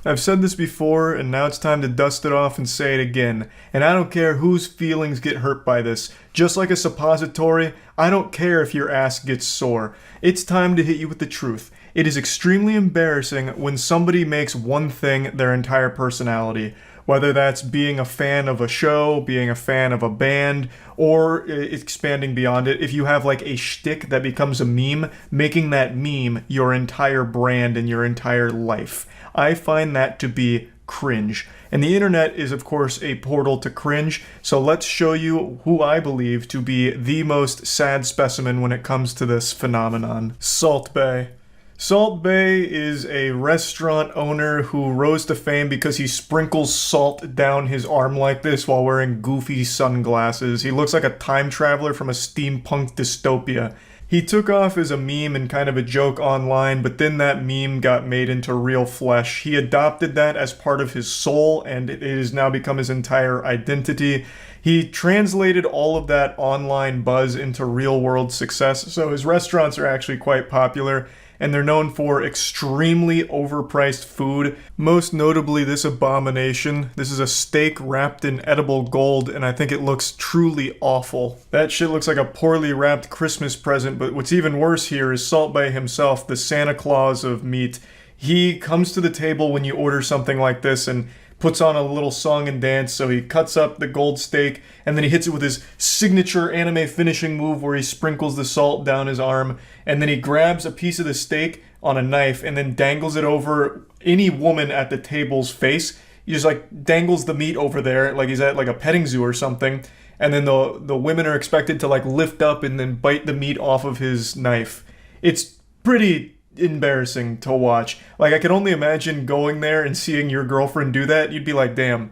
I've said this before, and now it's time to dust it off and say it again. And I don't care whose feelings get hurt by this. Just like a suppository, I don't care if your ass gets sore. It's time to hit you with the truth. It is extremely embarrassing when somebody makes one thing their entire personality. Whether that's being a fan of a show, being a fan of a band, or expanding beyond it. If you have like a shtick that becomes a meme, making that meme your entire brand and your entire life. I find that to be cringe. And the internet is, of course, a portal to cringe, so let's show you who I believe to be the most sad specimen when it comes to this phenomenon. Salt Bae. Salt Bae is a restaurant owner who rose to fame because he sprinkles salt down his arm like this while wearing goofy sunglasses. He looks like a time traveler from a steampunk dystopia. He took off as a meme and kind of a joke online, but then that meme got made into real flesh. He adopted that as part of his soul, and it has now become his entire identity. He translated all of that online buzz into real-world success, so his restaurants are actually quite popular, and they're known for extremely overpriced food, most notably this abomination. This is a steak wrapped in edible gold, and I think it looks truly awful. That shit looks like a poorly wrapped Christmas present, but what's even worse here is Salt Bae himself, the Santa Claus of meat. He comes to the table when you order something like this and puts on a little song and dance, so he cuts up the gold steak, and then he hits it with his signature anime finishing move where he sprinkles the salt down his arm, and then he grabs a piece of the steak on a knife and then dangles it over any woman at the table's face. He just like dangles the meat over there like he's at like a petting zoo or something, and then the women are expected to like lift up and then bite the meat off of his knife. It's pretty embarrassing to watch. Like, I can only imagine going there and seeing your girlfriend do that. You'd be like, damn,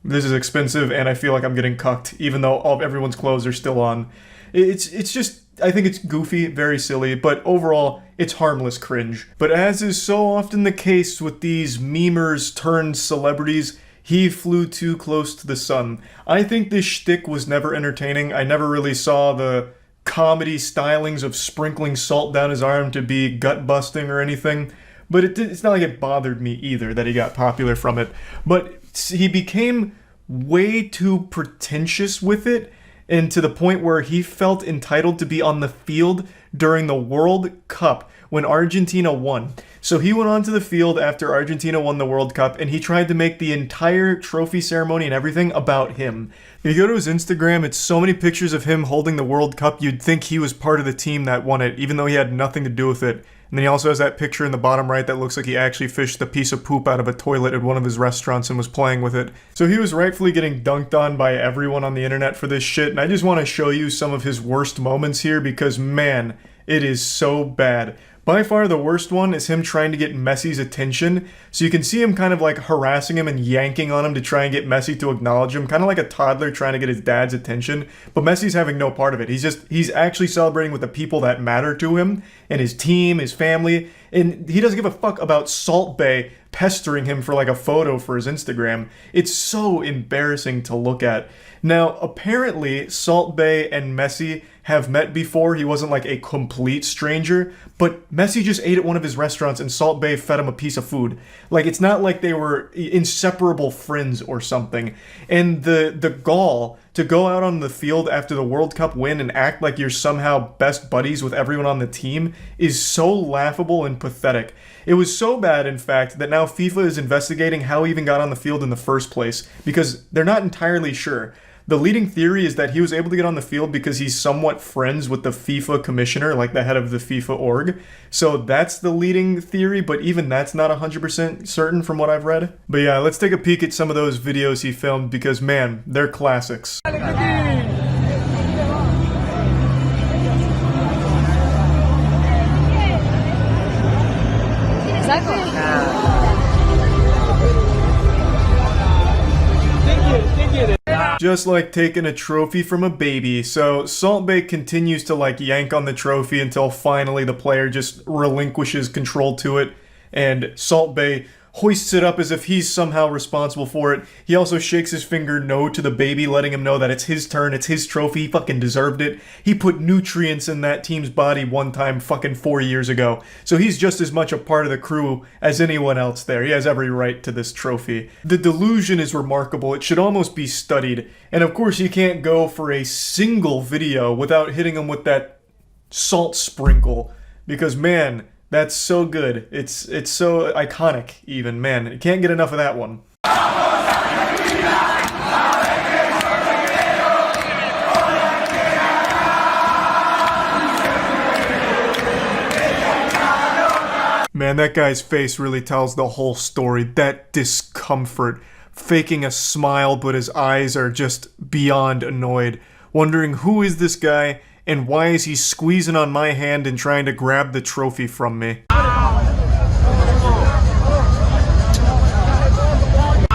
this is expensive and I feel like I'm getting cucked, even though everyone's clothes are still on. It's just, I think it's goofy, very silly, but overall, it's harmless cringe. But as is so often the case with these memers turned celebrities, he flew too close to the sun. I think this shtick was never entertaining. I never really saw the comedy stylings of sprinkling salt down his arm to be gut-busting or anything, but it's not like it bothered me either that he got popular from it. But he became way too pretentious with it, and to the point where he felt entitled to be on the field during the World Cup when Argentina won. So he went onto the field after Argentina won the World Cup, and he tried to make the entire trophy ceremony and everything about him. If you go to his Instagram, it's so many pictures of him holding the World Cup, you'd think he was part of the team that won it, even though he had nothing to do with it. And then he also has that picture in the bottom right that looks like he actually fished a piece of poop out of a toilet at one of his restaurants and was playing with it. So he was rightfully getting dunked on by everyone on the internet for this shit, and I just want to show you some of his worst moments here because, man, it is so bad. By far the worst one is him trying to get Messi's attention. So you can see him kind of like harassing him and yanking on him to try and get Messi to acknowledge him, kind of like a toddler trying to get his dad's attention. But Messi's having no part of it. He's actually celebrating with the people that matter to him and his team, his family, and he doesn't give a fuck about Salt Bae pestering him for like a photo for his Instagram. It's so embarrassing to look at. Now, apparently, Salt Bae and Messi have met before. He wasn't like a complete stranger, but Messi just ate at one of his restaurants and Salt Bae fed him a piece of food. Like, it's not like they were inseparable friends or something. And the gall to go out on the field after the World Cup win and act like you're somehow best buddies with everyone on the team is so laughable and pathetic. It was so bad, in fact, that now FIFA is investigating how he even got on the field in the first place, because they're not entirely sure. The leading theory is that he was able to get on the field because he's somewhat friends with the FIFA commissioner, like the head of the FIFA org. So that's the leading theory, but even that's not 100% certain from what I've read. But yeah, let's take a peek at some of those videos he filmed because, man, they're classics. Just like taking a trophy from a baby. So Salt Bae continues to like yank on the trophy until finally the player just relinquishes control to it, and Salt Bae hoists it up as if he's somehow responsible for it. He also shakes his finger no to the baby, letting him know that it's his turn, it's his trophy, he fucking deserved it. He put nutrients in that team's body one time fucking 4 years ago. So he's just as much a part of the crew as anyone else there. He has every right to this trophy. The delusion is remarkable. It should almost be studied. And of course you can't go for a single video without hitting him with that salt sprinkle. Because man, that's so good. It's so iconic even, man. You can't get enough of that one. Man, that guy's face really tells the whole story. That discomfort. Faking a smile, but his eyes are just beyond annoyed. Wondering who is this guy and why is he squeezing on my hand and trying to grab the trophy from me?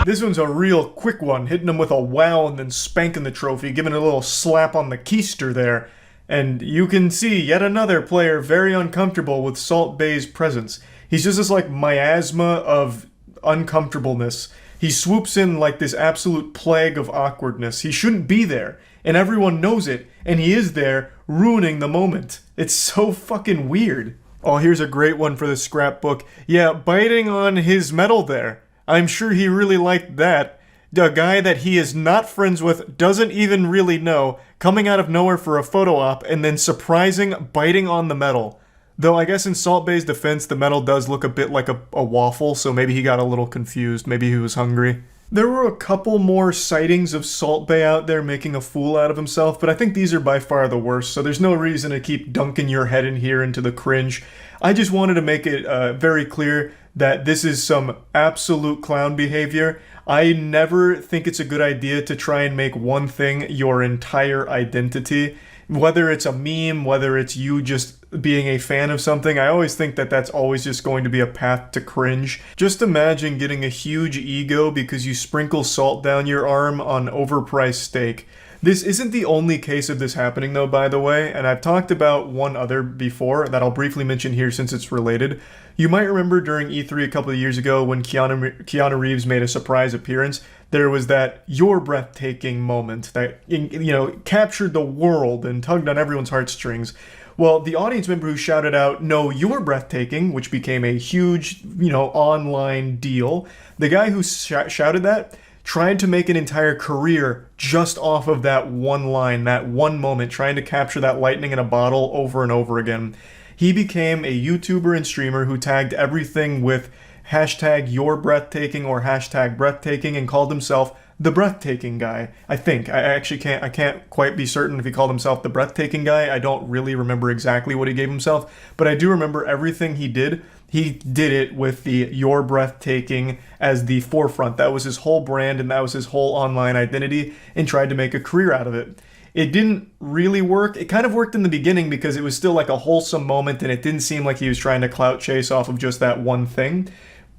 This one's a real quick one, hitting him with a wow and then spanking the trophy, giving it a little slap on the keister there. And you can see yet another player very uncomfortable with Salt Bae's presence. He's just this like miasma of uncomfortableness. He swoops in like this absolute plague of awkwardness. He shouldn't be there, and everyone knows it, and he is there, ruining the moment. It's so fucking weird. Oh, here's a great one for the scrapbook. Yeah, biting on his medal there. I'm sure he really liked that. The guy that he is not friends with, doesn't even really know, coming out of nowhere for a photo op, and then surprising biting on the medal. Though I guess in Salt Bae's defense, the medal does look a bit like a waffle, so maybe he got a little confused. Maybe he was hungry. There were a couple more sightings of Salt Bae out there making a fool out of himself, but I think these are by far the worst, so there's no reason to keep dunking your head in here into the cringe. I just wanted to make it very clear that this is some absolute clown behavior. I never think it's a good idea to try and make one thing your entire identity. Whether it's a meme, whether it's you just being a fan of something, I always think that that's always just going to be a path to cringe. Just imagine getting a huge ego because you sprinkle salt down your arm on overpriced steak. This isn't the only case of this happening though, by the way, and I've talked about one other before that I'll briefly mention here since it's related. You might remember during E3 a couple of years ago when Keanu Reeves made a surprise appearance, there was that "you're breathtaking" moment that, you know, captured the world and tugged on everyone's heartstrings. Well, the audience member who shouted out, "No, you're breathtaking," which became a huge, online deal, the guy who shouted that tried to make an entire career just off of that one line, that one moment, trying to capture that lightning in a bottle over and over again. He became a YouTuber and streamer who tagged everything with hashtag "you're breathtaking" or hashtag breathtaking and called himself the breathtaking guy. I think. I can't quite be certain if he called himself the breathtaking guy. I don't really remember exactly what he gave himself, but I do remember everything he did. He did it with the "you're breathtaking" as the forefront. That was his whole brand and that was his whole online identity, and tried to make a career out of it. It didn't really work. It kind of worked in the beginning because it was still like a wholesome moment and it didn't seem like he was trying to clout chase off of just that one thing.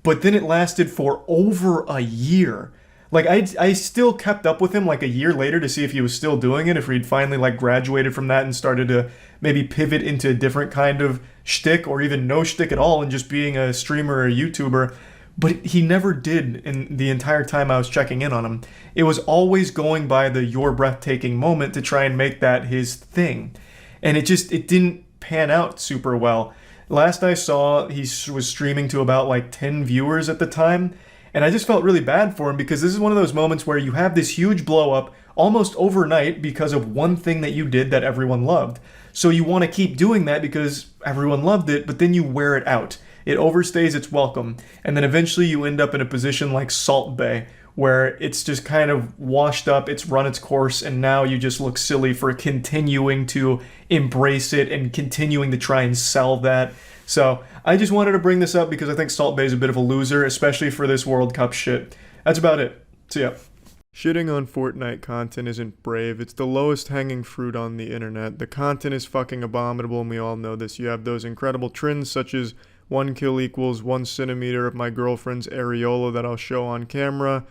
But then it lasted for over a year. Like, I still kept up with him like a year later to see if he was still doing it, if he'd finally like graduated from that and started to maybe pivot into a different kind of shtick or even no shtick at all and just being a streamer or a YouTuber. But he never did in the entire time I was checking in on him. It was always going by the "you're breathtaking" moment to try and make that his thing. And it didn't pan out super well. Last I saw, he was streaming to about like 10 viewers at the time. And I just felt really bad for him because this is one of those moments where you have this huge blow up almost overnight because of one thing that you did that everyone loved. So you want to keep doing that because everyone loved it, but then you wear it out. It overstays its welcome. And then eventually you end up in a position like Salt Bae, where it's just kind of washed up, it's run its course, and now you just look silly for continuing to embrace it and continuing to try and sell that. So I just wanted to bring this up because I think Salt Bae is a bit of a loser, especially for this World Cup shit. That's about it. See ya. Shitting on Fortnite content isn't brave. It's the lowest hanging fruit on the internet. The content is fucking abominable and we all know this. You have those incredible trends such as 1 kill equals 1 centimeter of my girlfriend's areola that I'll show on camera,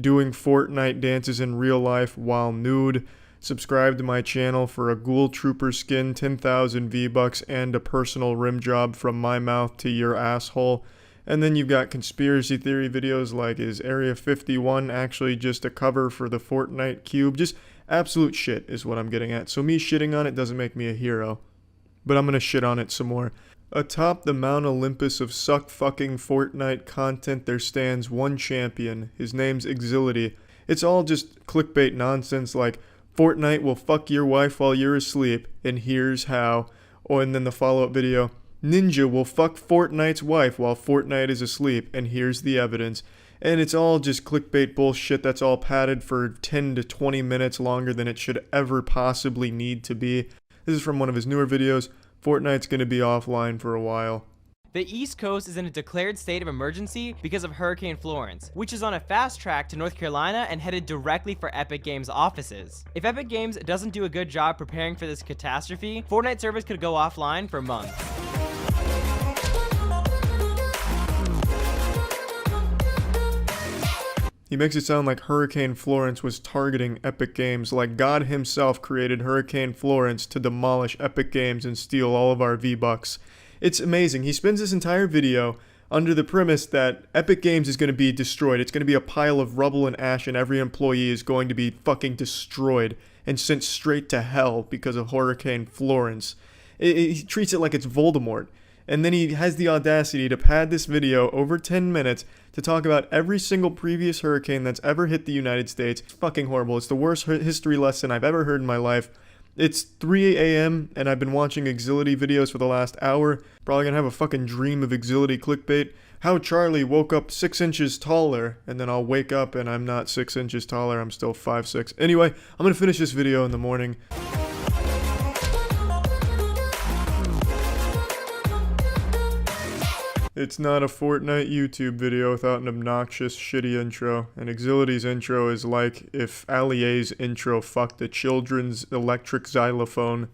doing Fortnite dances in real life while nude. Subscribe to my channel for a Ghoul Trooper skin, 10,000 V-Bucks, and a personal rim job from my mouth to your asshole. And then you've got conspiracy theory videos like, is Area 51 actually just a cover for the Fortnite cube? Just absolute shit is what I'm getting at. So me shitting on it doesn't make me a hero. But I'm gonna shit on it some more. Atop the Mount Olympus of suck-fucking Fortnite content there stands one champion. His name's Exility. It's all just clickbait nonsense like, Fortnite will fuck your wife while you're asleep, and here's how. Oh, and then the follow-up video, Ninja will fuck Fortnite's wife while Fortnite is asleep, and here's the evidence. And it's all just clickbait bullshit that's all padded for 10 to 20 minutes longer than it should ever possibly need to be. This is from one of his newer videos. Fortnite's gonna be offline for a while. The East Coast is in a declared state of emergency because of Hurricane Florence, which is on a fast track to North Carolina and headed directly for Epic Games offices. If Epic Games doesn't do a good job preparing for this catastrophe, Fortnite servers could go offline for months. He makes it sound like Hurricane Florence was targeting Epic Games, like God himself created Hurricane Florence to demolish Epic Games and steal all of our V-Bucks. It's amazing. He spends this entire video under the premise that Epic Games is going to be destroyed. It's going to be a pile of rubble and ash, and every employee is going to be fucking destroyed and sent straight to hell because of Hurricane Florence. He treats it like it's Voldemort. And then he has the audacity to pad this video over 10 minutes to talk about every single previous hurricane that's ever hit the United States. It's fucking horrible. It's the worst history lesson I've ever heard in my life. It's 3 a.m. and I've been watching Exility videos for the last hour. Probably gonna have a fucking dream of Exility clickbait. How Charlie woke up 6 inches taller, and then I'll wake up and I'm not 6 inches taller, I'm still 5'6". Anyway, I'm gonna finish this video in the morning. It's not a Fortnite YouTube video without an obnoxious, shitty intro. And Exility's intro is like if Allier's intro fucked a children's electric xylophone.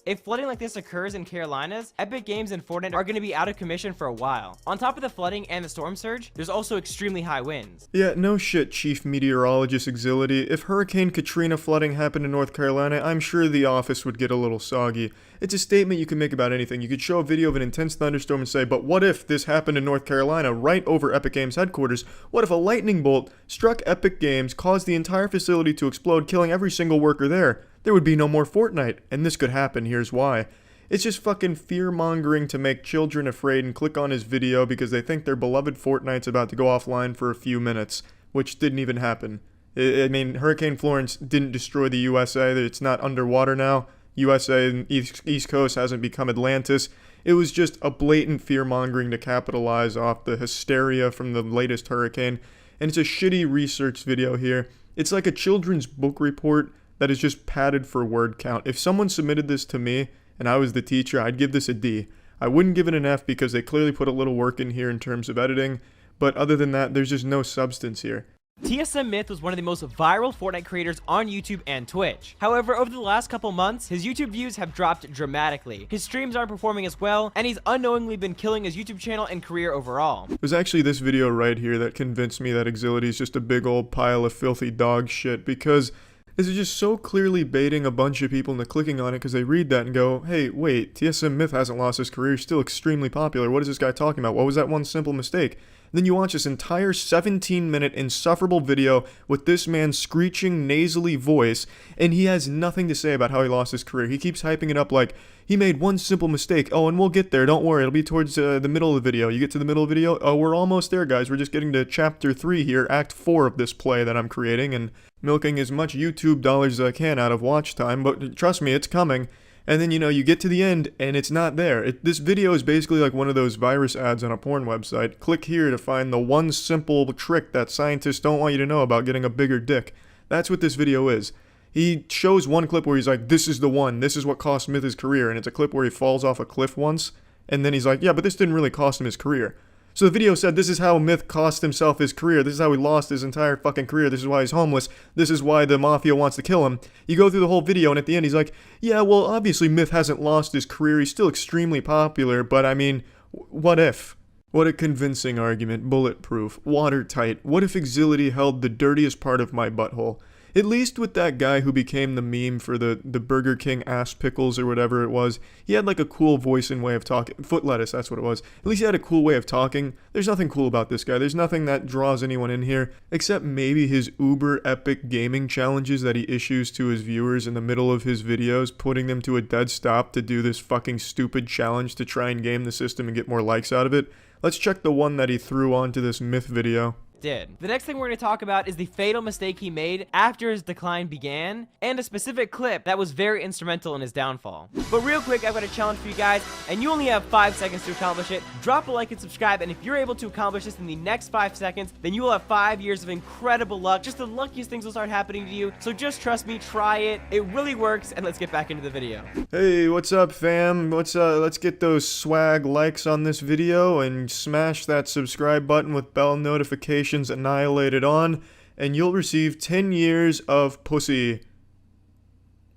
If flooding like this occurs in Carolinas, Epic Games and Fortnite are going to be out of commission for a while. On top of the flooding and the storm surge, there's also extremely high winds. Yeah, no shit, Chief Meteorologist Exility. If Hurricane Katrina flooding happened in North Carolina, I'm sure the office would get a little soggy. It's a statement you can make about anything. You could show a video of an intense thunderstorm and say, but what if this happened in North Carolina right over Epic Games headquarters? What if a lightning bolt struck Epic Games, caused the entire facility to explode, killing every single worker there? There would be no more Fortnite, and this could happen, here's why. It's just fucking fear-mongering to make children afraid and click on his video because they think their beloved Fortnite's about to go offline for a few minutes, which didn't even happen. I mean, Hurricane Florence didn't destroy the USA, it's not underwater now. USA and East Coast hasn't become Atlantis. It was just a blatant fear-mongering to capitalize off the hysteria from the latest hurricane, and it's a shitty research video here. It's like a children's book report that is just padded for word count. If someone submitted this to me and I was the teacher, I'd give this a D. I wouldn't give it an F because they clearly put a little work in here in terms of editing, but other than that, there's just no substance here. TSM Myth was one of the most viral Fortnite creators on YouTube and Twitch. However, over the last couple months, his YouTube views have dropped dramatically. His streams aren't performing as well, and he's unknowingly been killing his YouTube channel and career overall. It was actually this video right here that convinced me that Exility is just a big old pile of filthy dog shit, because this is just so clearly baiting a bunch of people into clicking on it because they read that and go, hey, wait, TSM Myth hasn't lost his career, he's still extremely popular. What is this guy talking about? What was that one simple mistake? Then you watch this entire 17-minute insufferable video with this man's screeching, nasally voice, and he has nothing to say about how he lost his career. He keeps hyping it up like, he made one simple mistake. Oh, and we'll get there. Don't worry. It'll be towards the middle of the video. You get to the middle of the video? Oh, we're almost there, guys. We're just getting to chapter 3 here, act 4 of this play that I'm creating, and milking as much YouTube dollars as I can out of watch time. But trust me, it's coming. And then, you get to the end, and it's not there. This video is basically like one of those virus ads on a porn website. Click here to find the one simple trick that scientists don't want you to know about getting a bigger dick. That's what this video is. He shows one clip where he's like, this is the one. This is what cost Smith his career. And it's a clip where he falls off a cliff once. And then he's like, yeah, but this didn't really cost him his career. So the video said, this is how Myth cost himself his career. This is how he lost his entire fucking career. This is why he's homeless. This is why the mafia wants to kill him. You go through the whole video, and at the end, he's like, yeah, well, obviously Myth hasn't lost his career. He's still extremely popular, but I mean, what if? What a convincing argument. Bulletproof. Watertight. What if Exility held the dirtiest part of my butthole? At least with that guy who became the meme for the Burger King ass pickles or whatever it was, he had like a cool voice and way of talking. Foot lettuce, that's what it was. At least he had a cool way of talking. There's nothing cool about this guy. There's nothing that draws anyone in here, except maybe his uber epic gaming challenges that he issues to his viewers in the middle of his videos, putting them to a dead stop to do this fucking stupid challenge to try and game the system and get more likes out of it. Let's check the one that he threw onto this myth video. Did. The next thing we're going to talk about is the fatal mistake he made after his decline began, and a specific clip that was very instrumental in his downfall. But real quick, I've got a challenge for you guys, and you only have 5 seconds to accomplish it. Drop a like and subscribe, and if you're able to accomplish this in the next 5 seconds, then you will have 5 years of incredible luck. Just the luckiest things will start happening to you, so just trust me, try it. It really works, and let's get back into the video. Hey, what's up, fam? Let's get those swag likes on this video and smash that subscribe button with bell notifications annihilated on, and you'll receive 10 years of pussy.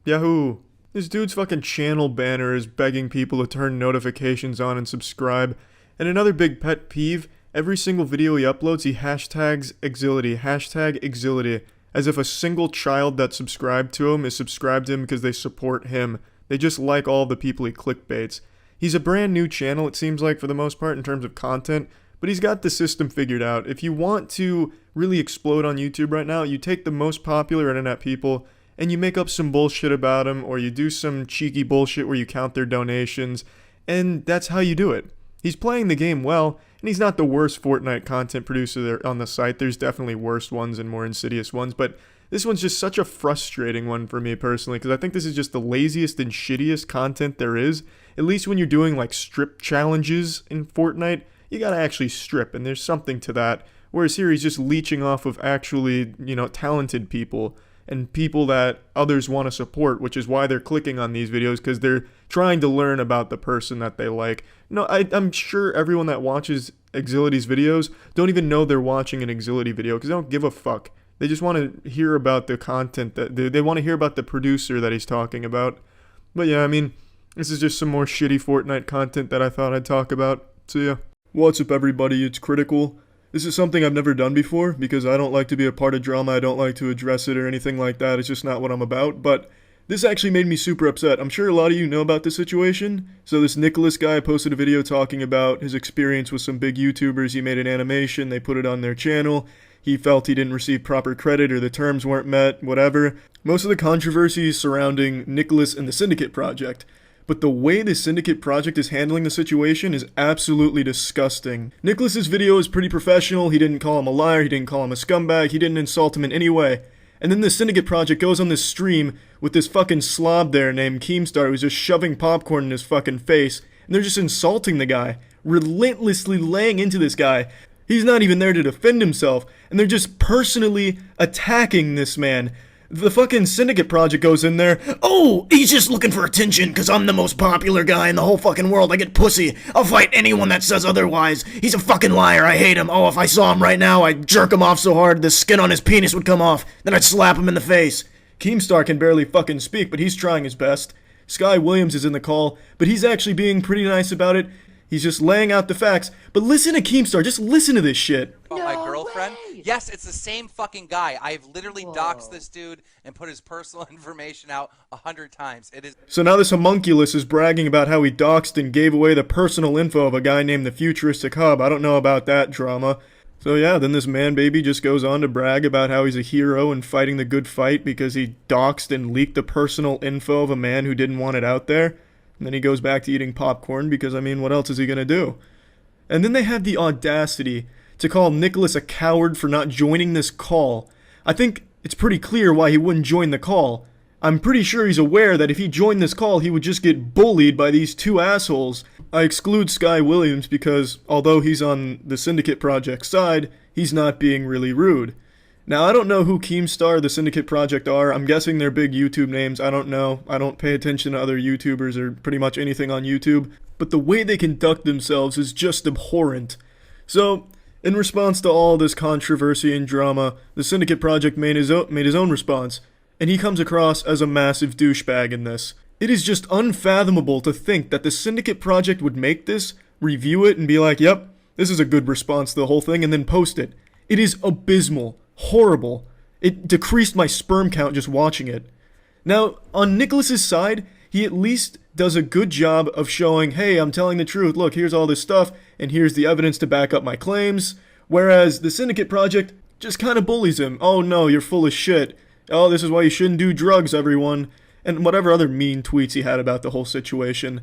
Yahoo! This dude's fucking channel banner is begging people to turn notifications on and subscribe. And another big pet peeve, every single video he uploads, he hashtags Exility, hashtag Exility, as if a single child that subscribed to him is subscribed to him because they support him. They just like all the people he clickbaits. He's a brand new channel, it seems like, for the most part, in terms of content. But he's got the system figured out. If you want to really explode on YouTube right now, you take the most popular internet people and you make up some bullshit about them, or you do some cheeky bullshit where you count their donations, and that's how you do it. He's playing the game well, and he's not the worst Fortnite content producer there on the site. There's definitely worse ones and more insidious ones, but this one's just such a frustrating one for me personally, because I think this is just the laziest and shittiest content there is. At least when you're doing like strip challenges in Fortnite, you gotta actually strip, and there's something to that. Whereas here he's just leeching off of actually, talented people and people that others want to support, which is why they're clicking on these videos, because they're trying to learn about the person that they like. No, I'm sure everyone that watches Exility's videos don't even know they're watching an Exility video, because they don't give a fuck. They just want to hear about the content that they want to hear about the producer that he's talking about. But yeah, I mean, this is just some more shitty Fortnite content that I thought I'd talk about. So yeah. What's up, everybody? It's Critical. This is something I've never done before because I don't like to be a part of drama. I don't like to address it or anything like that. It's just not what I'm about. But this actually made me super upset. I'm sure a lot of you know about this situation. So this Nicholas guy posted a video talking about his experience with some big YouTubers. He made an animation. They put it on their channel. He felt he didn't receive proper credit or the terms weren't met, whatever. Most of the controversy is surrounding Nicholas and the Syndicate Project. But the way the Syndicate Project is handling the situation is absolutely disgusting. Nicholas's video is pretty professional. He didn't call him a liar. He didn't call him a scumbag. He didn't insult him in any way. And then the Syndicate Project goes on this stream with this fucking slob there named Keemstar who's just shoving popcorn in his fucking face. And they're just insulting the guy. Relentlessly laying into this guy. He's not even there to defend himself. And they're just personally attacking this man. The fucking Syndicate Project goes in there. Oh, he's just looking for attention because I'm the most popular guy in the whole fucking world. I get pussy. I'll fight anyone that says otherwise. He's a fucking liar. I hate him. Oh, if I saw him right now, I'd jerk him off so hard the skin on his penis would come off. Then I'd slap him in the face. Keemstar can barely fucking speak, but he's trying his best. Sky Williams is in the call, but he's actually being pretty nice about it. He's just laying out the facts. But listen to Keemstar. Just listen to this shit. My girlfriend? Yes, it's the same fucking guy. I've literally doxed this dude and put his personal information out 100 times. It is. So now this homunculus is bragging about how he doxed and gave away the personal info of a guy named the Futuristic Hub. I don't know about that drama. So yeah, then this man baby just goes on to brag about how he's a hero and fighting the good fight because he doxed and leaked the personal info of a man who didn't want it out there. And then he goes back to eating popcorn because, I mean, what else is he gonna do? And then they had the audacity to call Nicholas a coward for not joining this call. I think it's pretty clear why he wouldn't join the call. I'm pretty sure he's aware that if he joined this call, he would just get bullied by these two assholes. I exclude Sky Williams because, although he's on the Syndicate Project side, he's not being really rude. Now, I don't know who Keemstar, the Syndicate Project are. I'm guessing they're big YouTube names. I don't know. I don't pay attention to other YouTubers or pretty much anything on YouTube. But the way they conduct themselves is just abhorrent. So, in response to all this controversy and drama, the Syndicate Project made his own response. And he comes across as a massive douchebag in this. It is just unfathomable to think that the Syndicate Project would make this, review it, and be like, yep, this is a good response to the whole thing, and then post it. It is abysmal. Horrible. It decreased my sperm count just watching it. Now, on Nicholas's side, he at least does a good job of showing, hey, I'm telling the truth, look, here's all this stuff, and here's the evidence to back up my claims. Whereas the Syndicate Project just kind of bullies him. Oh no, you're full of shit. Oh, this is why you shouldn't do drugs, everyone. And whatever other mean tweets he had about the whole situation.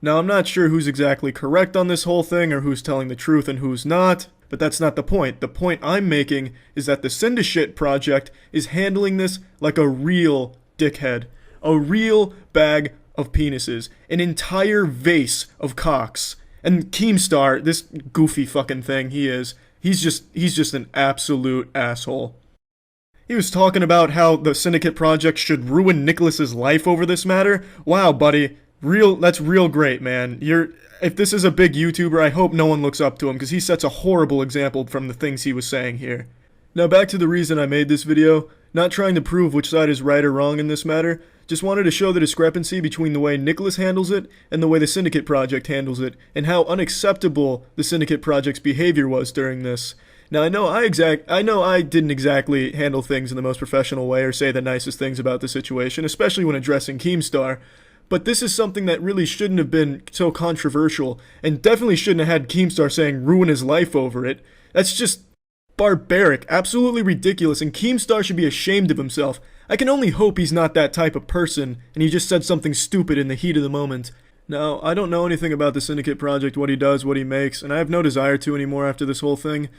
Now, I'm not sure who's exactly correct on this whole thing, or who's telling the truth and who's not, but that's not the point. The point I'm making is that the Syndicate Project is handling this like a real dickhead. A real bag of penises. An entire vase of cocks. And Keemstar, this goofy fucking thing he's just an absolute asshole. He was talking about how the Syndicate Project should ruin Nicholas's life over this matter. Wow, buddy. That's real great, man. If this is a big YouTuber, I hope no one looks up to him, because he sets a horrible example from the things he was saying here. Now back to the reason I made this video. Not trying to prove which side is right or wrong in this matter. Just wanted to show the discrepancy between the way Nicholas handles it and the way the Syndicate Project handles it, and how unacceptable the Syndicate Project's behavior was during this. Now I know I didn't exactly handle things in the most professional way or say the nicest things about the situation, especially when addressing Keemstar. But this is something that really shouldn't have been so controversial, and definitely shouldn't have had Keemstar saying ruin his life over it. That's just barbaric, absolutely ridiculous, and Keemstar should be ashamed of himself. I can only hope he's not that type of person, and he just said something stupid in the heat of the moment. Now, I don't know anything about the Syndicate Project, what he does, what he makes, and I have no desire to anymore after this whole thing.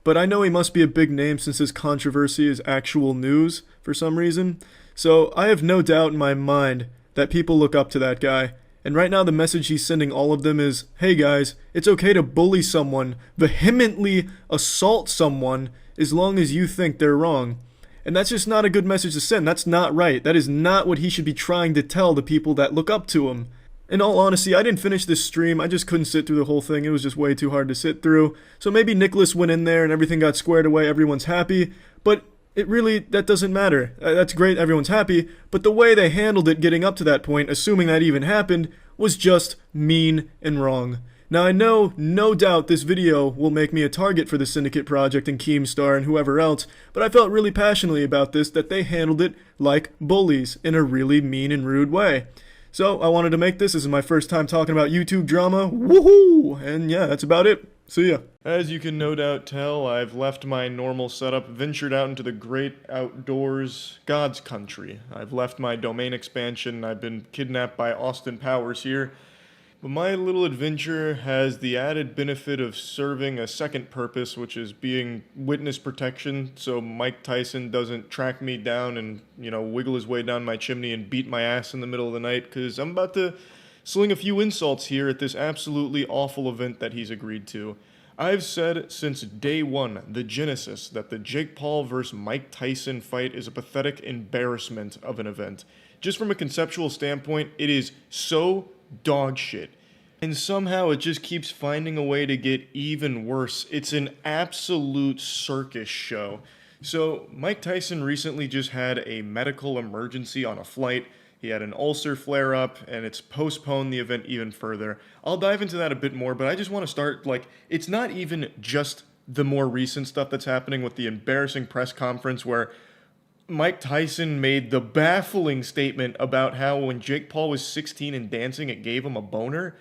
But I know he must be a big name since his controversy is actual news, for some reason. So I have no doubt in my mind that people look up to that guy. And right now the message he's sending all of them is, hey guys, it's okay to bully someone, vehemently assault someone, as long as you think they're wrong. And that's just not a good message to send. That's not right. That is not what he should be trying to tell the people that look up to him. In all honesty, I didn't finish this stream. I just couldn't sit through the whole thing. It was just way too hard to sit through. So maybe Nicholas went in there and everything got squared away. Everyone's happy. But that doesn't matter. That's great, everyone's happy. But the way they handled it getting up to that point, assuming that even happened, was just mean and wrong. Now I know, no doubt, this video will make me a target for the Syndicate Project and Keemstar and whoever else, but I felt really passionately about this, that they handled it like bullies in a really mean and rude way. So I wanted to make this. This is my first time talking about YouTube drama. Woohoo! And yeah, that's about it. See ya. As you can no doubt tell, I've left my normal setup, ventured out into the great outdoors, God's country. I've left my domain expansion. I've been kidnapped by Austin Powers here. But my little adventure has the added benefit of serving a second purpose, which is being witness protection, so Mike Tyson doesn't track me down and, wiggle his way down my chimney and beat my ass in the middle of the night, because I'm about to sling a few insults here at this absolutely awful event that he's agreed to. I've said since day one, the genesis, that the Jake Paul vs. Mike Tyson fight is a pathetic embarrassment of an event. Just from a conceptual standpoint, it is so dog shit. And somehow it just keeps finding a way to get even worse. It's an absolute circus show. So Mike Tyson recently just had a medical emergency on a flight. He had an ulcer flare up, and it's postponed the event even further. I'll dive into that a bit more, but I just want to start, it's not even just the more recent stuff that's happening with the embarrassing press conference where Mike Tyson made the baffling statement about how when Jake Paul was 16 and dancing, it gave him a boner.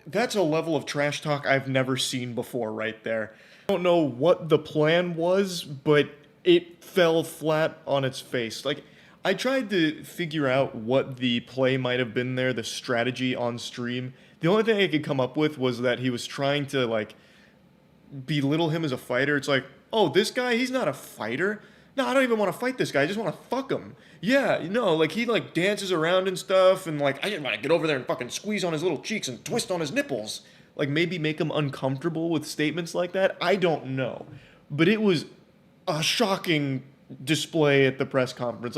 That's a level of trash talk I've never seen before right there. I don't know what the plan was, but it fell flat on its face. I tried to figure out what the play might have been there, the strategy on stream. The only thing I could come up with was that he was trying to, belittle him as a fighter. It's oh, this guy, he's not a fighter. No, I don't even want to fight this guy. I just want to fuck him. Yeah, he dances around and stuff, and I just want to get over there and fucking squeeze on his little cheeks and twist on his nipples. Maybe make him uncomfortable with statements like that. I don't know. But it was a shocking display at the press conference.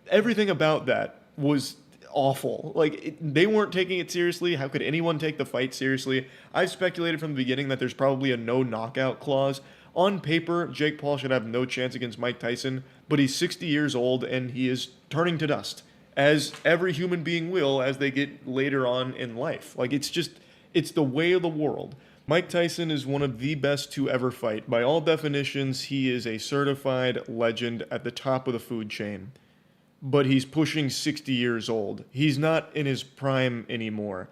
Everything about that was awful. They weren't taking it seriously. How could anyone take the fight seriously? I've speculated from the beginning that there's probably a no knockout clause. On paper, Jake Paul should have no chance against Mike Tyson, but he's 60 years old and he is turning to dust, as every human being will as they get later on in life. It's the way of the world. Mike Tyson is one of the best to ever fight. By all definitions, he is a certified legend at the top of the food chain. But he's pushing 60 years old. He's not in his prime anymore.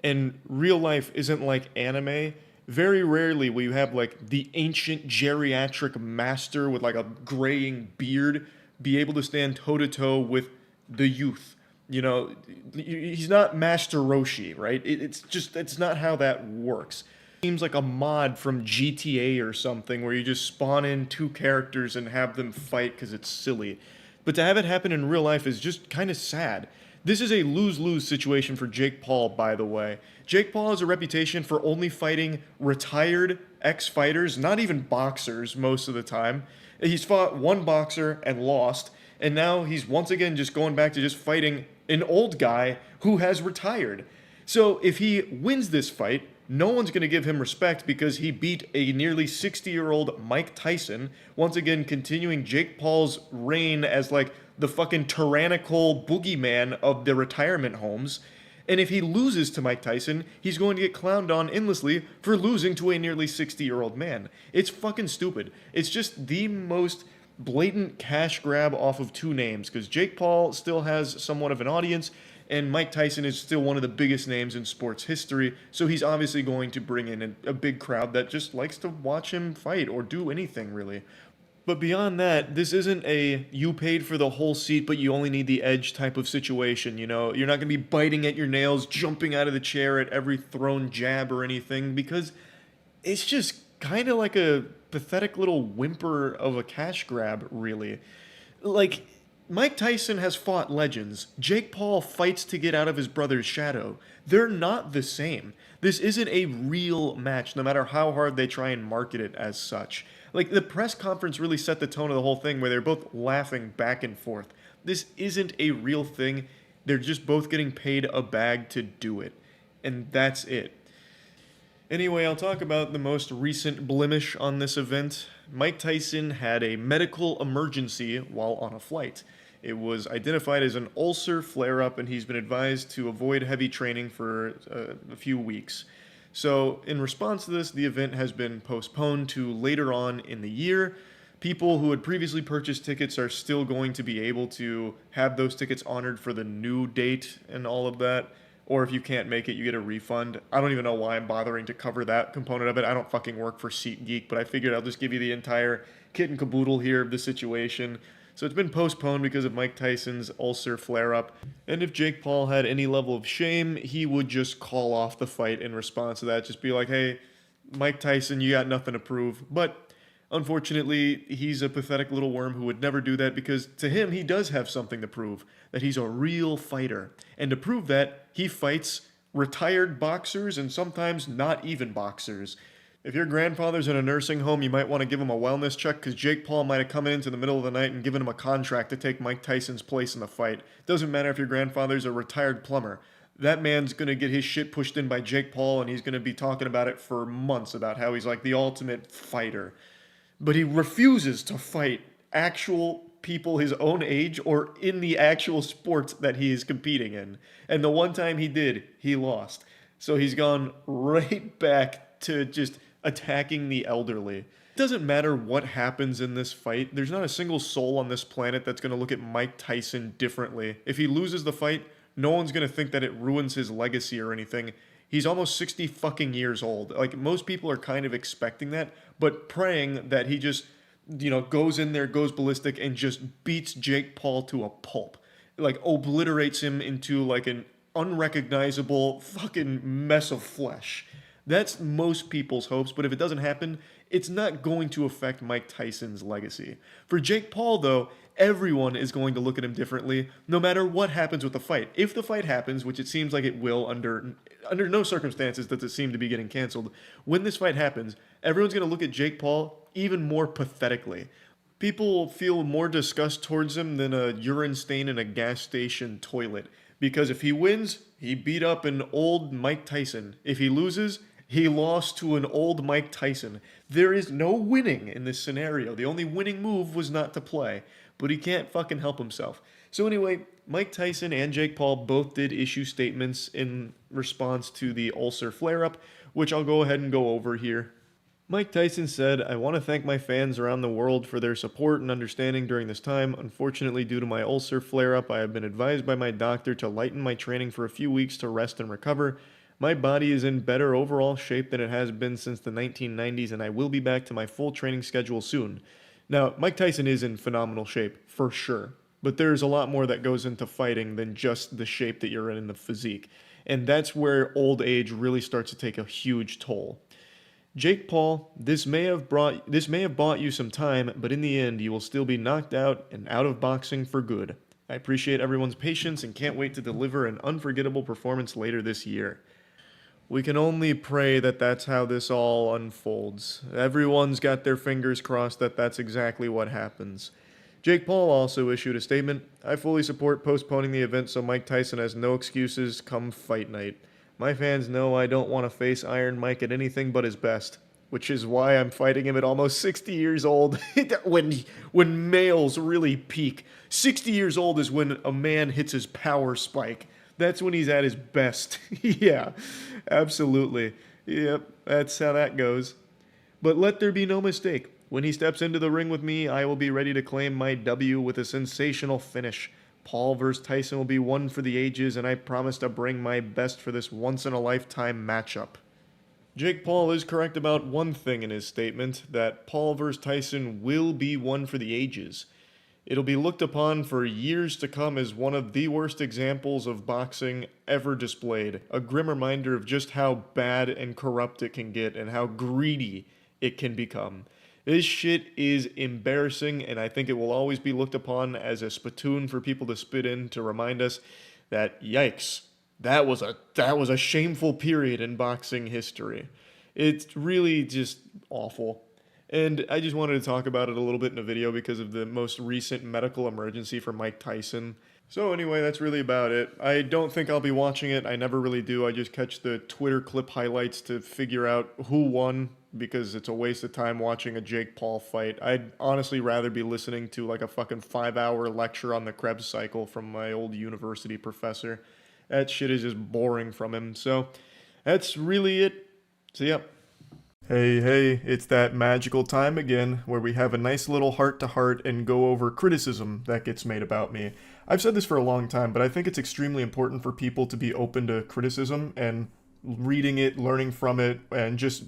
And real life isn't like anime. Very rarely will you have like the ancient geriatric master with like a graying beard be able to stand toe to toe with the youth. You know, he's not Master Roshi, right? It's not how that works. Seems like a mod from GTA or something where you just spawn in two characters and have them fight because it's silly. But to have it happen in real life is just kind of sad. This is a lose-lose situation for Jake Paul, by the way. Jake Paul has a reputation for only fighting retired ex-fighters, not even boxers most of the time. He's fought one boxer and lost, and now he's once again just going back to just fighting an old guy who has retired. So if he wins this fight, no one's going to give him respect because he beat a nearly 60-year-old Mike Tyson, once again continuing Jake Paul's reign as like the fucking tyrannical boogeyman of the retirement homes. And if he loses to Mike Tyson, he's going to get clowned on endlessly for losing to a nearly 60-year-old man. It's fucking stupid. It's just the most blatant cash grab off of two names, because Jake Paul still has somewhat of an audience, and Mike Tyson is still one of the biggest names in sports history, so he's obviously going to bring in a big crowd that just likes to watch him fight or do anything, really. But beyond that, this isn't a you paid for the whole seat but you only need the edge type of situation, you know? You're not going to be biting at your nails, jumping out of the chair at every thrown jab or anything, because it's just kind of like a pathetic little whimper of a cash grab, really. Like, Mike Tyson has fought legends. Jake Paul fights to get out of his brother's shadow. They're not the same. This isn't a real match, no matter how hard they try and market it as such. Like, the press conference really set the tone of the whole thing where they're both laughing back and forth. This isn't a real thing. They're just both getting paid a bag to do it. And that's it. Anyway, I'll talk about the most recent blemish on this event. Mike Tyson had a medical emergency while on a flight. It was identified as an ulcer flare-up, and he's been advised to avoid heavy training for a few weeks. So, in response to this, the event has been postponed to later on in the year. People who had previously purchased tickets are still going to be able to have those tickets honored for the new date and all of that. Or if you can't make it, you get a refund. I don't even know why I'm bothering to cover that component of it. I don't fucking work for SeatGeek, but I figured I'll just give you the entire kit and caboodle here of the situation. So it's been postponed because of Mike Tyson's ulcer flare-up. And if Jake Paul had any level of shame, he would just call off the fight in response to that. Just be like, hey, Mike Tyson, you got nothing to prove. But unfortunately, he's a pathetic little worm who would never do that, because to him, he does have something to prove, that he's a real fighter. And to prove that, he fights retired boxers and sometimes not even boxers. If your grandfather's in a nursing home, you might want to give him a wellness check, because Jake Paul might have come into the middle of the night and given him a contract to take Mike Tyson's place in the fight. Doesn't matter if your grandfather's a retired plumber. That man's going to get his shit pushed in by Jake Paul, and he's going to be talking about it for months, about how he's like the ultimate fighter. But he refuses to fight actual people his own age or in the actual sports that he is competing in. And the one time he did, he lost. So he's gone right back to just attacking the elderly. It doesn't matter what happens in this fight. There's not a single soul on this planet that's going to look at Mike Tyson differently. If he loses the fight, no one's going to think that it ruins his legacy or anything. He's almost 60 fucking years old. Like, most people are kind of expecting that, but praying that he just, goes in there, goes ballistic, and just beats Jake Paul to a pulp. Like, obliterates him into, like, an unrecognizable fucking mess of flesh. That's most people's hopes, but if it doesn't happen, it's not going to affect Mike Tyson's legacy. For Jake Paul, though, everyone is going to look at him differently, no matter what happens with the fight. If the fight happens, which it seems like it will under no circumstances does it seem to be getting canceled, when this fight happens, everyone's going to look at Jake Paul even more pathetically. People will feel more disgust towards him than a urine stain in a gas station toilet. Because if he wins, he beat up an old Mike Tyson. If he loses, he lost to an old Mike Tyson. There is no winning in this scenario. The only winning move was not to play. But he can't fucking help himself. So anyway, Mike Tyson and Jake Paul both did issue statements in response to the ulcer flare-up, which I'll go ahead and go over here. Mike Tyson said, "I want to thank my fans around the world for their support and understanding during this time. Unfortunately, due to my ulcer flare-up, I have been advised by my doctor to lighten my training for a few weeks to rest and recover. My body is in better overall shape than it has been since the 1990s, and I will be back to my full training schedule soon." Now, Mike Tyson is in phenomenal shape, for sure. But there's a lot more that goes into fighting than just the shape that you're in the physique. And that's where old age really starts to take a huge toll. Jake Paul, this may have bought you some time, but in the end, you will still be knocked out and out of boxing for good. I appreciate everyone's patience and can't wait to deliver an unforgettable performance later this year. We can only pray that that's how this all unfolds. Everyone's got their fingers crossed that that's exactly what happens. Jake Paul also issued a statement. "I fully support postponing the event so Mike Tyson has no excuses come fight night. My fans know I don't want to face Iron Mike at anything but his best, which is why I'm fighting him at almost 60 years old when males really peak. 60 years old is when a man hits his power spike. That's when he's at his best." Yeah, absolutely. Yep, that's how that goes. But let there be no mistake. When he steps into the ring with me, I will be ready to claim my W with a sensational finish. Paul vs. Tyson will be one for the ages, and I promise to bring my best for this once-in-a-lifetime matchup. Jake Paul is correct about one thing in his statement, that Paul vs. Tyson will be one for the ages. It'll be looked upon for years to come as one of the worst examples of boxing ever displayed, a grim reminder of just how bad and corrupt it can get and how greedy it can become. This shit is embarrassing, and I think it will always be looked upon as a spittoon for people to spit in to remind us that, yikes, that was a shameful period in boxing history. It's really just awful. And I just wanted to talk about it a little bit in a video because of the most recent medical emergency for Mike Tyson. So anyway, that's really about it. I don't think I'll be watching it. I never really do. I just catch the Twitter clip highlights to figure out who won, because it's a waste of time watching a Jake Paul fight. I'd honestly rather be listening to like a fucking 5-hour lecture on the Krebs cycle from my old university professor. That shit is just boring from him. So that's really it. So yep. Hey, it's that magical time again where we have a nice little heart-to-heart and go over criticism that gets made about me. I've said this for a long time, but I think it's extremely important for people to be open to criticism and reading it, learning from it, and just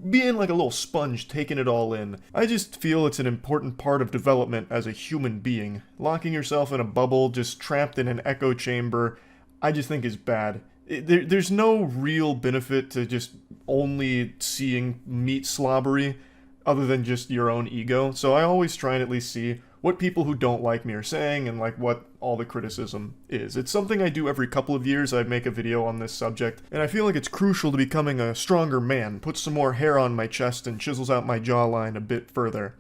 being like a little sponge, taking it all in. I just feel it's an important part of development as a human being. Locking yourself in a bubble, just trapped in an echo chamber, I just think is bad. There's no real benefit to just only seeing meat slobbery other than just your own ego. So I always try and at least see what people who don't like me are saying and like what all the criticism is. It's something I do every couple of years. I make a video on this subject, and I feel like it's crucial to becoming a stronger man, puts some more hair on my chest and chisels out my jawline a bit further.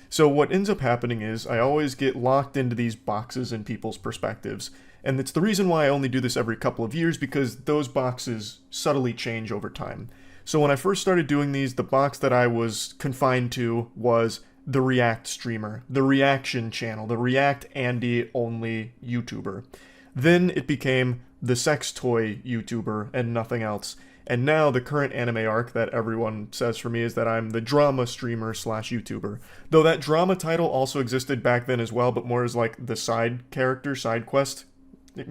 So what ends up happening is I always get locked into these boxes in people's perspectives. And it's the reason why I only do this every couple of years, because those boxes subtly change over time. So when I first started doing these, the box that I was confined to was the React streamer, the reaction channel, the React Andy only YouTuber. Then it became the sex toy YouTuber and nothing else. And now the current anime arc that everyone says for me is that I'm the drama streamer / YouTuber. Though that drama title also existed back then as well, but more as like the side character, side quest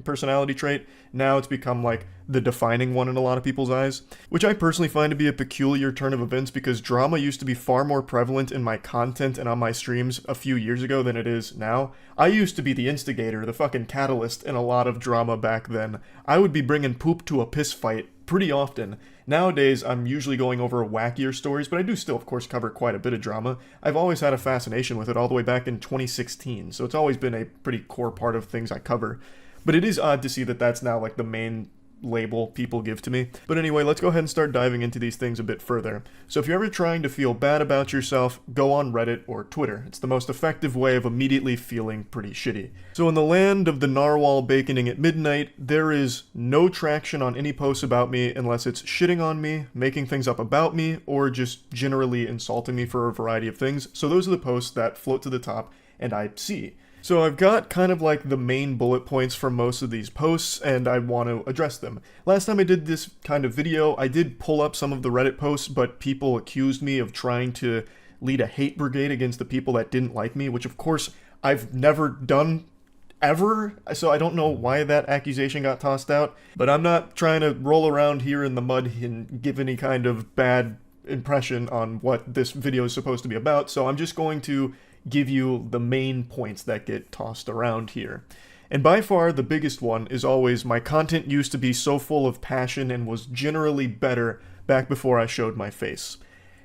personality trait. Now it's become like the defining one in a lot of people's eyes, which I personally find to be a peculiar turn of events, because drama used to be far more prevalent in my content and on my streams a few years ago than it is now. I used to be the instigator, the fucking catalyst in a lot of drama back then. I would be bringing poop to a piss fight pretty often. Nowadays, I'm usually going over wackier stories, but I do still, of course, cover quite a bit of drama. I've always had a fascination with it all the way back in 2016, so it's always been a pretty core part of things I cover. But it is odd to see that that's now like the main label people give to me. But anyway, let's go ahead and start diving into these things a bit further. So if you're ever trying to feel bad about yourself, go on Reddit or Twitter. It's the most effective way of immediately feeling pretty shitty. So in the land of the narwhal baconing at midnight, there is no traction on any posts about me unless it's shitting on me, making things up about me, or just generally insulting me for a variety of things. So those are the posts that float to the top and I see. So I've got kind of like the main bullet points from most of these posts, and I want to address them. Last time I did this kind of video, I did pull up some of the Reddit posts, but people accused me of trying to lead a hate brigade against the people that didn't like me, which of course I've never done ever, so I don't know why that accusation got tossed out, but I'm not trying to roll around here in the mud and give any kind of bad impression on what this video is supposed to be about, so I'm just going to give you the main points that get tossed around here. And by far the biggest one is always my content used to be so full of passion and was generally better back before I showed my face.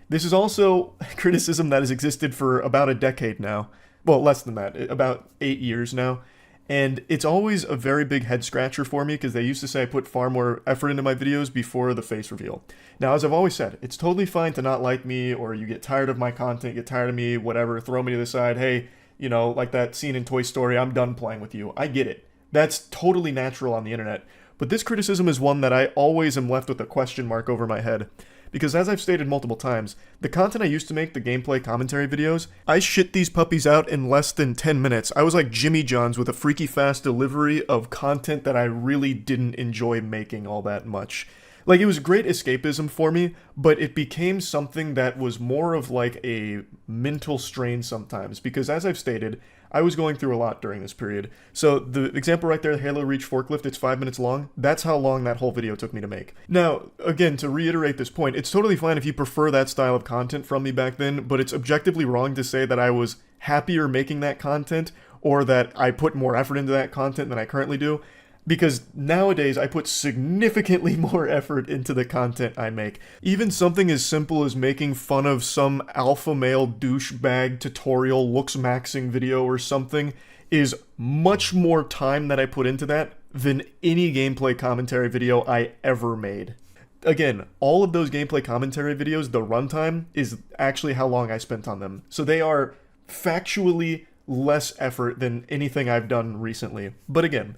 This is also criticism that has existed for about a decade now. Well, less than that, about 8 years now. And it's always a very big head scratcher for me because they used to say I put far more effort into my videos before the face reveal. Now, as I've always said, it's totally fine to not like me, or you get tired of my content, get tired of me, whatever, throw me to the side, hey, you know, like that scene in Toy Story, I'm done playing with you. I get it. That's totally natural on the internet. But this criticism is one that I always am left with a question mark over my head. Because as I've stated multiple times, the content I used to make, the gameplay commentary videos, I shit these puppies out in less than 10 minutes. I was like Jimmy John's with a freaky fast delivery of content that I really didn't enjoy making all that much. Like, it was great escapism for me, but it became something that was more of like a mental strain sometimes, because as I've stated, I was going through a lot during this period. So the example right there, the Halo Reach forklift, it's 5 minutes long. That's how long that whole video took me to make. Now, again, to reiterate this point, it's totally fine if you prefer that style of content from me back then, but it's objectively wrong to say that I was happier making that content or that I put more effort into that content than I currently do. Because nowadays I put significantly more effort into the content I make. Even something as simple as making fun of some alpha male douchebag tutorial looks maxing video or something is much more time that I put into that than any gameplay commentary video I ever made. Again, all of those gameplay commentary videos, the runtime is actually how long I spent on them. So they are factually less effort than anything I've done recently. But again,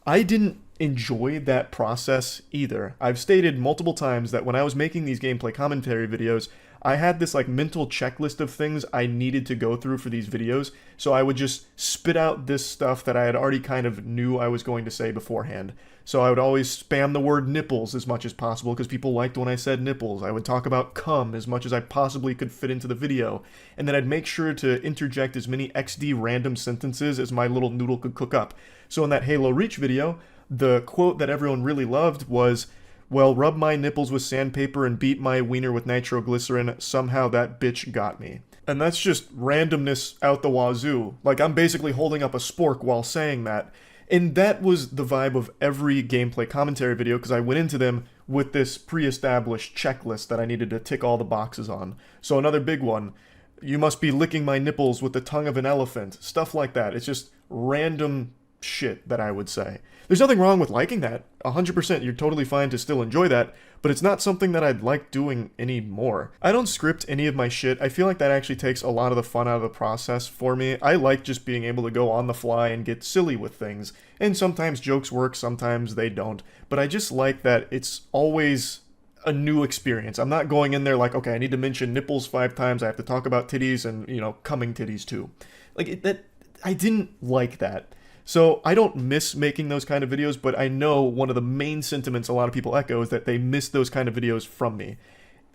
I didn't enjoy that process either. I've stated multiple times that when I was making these gameplay commentary videos, I had this like mental checklist of things I needed to go through for these videos, so I would just spit out this stuff that I had already kind of knew I was going to say beforehand. So I would always spam the word nipples as much as possible because people liked when I said nipples. I would talk about cum as much as I possibly could fit into the video. And then I'd make sure to interject as many XD random sentences as my little noodle could cook up. So in that Halo Reach video, the quote that everyone really loved was, "Well, rub my nipples with sandpaper and beat my wiener with nitroglycerin. Somehow that bitch got me." And that's just randomness out the wazoo. Like, I'm basically holding up a spork while saying that. And that was the vibe of every gameplay commentary video because I went into them with this pre-established checklist that I needed to tick all the boxes on. So another big one, you must be licking my nipples with the tongue of an elephant. Stuff like that. It's just random shit that I would say. There's nothing wrong with liking that. 100%, you're totally fine to still enjoy that, but it's not something that I'd like doing anymore. I don't script any of my shit. I feel like that actually takes a lot of the fun out of the process for me. I like just being able to go on the fly and get silly with things. And sometimes jokes work, sometimes they don't. But I just like that it's always a new experience. I'm not going in there like, okay, I need to mention nipples 5 times. I have to talk about titties and, you know, coming titties too. I didn't like that. So I don't miss making those kind of videos, but I know one of the main sentiments a lot of people echo is that they miss those kind of videos from me.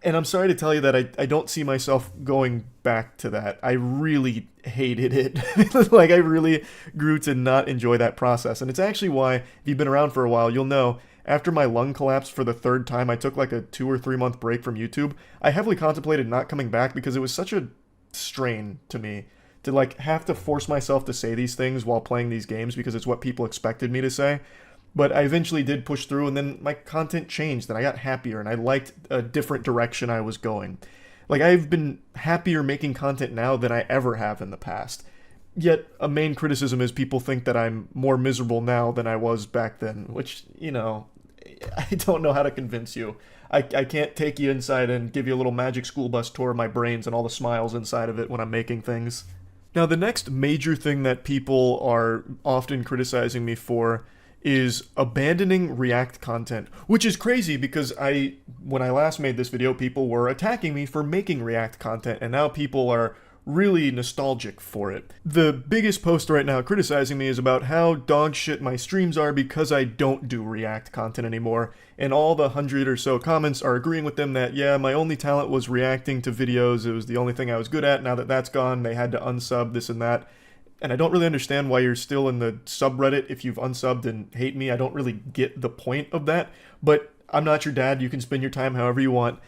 And I'm sorry to tell you that I don't see myself going back to that. I really hated it. Like, I really grew to not enjoy that process. And it's actually why, if you've been around for a while, you'll know, after my lung collapsed for the 3rd time, I took like a 2 or 3 month break from YouTube. I heavily contemplated not coming back because it was such a strain to me to like have to force myself to say these things while playing these games because it's what people expected me to say. But I eventually did push through, and then my content changed and I got happier and I liked a different direction I was going. Like, I've been happier making content now than I ever have in the past. Yet a main criticism is people think that I'm more miserable now than I was back then, which, you know, I don't know how to convince you. I can't take you inside and give you a little magic school bus tour of my brains and all the smiles inside of it when I'm making things. Now, the next major thing that people are often criticizing me for is abandoning React content, which is crazy because when I last made this video, people were attacking me for making React content, and now people are really nostalgic for it. The biggest post right now criticizing me is about how dog shit my streams are because I don't do React content anymore, and all the 100 or so comments are agreeing with them that, yeah, my only talent was reacting to videos, it was the only thing I was good at, now that that's gone, they had to unsub this and that. And I don't really understand why you're still in the subreddit if you've unsubbed and hate me. I don't really get the point of that, but I'm not your dad, you can spend your time however you want.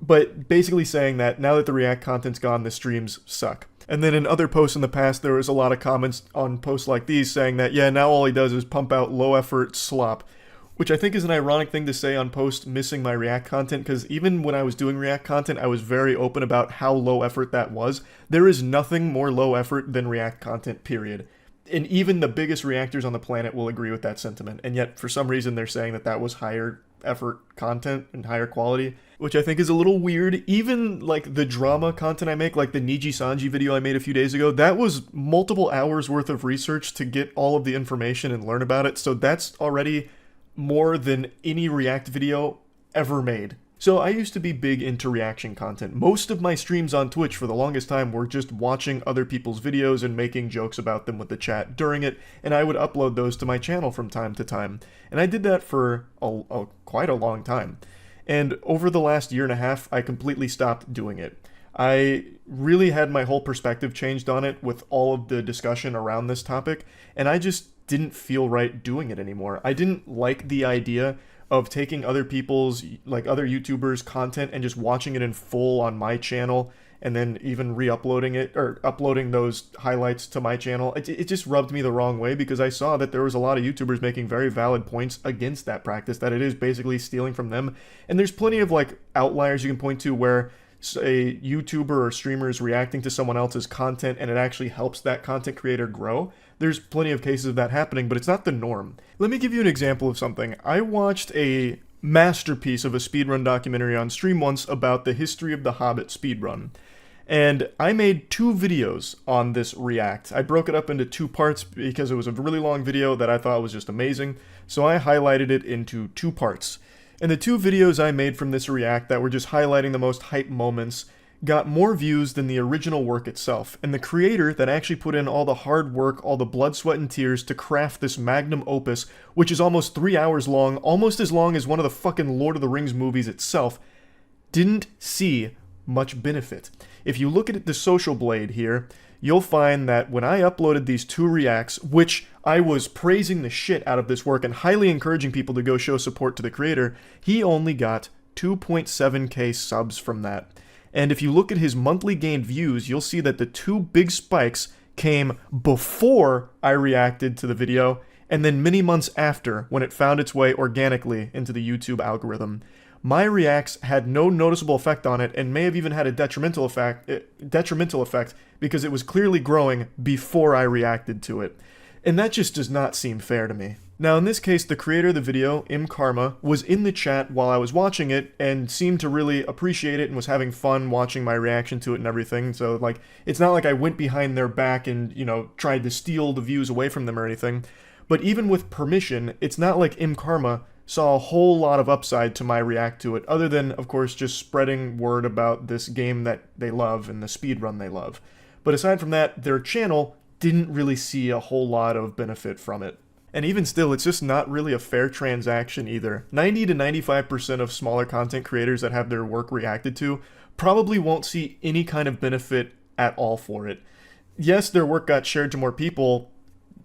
But basically saying that now that the React content's gone, the streams suck. And then in other posts in the past, there was a lot of comments on posts like these saying that, yeah, now all he does is pump out low-effort slop, which I think is an ironic thing to say on posts missing my React content, because even when I was doing React content, I was very open about how low effort that was. There is nothing more low effort than React content, period. And even the biggest reactors on the planet will agree with that sentiment, and yet for some reason they're saying that that was higher effort content and higher quality, which I think is a little weird. Even like the drama content I make, like the Niji Sanji video I made a few days ago, that was multiple hours worth of research to get all of the information and learn about it, so that's already more than any React video ever made. So I used to be big into reaction content. Most of my streams on Twitch for the longest time were just watching other people's videos and making jokes about them with the chat during it, and I would upload those to my channel from time to time. And I did that for quite a long time. And over the last year and a half, I completely stopped doing it. I really had my whole perspective changed on it with all of the discussion around this topic, and I just didn't feel right doing it anymore. I didn't like the idea of taking other people's, like other YouTubers' content and just watching it in full on my channel and then even re-uploading it or uploading those highlights to my channel. It just rubbed me the wrong way because I saw that there was a lot of YouTubers making very valid points against that practice, that it is basically stealing from them. And there's plenty of like outliers you can point to where a YouTuber or streamer is reacting to someone else's content and it actually helps that content creator grow. There's plenty of cases of that happening, but it's not the norm. Let me give you an example of something. I watched a masterpiece of a speedrun documentary on stream once about the history of the Hobbit speedrun. And I made 2 videos on this react. I broke it up into 2 parts because it was a really long video that I thought was just amazing. So I highlighted it into 2 parts. And the 2 videos I made from this react that were just highlighting the most hype moments got more views than the original work itself, and the creator that actually put in all the hard work, all the blood, sweat, and tears to craft this magnum opus, which is almost 3 hours long, almost as long as one of the fucking Lord of the Rings movies itself, didn't see much benefit. If you look at the social blade here, you'll find that when I uploaded these 2 reacts, which I was praising the shit out of this work and highly encouraging people to go show support to the creator, he only got 2.7k subs from that. And if you look at his monthly gained views, you'll see that the 2 big spikes came before I reacted to the video, and then many months after, when it found its way organically into the YouTube algorithm. My reacts had no noticeable effect on it, and may have even had a detrimental effect because it was clearly growing before I reacted to it. And that just does not seem fair to me. Now in this case, the creator of the video, Karma, was in the chat while I was watching it and seemed to really appreciate it and was having fun watching my reaction to it and everything. So like, it's not like I went behind their back and, tried to steal the views away from them or anything. But even with permission, it's not like Karma saw a whole lot of upside to my react to it, other than, of course, just spreading word about this game that they love and the speedrun they love. But aside from that, their channel didn't really see a whole lot of benefit from it. And even still, it's just not really a fair transaction either. 90 to 95% of smaller content creators that have their work reacted to probably won't see any kind of benefit at all for it. Yes, their work got shared to more people,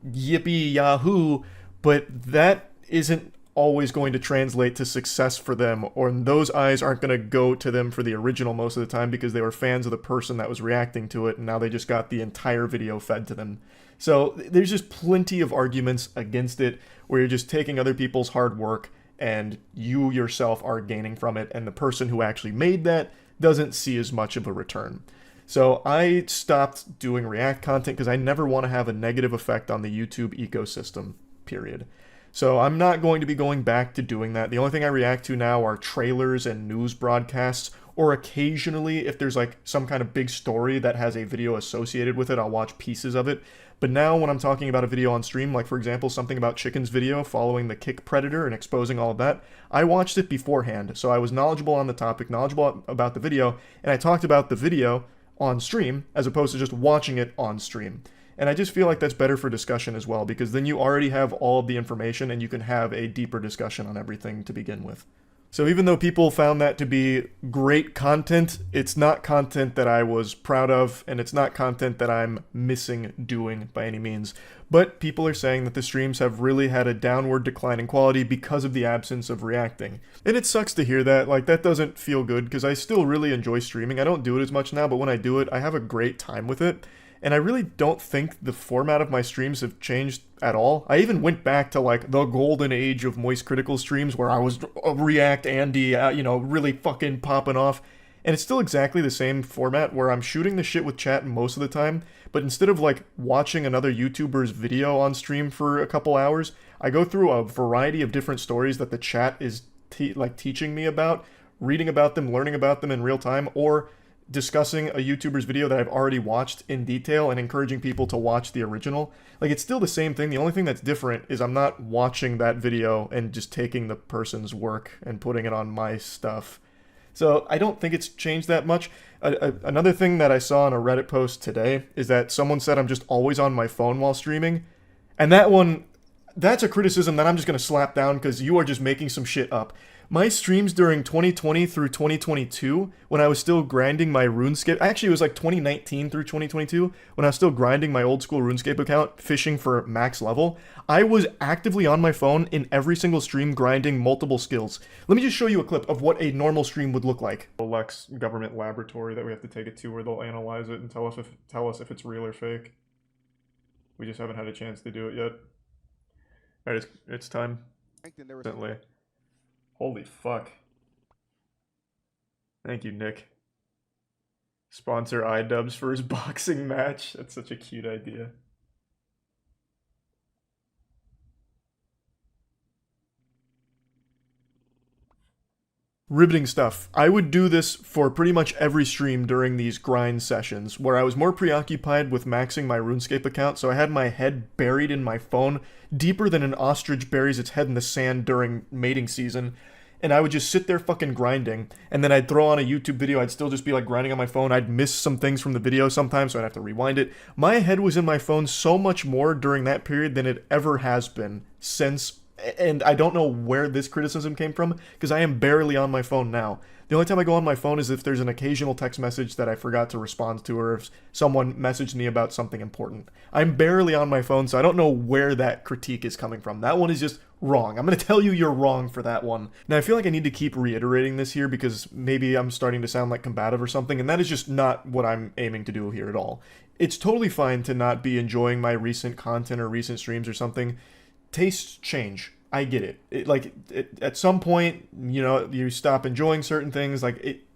yippee yahoo, but that isn't always going to translate to success for them, or those eyes aren't going to go to them for the original most of the time because they were fans of the person that was reacting to it, and now they just got the entire video fed to them. So there's just plenty of arguments against it where you're just taking other people's hard work and you yourself are gaining from it, and the person who actually made that doesn't see as much of a return. So I stopped doing React content because I never want to have a negative effect on the YouTube ecosystem, period. So I'm not going to be going back to doing that. The only thing I react to now are trailers and news broadcasts, or occasionally if there's like some kind of big story that has a video associated with it, I'll watch pieces of it. But now when I'm talking about a video on stream, like for example something about Chicken's video following the kick predator and exposing all of that, I watched it beforehand, so I was knowledgeable on the topic, knowledgeable about the video, and I talked about the video on stream as opposed to just watching it on stream. And I just feel like that's better for discussion as well, because then you already have all of the information and you can have a deeper discussion on everything to begin with. So even though people found that to be great content, it's not content that I was proud of, and it's not content that I'm missing doing by any means. But people are saying that the streams have really had a downward decline in quality because of the absence of reacting. And it sucks to hear that. Like, that doesn't feel good, because I still really enjoy streaming. I don't do it as much now, but when I do it, I have a great time with it. And I really don't think the format of my streams have changed at all. I even went back to like the golden age of Moist Critical streams where I was a React Andy, really fucking popping off. And it's still exactly the same format where I'm shooting the shit with chat most of the time, but instead of like watching another YouTuber's video on stream for a couple hours, I go through a variety of different stories that the chat is teaching me about, reading about them, learning about them in real time, or discussing a YouTuber's video that I've already watched in detail and encouraging people to watch the original. Like, it's still the same thing. The only thing that's different is I'm not watching that video and just taking the person's work and putting it on my stuff. So I don't think it's changed that much. Another thing that I saw on a Reddit post today is that someone said I'm just always on my phone while streaming. And that's a criticism that I'm just going to slap down, because you are just making some shit up. My streams during 2020 through 2022, when I was still grinding my RuneScape, actually it was like 2019 through 2022, when I was still grinding my old school RuneScape account, fishing for max level, I was actively on my phone in every single stream grinding multiple skills. Let me just show you a clip of what a normal stream would look like. The Lex government laboratory that we have to take it to, where they'll analyze it and tell us if it's real or fake. We just haven't had a chance to do it yet. Alright, it's time. Instantly. Holy fuck. Thank you, Nick. Sponsor iDubbbz for his boxing match. That's such a cute idea. Riveting stuff. I would do this for pretty much every stream during these grind sessions, where I was more preoccupied with maxing my RuneScape account, so I had my head buried in my phone, deeper than an ostrich buries its head in the sand during mating season, and I would just sit there fucking grinding, and then I'd throw on a YouTube video, I'd still just be like grinding on my phone, I'd miss some things from the video sometimes, so I'd have to rewind it. My head was in my phone so much more during that period than it ever has been since. And I don't know where this criticism came from, because I am barely on my phone now. The only time I go on my phone is if there's an occasional text message that I forgot to respond to, or if someone messaged me about something important. I'm barely on my phone, so I don't know where that critique is coming from. That one is just wrong. I'm going to tell you you're wrong for that one. Now, I feel like I need to keep reiterating this here, because maybe I'm starting to sound like combative or something, and that is just not what I'm aiming to do here at all. It's totally fine to not be enjoying my recent content or recent streams or something. Tastes change. I get it. At some point, you stop enjoying certain things.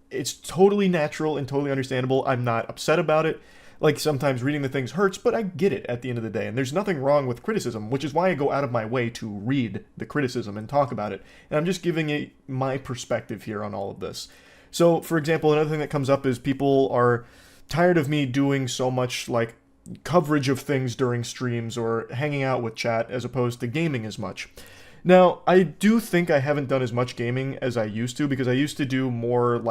It's totally natural and totally understandable. I'm not upset about it. Like, sometimes reading the things hurts, but I get it at the end of the day. And there's nothing wrong with criticism, which is why I go out of my way to read the criticism and talk about it. And I'm just giving it my perspective here on all of this. So, for example, another thing that comes up is people are tired of me doing so much, coverage of things during streams or hanging out with chat as opposed to gaming as much. Now, I do think I haven't done as much gaming as I used to, because I used to do more,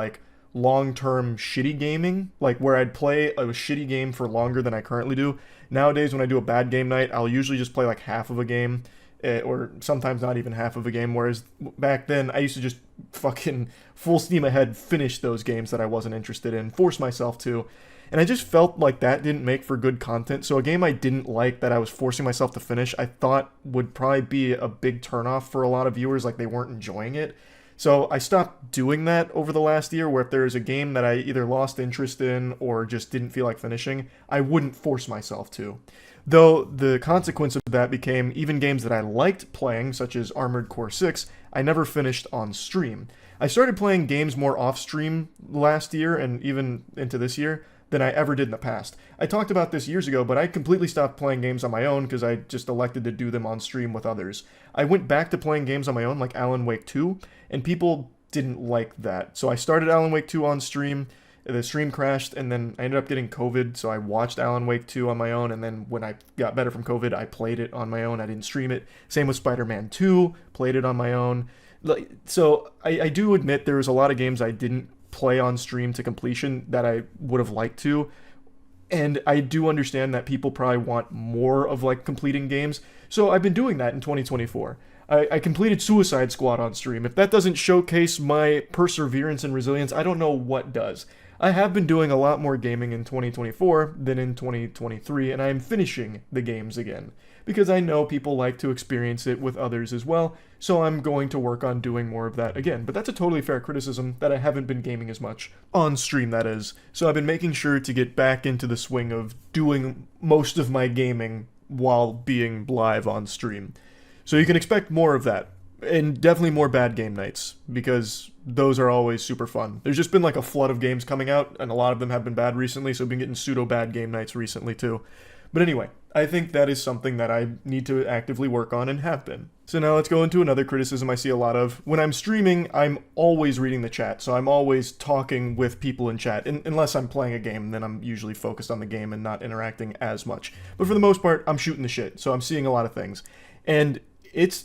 long-term shitty gaming, where I'd play a shitty game for longer than I currently do. Nowadays, when I do a bad game night, I'll usually just play, half of a game, or sometimes not even half of a game, whereas back then, I used to just fucking full steam ahead finish those games that I wasn't interested in, force myself to. And I just felt like that didn't make for good content. So a game I didn't like that I was forcing myself to finish, I thought would probably be a big turnoff for a lot of viewers, they weren't enjoying it. So I stopped doing that over the last year, where if there is a game that I either lost interest in or just didn't feel like finishing, I wouldn't force myself to. Though the consequence of that became even games that I liked playing, such as Armored Core 6, I never finished on stream. I started playing games more off-stream last year and even into this year than I ever did in the past. I talked about this years ago, but I completely stopped playing games on my own because I just elected to do them on stream with others. I went back to playing games on my own, like Alan Wake 2, and people didn't like that. So I started Alan Wake 2 on stream, the stream crashed, and then I ended up getting COVID, so I watched Alan Wake 2 on my own, and then when I got better from COVID, I played it on my own. I didn't stream it. Same with Spider-Man 2, played it on my own. So I do admit there was a lot of games I didn't play on stream to completion that I would have liked to. And I do understand that people probably want more of like completing games. So I've been doing that in 2024. I completed Suicide Squad on stream. If that doesn't showcase my perseverance and resilience, I don't know what does. I have been doing a lot more gaming in 2024 than in 2023, and I am finishing the games again. Because I know people like to experience it with others as well, so I'm going to work on doing more of that again. But that's a totally fair criticism that I haven't been gaming as much. On stream, that is. So I've been making sure to get back into the swing of doing most of my gaming while being live on stream. So you can expect more of that. And definitely more bad game nights, because those are always super fun. There's just been like a flood of games coming out, and a lot of them have been bad recently, so I've been getting pseudo-bad game nights recently too. But anyway, I think that is something that I need to actively work on and have been. So now let's go into another criticism I see a lot of. When I'm streaming, I'm always reading the chat, so I'm always talking with people in chat. Unless I'm playing a game, then I'm usually focused on the game and not interacting as much. But for the most part, I'm shooting the shit, so I'm seeing a lot of things. And it's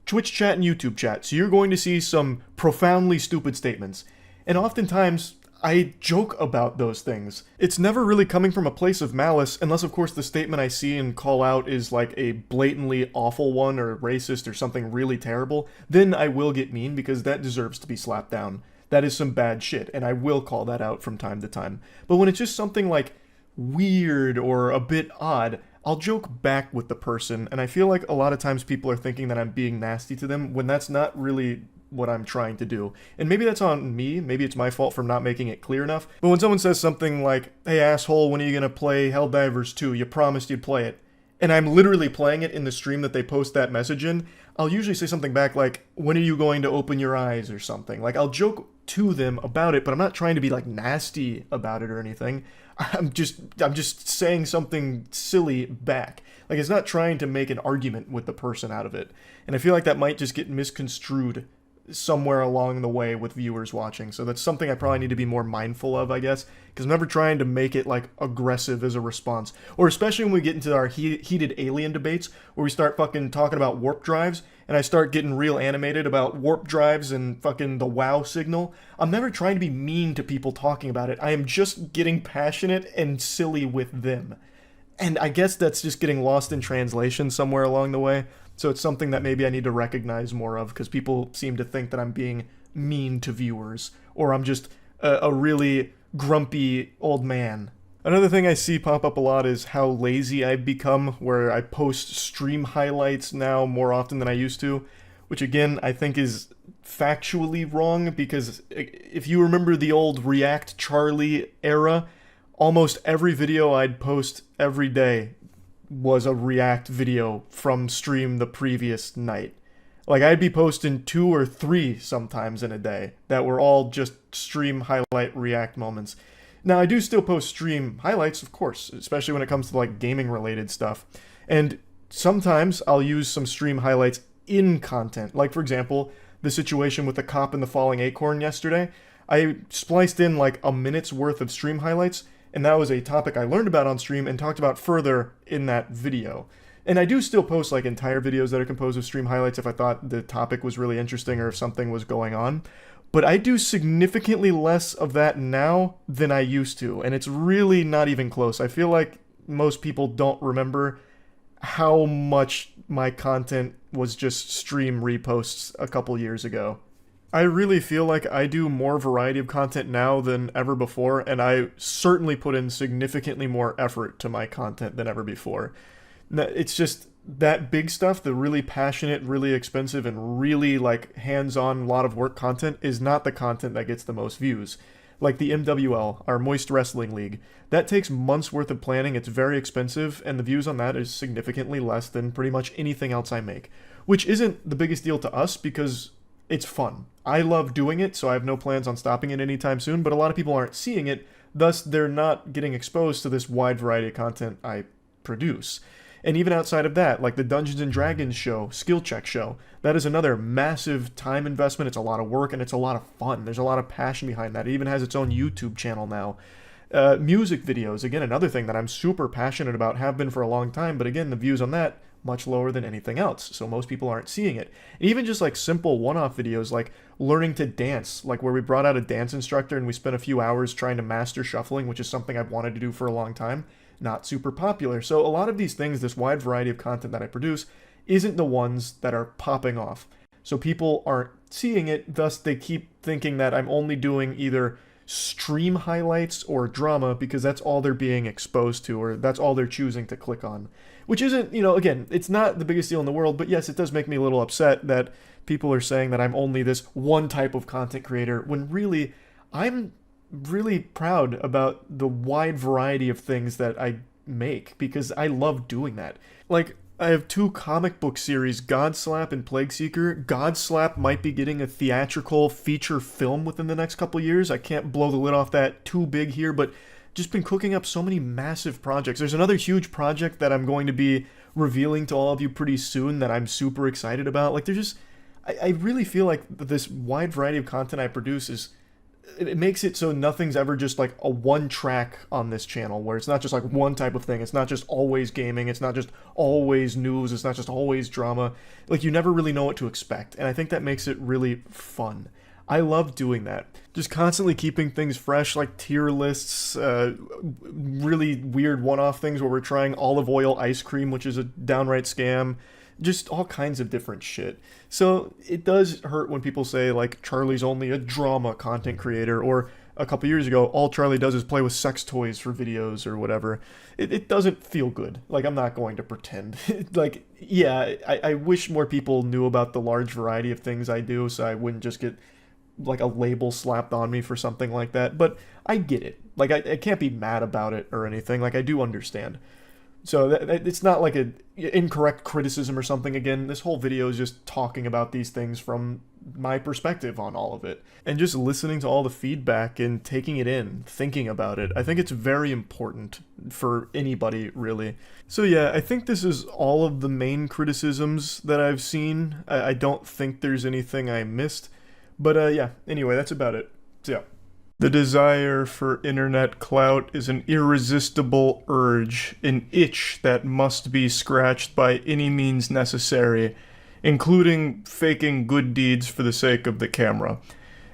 Twitch chat and YouTube chat, so you're going to see some profoundly stupid statements. And oftentimes, I joke about those things. It's never really coming from a place of malice, unless of course the statement I see and call out is like a blatantly awful one or racist or something really terrible. Then I will get mean, because that deserves to be slapped down. That is some bad shit, and I will call that out from time to time. But when it's just something like weird or a bit odd, I'll joke back with the person, and I feel like a lot of times people are thinking that I'm being nasty to them when that's not really what I'm trying to do. And maybe that's on me, maybe it's my fault for not making it clear enough, but when someone says something like, "Hey asshole, when are you gonna play Helldivers 2? You promised you'd play it," and I'm literally playing it in the stream that they post that message in, I'll usually say something back like, "When are you going to open your eyes?" or something. Like, I'll joke to them about it, but I'm not trying to be like nasty about it or anything. I'm just saying something silly back. Like, it's not trying to make an argument with the person out of it. And I feel like that might just get misconstrued somewhere along the way with viewers watching. So that's something I probably need to be more mindful of, I guess, because I'm never trying to make it like aggressive as a response. Or especially when we get into our heated alien debates where we start fucking talking about warp drives and I start getting real animated about warp drives and fucking the WoW signal. I'm never trying to be mean to people talking about it. I am just getting passionate and silly with them. And I guess that's just getting lost in translation somewhere along the way. So it's something that maybe I need to recognize more of, because people seem to think that I'm being mean to viewers, or I'm just a really grumpy old man. Another thing I see pop up a lot is how lazy I've become, where I post stream highlights now more often than I used to, which again I think is factually wrong, because if you remember the old React Charlie era, almost every video I'd post every day was a React video from stream the previous night. Like, I'd be posting 2 or 3 sometimes in a day that were all just stream highlight React moments. Now, I do still post stream highlights, of course, especially when it comes to like gaming related stuff. And sometimes I'll use some stream highlights in content. Like, for example, the situation with the cop and the falling acorn yesterday. I spliced in like a minute's worth of stream highlights, and that was a topic I learned about on stream and talked about further in that video. And I do still post like entire videos that are composed of stream highlights if I thought the topic was really interesting or if something was going on. But I do significantly less of that now than I used to, and it's really not even close. I feel like most people don't remember how much my content was just stream reposts a couple years ago. I really feel like I do more variety of content now than ever before, and I certainly put in significantly more effort to my content than ever before. It's just that big stuff, the really passionate, really expensive, and really like hands-on, lot of work content is not the content that gets the most views. Like the MWL, our Moist Wrestling League, that takes months worth of planning, it's very expensive, and the views on that is significantly less than pretty much anything else I make. Which isn't the biggest deal to us because it's fun. I love doing it, so I have no plans on stopping it anytime soon, but a lot of people aren't seeing it, thus they're not getting exposed to this wide variety of content I produce. And even outside of that, like the Dungeons & Dragons show, Skill Check show, that is another massive time investment. It's a lot of work and it's a lot of fun. There's a lot of passion behind that. It even has its own YouTube channel now. Music videos, again, another thing that I'm super passionate about, have been for a long time, but again, the views on that, much lower than anything else, so most people aren't seeing it. And even just like simple one-off videos like learning to dance, like where we brought out a dance instructor and we spent a few hours trying to master shuffling, which is something I've wanted to do for a long time, not super popular. So a lot of these things, this wide variety of content that I produce, isn't the ones that are popping off. So people aren't seeing it, thus they keep thinking that I'm only doing either stream highlights or drama because that's all they're being exposed to, or that's all they're choosing to click on. Which isn't, again, it's not the biggest deal in the world, but yes, it does make me a little upset that people are saying that I'm only this one type of content creator, when really, I'm really proud about the wide variety of things that I make, because I love doing that. Like, I have 2 comic book series, Godslap and Plague Seeker. Godslap might be getting a theatrical feature film within the next couple years. I can't blow the lid off that too big here, but just been cooking up so many massive projects. There's another huge project that I'm going to be revealing to all of you pretty soon that I'm super excited about. Like, there's just, I really feel like this wide variety of content I produce is, it makes it so nothing's ever just like a one track on this channel, where it's not just like one type of thing. It's not just always gaming. It's not just always news. It's not just always drama. Like, you never really know what to expect. And I think that makes it really fun. I love doing that. Just constantly keeping things fresh, like tier lists, really weird one-off things where we're trying olive oil ice cream, which is a downright scam. Just all kinds of different shit. So it does hurt when people say, like, Charlie's only a drama content creator, or a couple years ago, all Charlie does is play with sex toys for videos or whatever. It doesn't feel good. Like, I'm not going to pretend. Like, yeah, I wish more people knew about the large variety of things I do, so I wouldn't just get like a label slapped on me for something like that. But I get it. Like, I can't be mad about it or anything. Like, I do understand. So it's not like an incorrect criticism or something. Again, this whole video is just talking about these things from my perspective on all of it. And just listening to all the feedback and taking it in, thinking about it. I think it's very important for anybody, really. So yeah, I think this is all of the main criticisms that I've seen. I don't think there's anything I missed. But yeah, anyway, that's about it. So yeah. The desire for internet clout is an irresistible urge, an itch that must be scratched by any means necessary, including faking good deeds for the sake of the camera.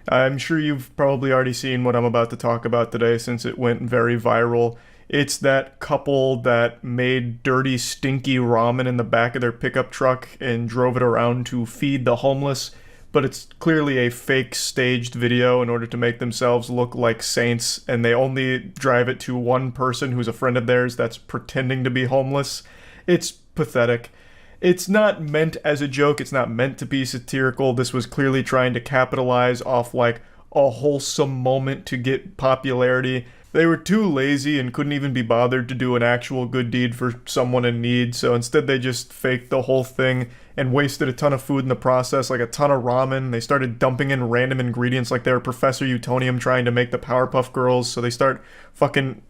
I'm sure you've probably already seen what I'm about to talk about today, since it went very viral. It's that couple that made dirty, stinky ramen in the back of their pickup truck and drove it around to feed the homeless. But it's clearly a fake staged video in order to make themselves look like saints, and they only drive it to one person who's a friend of theirs that's pretending to be homeless. It's pathetic. It's not meant as a joke, it's not meant to be satirical. This was clearly trying to capitalize off like a wholesome moment to get popularity. They were too lazy and couldn't even be bothered to do an actual good deed for someone in need, so instead they just faked the whole thing and wasted a ton of food in the process, like a ton of ramen. They started dumping in random ingredients like they were Professor Utonium trying to make the Powerpuff Girls, so they start fucking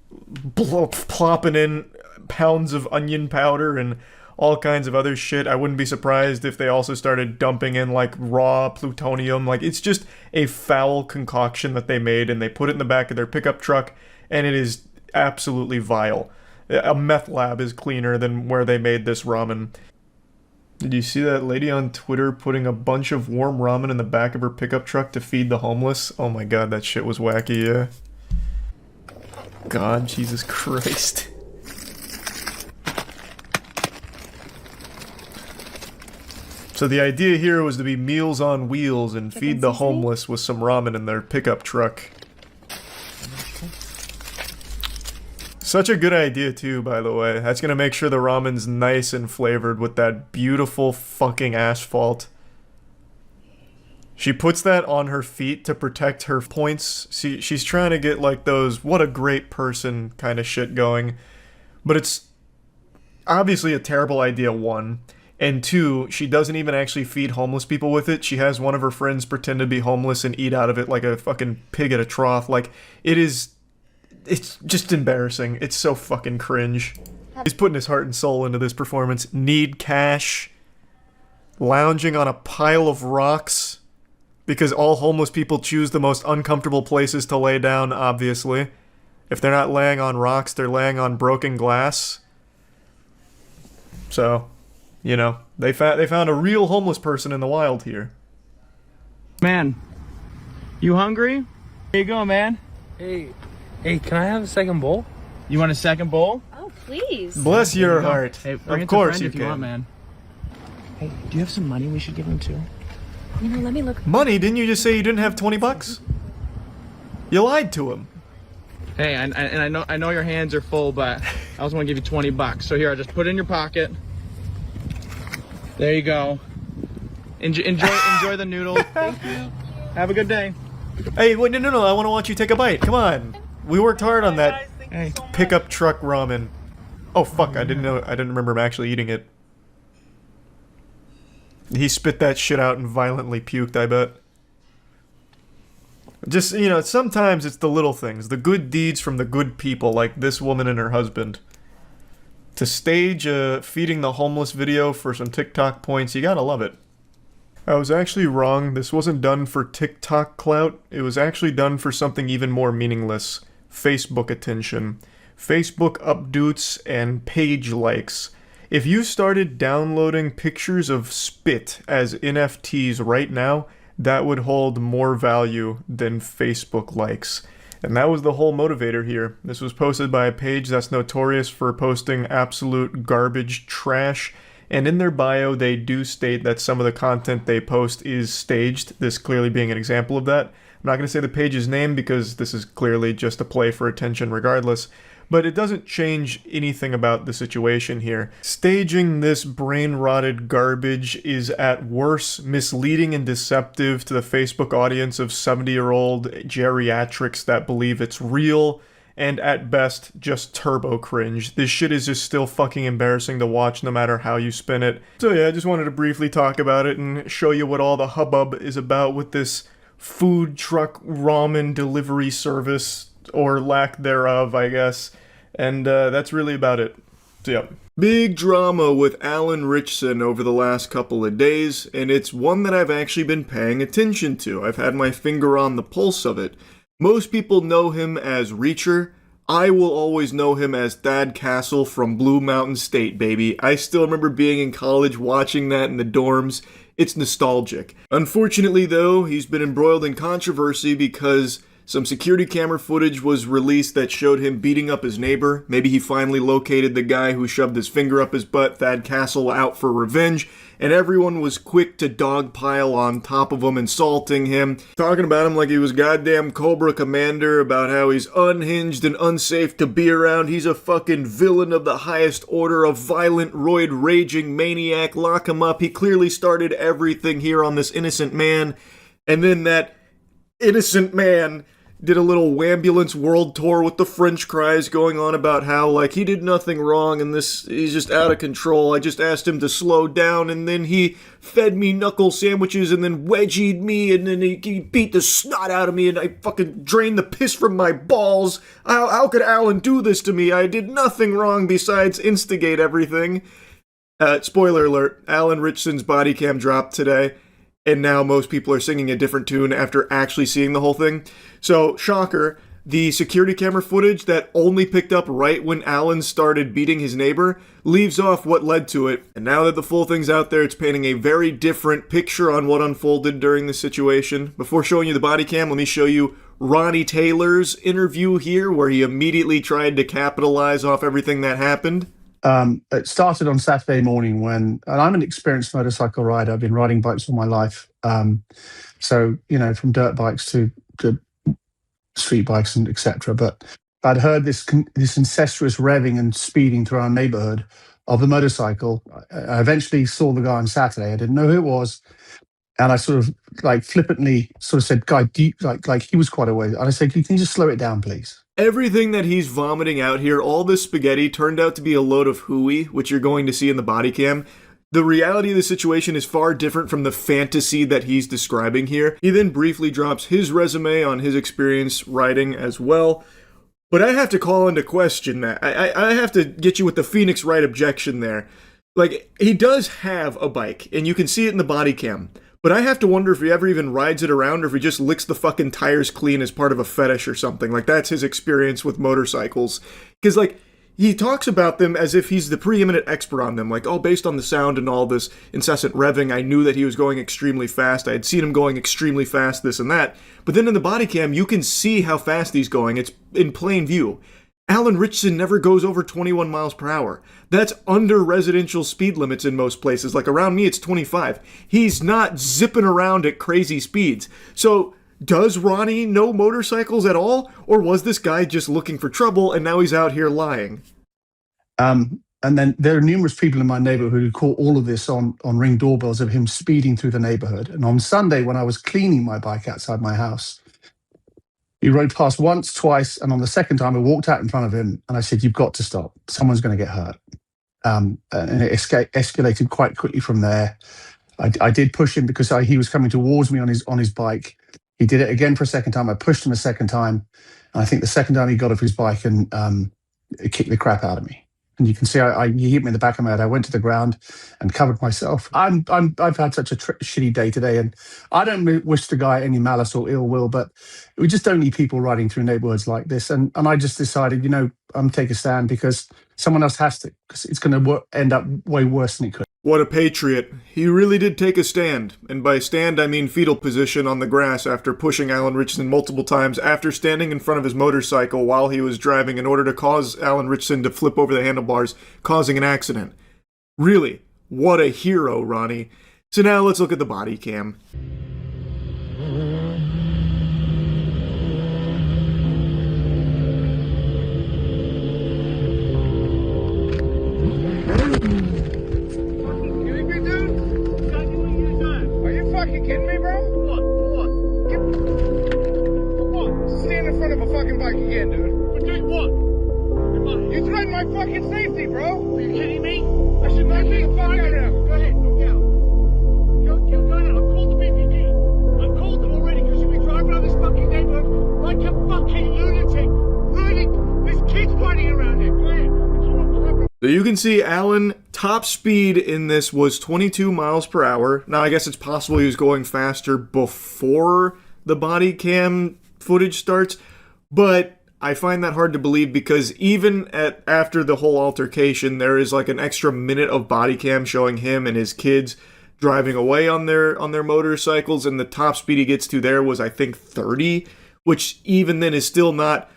plopping in pounds of onion powder and all kinds of other shit. I wouldn't be surprised if they also started dumping in like raw plutonium. Like, it's just a foul concoction that they made, and they put it in the back of their pickup truck, and it is absolutely vile. A meth lab is cleaner than where they made this ramen. Did you see that lady on Twitter putting a bunch of warm ramen in the back of her pickup truck to feed the homeless? Oh my god, that shit was wacky, yeah. God, Jesus Christ. So the idea here was to be Meals on Wheels and feed the homeless with some ramen in their pickup truck. Such a good idea too, by the way. That's gonna make sure the ramen's nice and flavored with that beautiful fucking asphalt. She puts that on her feet to protect her points. See, she's trying to get like those what a great person kind of shit going. But it's obviously a terrible idea, one. And two, she doesn't even actually feed homeless people with it. She has one of her friends pretend to be homeless and eat out of it like a fucking pig at a trough. Like, it's just embarrassing. It's so fucking cringe. He's putting his heart and soul into this performance. Need cash. Lounging on a pile of rocks. Because all homeless people choose the most uncomfortable places to lay down, obviously. If they're not laying on rocks, they're laying on broken glass. So, You know, they found a real homeless person in the wild here. Man, you hungry? Here you go, man. Hey, can I have a second bowl? You want a second bowl? Oh, please. Bless your heart. Hey, bring of it course to you friend if can. you want, man. Hey, do you have some money we should give him too? You know, let me look. Money? Didn't you just say you didn't have 20 bucks? You lied to him. Hey, and I know your hands are full, but I also want to give you 20 bucks. So here, I'll just put it in your pocket. There you go. Enjoy the noodles. Thank you. Have a good day. Hey, wait, no, I want to watch you take a bite. Come on. We worked hard on that Hey. pickup truck ramen. Oh, fuck, I didn't remember him actually eating it. He spit that shit out and violently puked, I bet. Just, you know, sometimes it's the little things, the good deeds from the good people, like this woman and her husband. To stage a feeding the homeless video for some TikTok points, you gotta love it. I was actually wrong. This wasn't done for TikTok clout. It was actually done for something even more meaningless. Facebook attention. Facebook updates and page likes. If you started downloading pictures of spit as NFTs right now, that would hold more value than Facebook likes. And that was the whole motivator here. This was posted by a page that's notorious for posting absolute garbage trash. And in their bio, they do state that some of the content they post is staged, this clearly being an example of that. I'm not going to say the page's name because this is clearly just a play for attention regardless. But it doesn't change anything about the situation here. Staging this brain-rotted garbage is at worst misleading and deceptive to the Facebook audience of 70-year-old geriatrics that believe it's real, and at best, just turbo cringe. This shit is just still fucking embarrassing to watch no matter how you spin it. So yeah, I just wanted to briefly talk about it and show you what all the hubbub is about with this food truck ramen delivery service, or lack thereof, I guess. And that's really about it. So yeah. Big drama with Alan Ritchson over the last couple of days, and it's one that I've actually been paying attention to. I've had my finger on the pulse of it. Most people know him as Reacher. I will always know him as Thad Castle from Blue Mountain State, baby. I still remember being in college watching that in the dorms. It's nostalgic. Unfortunately, though, he's been embroiled in controversy because some security camera footage was released that showed him beating up his neighbor. Maybe he finally located the guy who shoved his finger up his butt, Thad Castle, out for revenge, and everyone was quick to dogpile on top of him, insulting him, talking about him like he was goddamn Cobra Commander, about how he's unhinged and unsafe to be around. He's a fucking villain of the highest order, a violent, roid-raging maniac. Lock him up. He clearly started everything here on this innocent man, and then that innocent man did a little Wambulance world tour with the French cries going on about how, like, he did nothing wrong and he's just out of control. I just asked him to slow down and then he fed me knuckle sandwiches and then wedgied me and then he beat the snot out of me and I fucking drained the piss from my balls. How could Alan do this to me? I did nothing wrong besides instigate everything. Spoiler alert, Alan Ritchson's body cam dropped today. And now most people are singing a different tune after actually seeing the whole thing. So, shocker, the security camera footage that only picked up right when Alan started beating his neighbor leaves off what led to it. And now that the full thing's out there, it's painting a very different picture on what unfolded during the situation. Before showing you the body cam, let me show you Ronnie Taylor's interview here, where he immediately tried to capitalize off everything that happened. It started on Saturday morning and I'm an experienced motorcycle rider. I've been riding bikes all my life. So, you know, from dirt bikes to street bikes and etc. But I'd heard this incestuous revving and speeding through our neighborhood of the motorcycle. I eventually saw the guy on Saturday. I didn't know who it was. And I sort of like flippantly sort of said, "Guy, like he was quite a way." And I said, "Can you just slow it down, please?" Everything that he's vomiting out here, all this spaghetti, turned out to be a load of hooey, which you're going to see in the body cam. The reality of the situation is far different from the fantasy that he's describing here. He then briefly drops his resume on his experience riding as well. But I have to call into question that. I have to get you with the Phoenix Wright objection there. Like, he does have a bike, and you can see it in the body cam. But I have to wonder if he ever even rides it around or if he just licks the fucking tires clean as part of a fetish or something. Like, that's his experience with motorcycles. Because, like, he talks about them as if he's the preeminent expert on them. Like, oh, based on the sound and all this incessant revving, I knew that he was going extremely fast. I had seen him going extremely fast, this and that. But then in the body cam, you can see how fast he's going. It's in plain view. Alan Ritchson never goes over 21 miles per hour. That's under residential speed limits in most places. Like around me, it's 25. He's not zipping around at crazy speeds. So does Ronnie know motorcycles at all? Or was this guy just looking for trouble and now he's out here lying? And then there are numerous people in my neighborhood who caught all of this on Ring doorbells of him speeding through the neighborhood. And on Sunday, when I was cleaning my bike outside my house, he rode past once, twice, and on the second time, I walked out in front of him and I said, "You've got to stop. Someone's going to get hurt." And it escalated quite quickly from there. I did push him because he was coming towards me on his bike. He did it again for a second time. I pushed him a second time. And I think the second time he got off his bike and it kicked the crap out of me. And you can see he hit me in the back of my head. I went to the ground and covered myself. I've had such a shitty day today, and I don't wish the guy any malice or ill will, but we just don't need people riding through neighborhoods like this. And I just decided, I'm take a stand because someone else has to, because it's going to end up way worse than it could. What a patriot. He really did take a stand. And by stand, I mean fetal position on the grass after pushing Alan Ritchson multiple times after standing in front of his motorcycle while he was driving in order to cause Alan Ritchson to flip over the handlebars, causing an accident. Really, what a hero, Ronnie. So now let's look at the body cam. Fucking kidding me, bro? What? Stand in front of a fucking bike again, dude. But doing what? You threatened my fucking safety, bro. Are you kidding me? I should not be the fuck out of him. Go ahead, go out. I've called the BPD. I've called them already because you've been driving around this fucking neighborhood like a fucking lunatic. There's kids running around there. Go ahead. So you can see Alan, top speed in this was 22 miles per hour. Now, I guess it's possible he was going faster before the body cam footage starts, but I find that hard to believe because even after the whole altercation, there is like an extra minute of body cam showing him and his kids driving away on their motorcycles, and the top speed he gets to there was, I think, 30, which even then is still not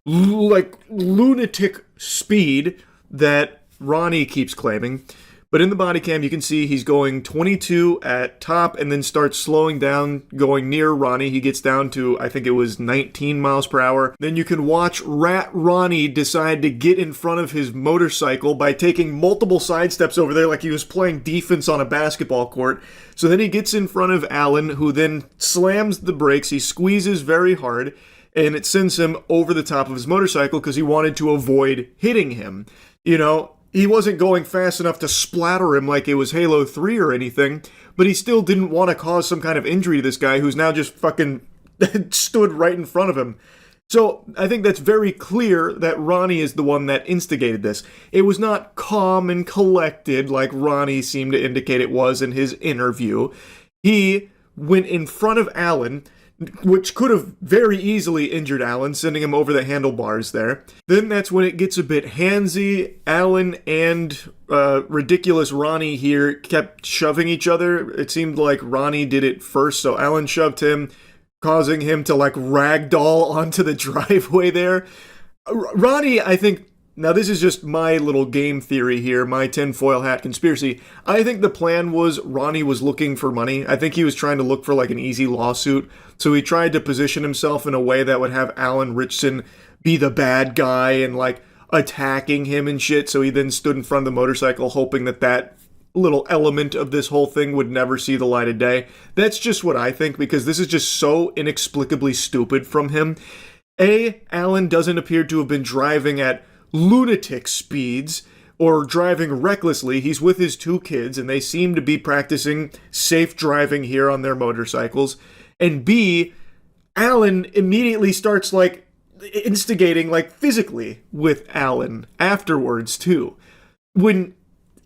like lunatic speed that Ronnie keeps claiming. But in the body cam, you can see he's going 22 at top and then starts slowing down, going near Ronnie. He gets down to, I think it was 19 miles per hour. Then you can watch Rat Ronnie decide to get in front of his motorcycle by taking multiple side steps over there like he was playing defense on a basketball court. So then he gets in front of Alan, who then slams the brakes. He squeezes very hard, and it sends him over the top of his motorcycle because he wanted to avoid hitting him. He wasn't going fast enough to splatter him like it was Halo 3 or anything, but he still didn't want to cause some kind of injury to this guy who's now just fucking stood right in front of him. So I think that's very clear that Ronnie is the one that instigated this. It was not calm and collected like Ronnie seemed to indicate it was in his interview. He went in front of Alan, which could have very easily injured Alan, sending him over the handlebars there. Then that's when it gets a bit handsy. Alan and ridiculous Ronnie here kept shoving each other. It seemed like Ronnie did it first, so Alan shoved him, causing him to like ragdoll onto the driveway there. Ronnie, I think, now this is just my little game theory here, my tinfoil hat conspiracy. I think the plan was Ronnie was looking for money. I think he was trying to look for like an easy lawsuit. So he tried to position himself in a way that would have Alan Ritchson be the bad guy and like attacking him and shit. So he then stood in front of the motorcycle hoping that little element of this whole thing would never see the light of day. That's just what I think, because this is just so inexplicably stupid from him. Alan doesn't appear to have been driving at lunatic speeds or driving recklessly. He's with his two kids and they seem to be practicing safe driving here on their motorcycles. And B, Alan immediately starts like instigating like physically with Alan afterwards too. When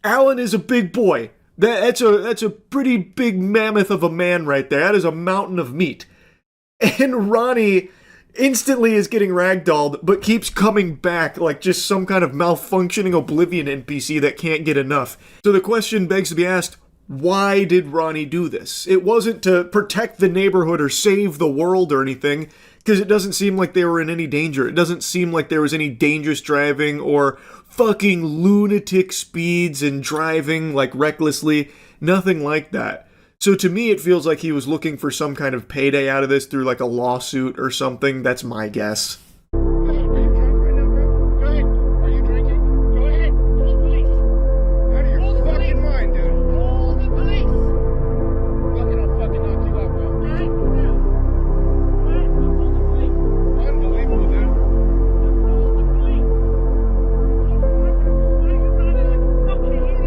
Alan is a big boy, that's a pretty big mammoth of a man right there. That is a mountain of meat. And Ronnie instantly is getting ragdolled, but keeps coming back like just some kind of malfunctioning Oblivion NPC that can't get enough. So the question begs to be asked, why did Ronnie do this? It wasn't to protect the neighborhood or save the world or anything, because it doesn't seem like they were in any danger. It doesn't seem like there was any dangerous driving or fucking lunatic speeds and driving like recklessly. Nothing like that. So to me, it feels like he was looking for some kind of payday out of this through like a lawsuit or something. That's my guess. Are you drunk right now, bro? Go ahead. Are you drinking? Go ahead. Call the police. Out of your fucking mind, dude. Call the police. Fucking, I'll fucking knock you out, bro. Right now. Right, call the police. Unbelievable, dude. Call the police.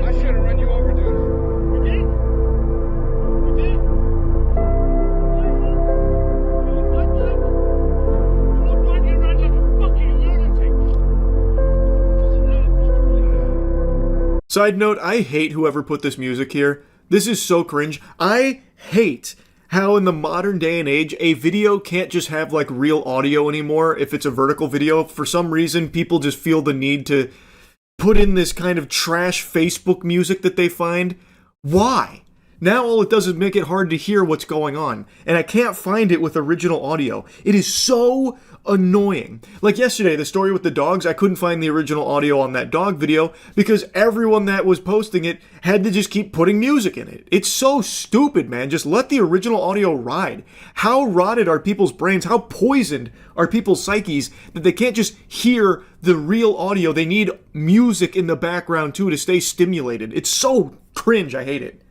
I should have run you over, dude. You did? You did? Side note, I hate whoever put this music here. This is so cringe. I hate how in the modern day and age, a video can't just have like real audio anymore if it's a vertical video. For some reason, people just feel the need to put in this kind of trash Facebook music that they find. Why? Now all it does is make it hard to hear what's going on, and I can't find it with original audio. It is so annoying. Like yesterday, the story with the dogs, I couldn't find the original audio on that dog video because everyone that was posting it had to just keep putting music in it. It's so stupid, man. Just let the original audio ride. How rotted are people's brains? How poisoned are people's psyches that they can't just hear the real audio? They need music in the background too to stay stimulated. It's so cringe. I hate it.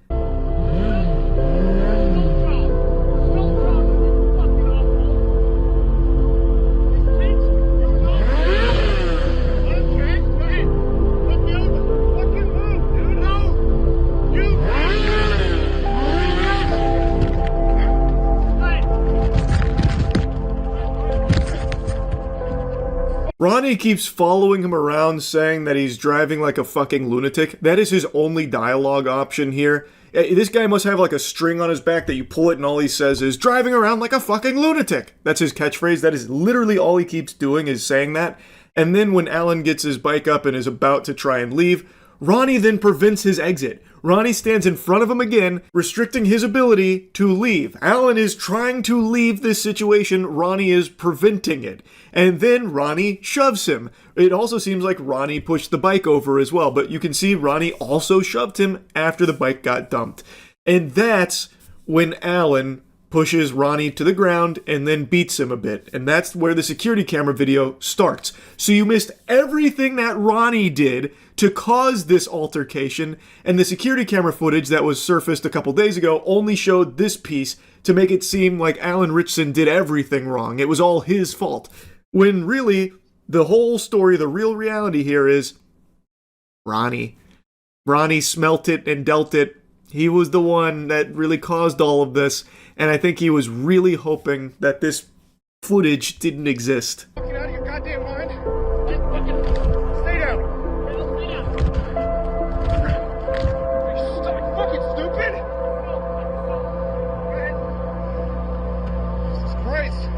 Ronnie keeps following him around saying that he's driving like a fucking lunatic. That is his only dialogue option here. This guy must have like a string on his back that you pull it and all he says is, driving around like a fucking lunatic. That's his catchphrase. That is literally all he keeps doing is saying that. And then when Alan gets his bike up and is about to try and leave, Ronnie then prevents his exit. Ronnie stands in front of him again, restricting his ability to leave. Alan is trying to leave this situation. Ronnie is preventing it. And then Ronnie shoves him. It also seems like Ronnie pushed the bike over as well, but you can see Ronnie also shoved him after the bike got dumped. And that's when Alan pushes Ronnie to the ground and then beats him a bit. And that's where the security camera video starts. So you missed everything that Ronnie did to cause this altercation, and the security camera footage that was surfaced a couple days ago only showed this piece to make it seem like Alan Ritchson did everything wrong. It was all his fault. When really, the whole story, the real reality here is Ronnie. Ronnie smelt it and dealt it. He was the one that really caused all of this, and I think he was really hoping that this footage didn't exist. Fucking out of your goddamn mind. Just fucking stay down. Stay down. Are you fucking stupid? Jesus Christ.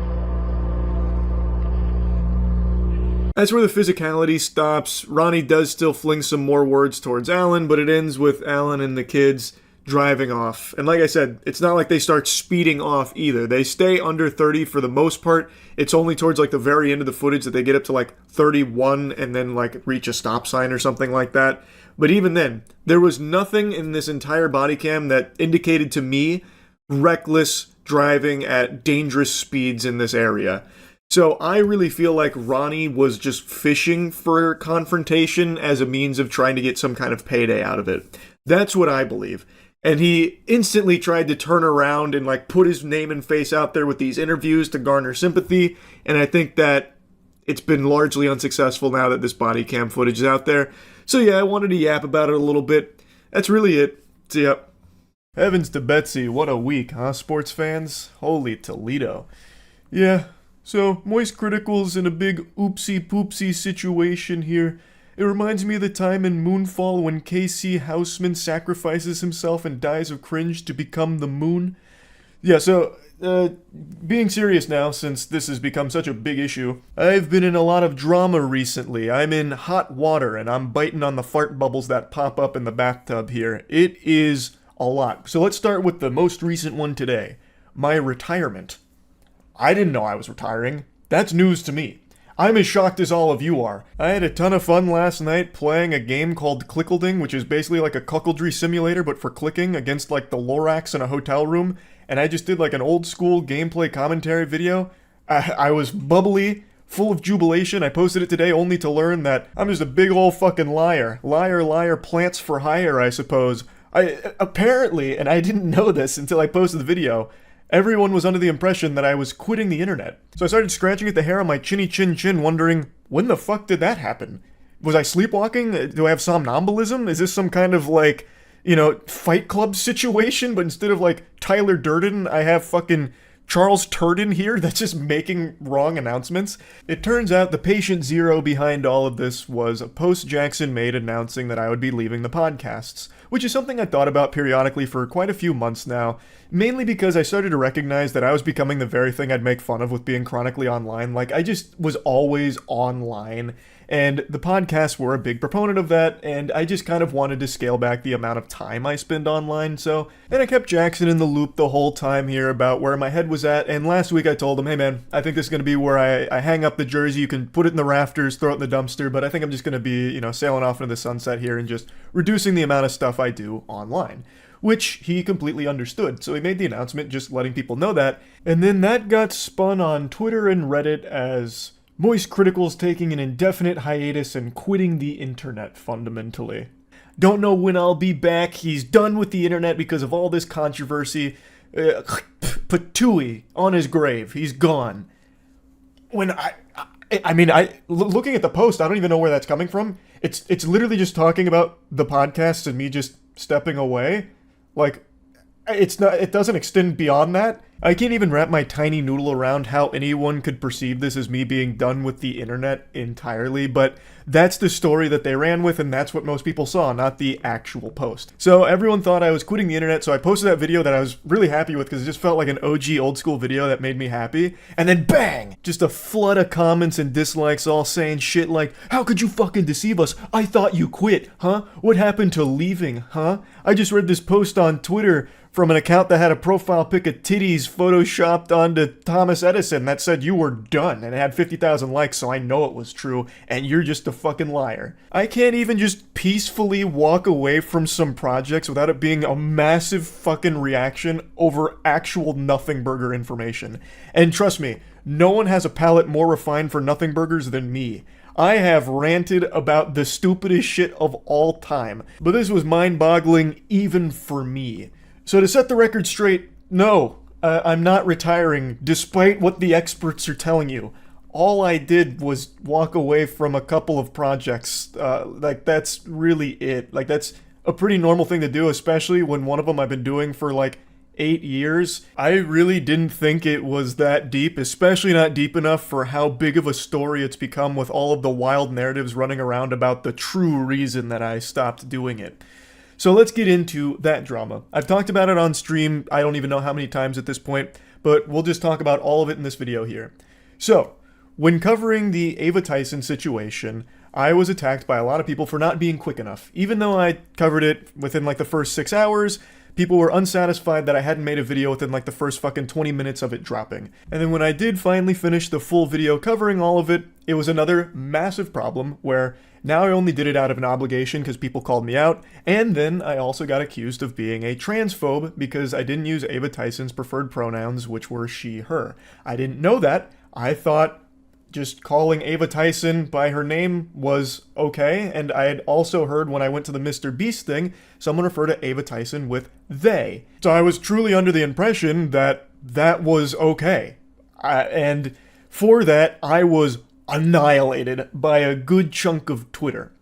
That's where the physicality stops. Ronnie does still fling some more words towards Alan, but it ends with Alan and the kids driving off. And like I said, it's not like they start speeding off either. They stay under 30 for the most part. It's only towards like the very end of the footage that they get up to like 31 and then like reach a stop sign or something like that. But even then, there was nothing in this entire body cam that indicated to me reckless driving at dangerous speeds in this area. So I really feel like Ronnie was just fishing for confrontation as a means of trying to get some kind of payday out of it. That's what I believe. And he instantly tried to turn around and like put his name and face out there with these interviews to garner sympathy. And I think that it's been largely unsuccessful now that this body cam footage is out there. So yeah, I wanted to yap about it a little bit. That's really it. See ya. Heavens to Betsy, what a week, huh, sports fans? Holy Toledo. Yeah. So, Moist Critical's in a big oopsie-poopsie situation here. It reminds me of the time in Moonfall when KC Houseman sacrifices himself and dies of cringe to become the moon. Yeah, so being serious now, since this has become such a big issue, I've been in a lot of drama recently. I'm in hot water and I'm biting on the fart bubbles that pop up in the bathtub here. It is a lot. So let's start with the most recent one today. My retirement. I didn't know I was retiring. That's news to me. I'm as shocked as all of you are. I had a ton of fun last night playing a game called Clickleding, which is basically like a cuckoldry simulator but for clicking against like the Lorax in a hotel room. And I just did like an old school gameplay commentary video. I was bubbly, full of jubilation. I posted it today only to learn that I'm just a big old fucking liar. Liar, liar, plants for hire, I suppose. Apparently, and I didn't know this until I posted the video, everyone was under the impression that I was quitting the internet. So I started scratching at the hair on my chinny chin, wondering, when the fuck did that happen? Was I sleepwalking? Do I have somnambulism? Is this some kind of like, Fight Club situation? But instead of like Tyler Durden, I have fucking Charles Turden here that's just making wrong announcements. It turns out the patient zero behind all of this was a post Jackson made announcing that I would be leaving the podcasts, which is something I thought about periodically for quite a few months now, mainly because I started to recognize that I was becoming the very thing I'd make fun of with being chronically online. Like, I just was always online, and the podcasts were a big proponent of that, and I just kind of wanted to scale back the amount of time I spend online, and I kept Jackson in the loop the whole time here about where my head was at, and last week I told him, hey man, I think this is going to be where I hang up the jersey, you can put it in the rafters, throw it in the dumpster, but I think I'm just going to be, sailing off into the sunset here and just reducing the amount of stuff I do online. Which he completely understood, so he made the announcement just letting people know that, and then that got spun on Twitter and Reddit as Moist Critical's taking an indefinite hiatus and quitting the internet, fundamentally. Don't know when I'll be back, he's done with the internet because of all this controversy. Patooey, on his grave, he's gone. When looking at the post, I don't even know where that's coming from. It's literally just talking about the podcast and me just stepping away. Like, it doesn't extend beyond that. I can't even wrap my tiny noodle around how anyone could perceive this as me being done with the internet entirely, but that's the story that they ran with, and that's what most people saw, not the actual post. So everyone thought I was quitting the internet, so I posted that video that I was really happy with because it just felt like an OG old school video that made me happy, and then bang! Just a flood of comments and dislikes all saying shit like, how could you fucking deceive us? I thought you quit, huh? What happened to leaving, huh? I just read this post on Twitter from an account that had a profile pic of titties photoshopped onto Thomas Edison that said you were done, and it had 50,000 likes, so I know it was true, and you're just a fucking liar. I can't even just peacefully walk away from some projects without it being a massive fucking reaction over actual nothing burger information. And trust me, no one has a palate more refined for nothing burgers than me. I have ranted about the stupidest shit of all time, but this was mind-boggling even for me. So to set the record straight, no, I'm not retiring, despite what the experts are telling you. All I did was walk away from a couple of projects. That's really it. Like, that's a pretty normal thing to do, especially when one of them I've been doing for, 8 years. I really didn't think it was that deep, especially not deep enough for how big of a story it's become with all of the wild narratives running around about the true reason that I stopped doing it. So let's get into that drama. I've talked about it on stream, I don't even know how many times at this point, but we'll just talk about all of it in this video here. So, when covering the Ava Tyson situation, I was attacked by a lot of people for not being quick enough. Even though I covered it within the first 6 hours, people were unsatisfied that I hadn't made a video within the first fucking 20 minutes of it dropping. And then when I did finally finish the full video covering all of it, it was another massive problem where now I only did it out of an obligation because people called me out, and then I also got accused of being a transphobe because I didn't use Ava Tyson's preferred pronouns, which were she, her. I didn't know that. I thought just calling Ava Tyson by her name was okay, and I had also heard when I went to the Mr. Beast thing, someone refer to Ava Tyson with they. So I was truly under the impression that that was okay. And for that, I was annihilated by a good chunk of Twitter.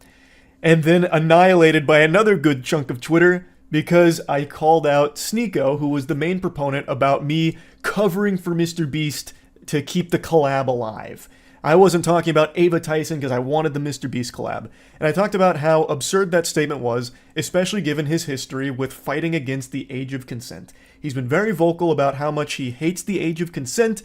And then annihilated by another good chunk of Twitter because I called out Sneeko, who was the main proponent about me covering for Mr. Beast to keep the collab alive. I wasn't talking about Ava Tyson because I wanted the Mr. Beast collab. And I talked about how absurd that statement was, especially given his history with fighting against the age of consent. He's been very vocal about how much he hates the age of consent.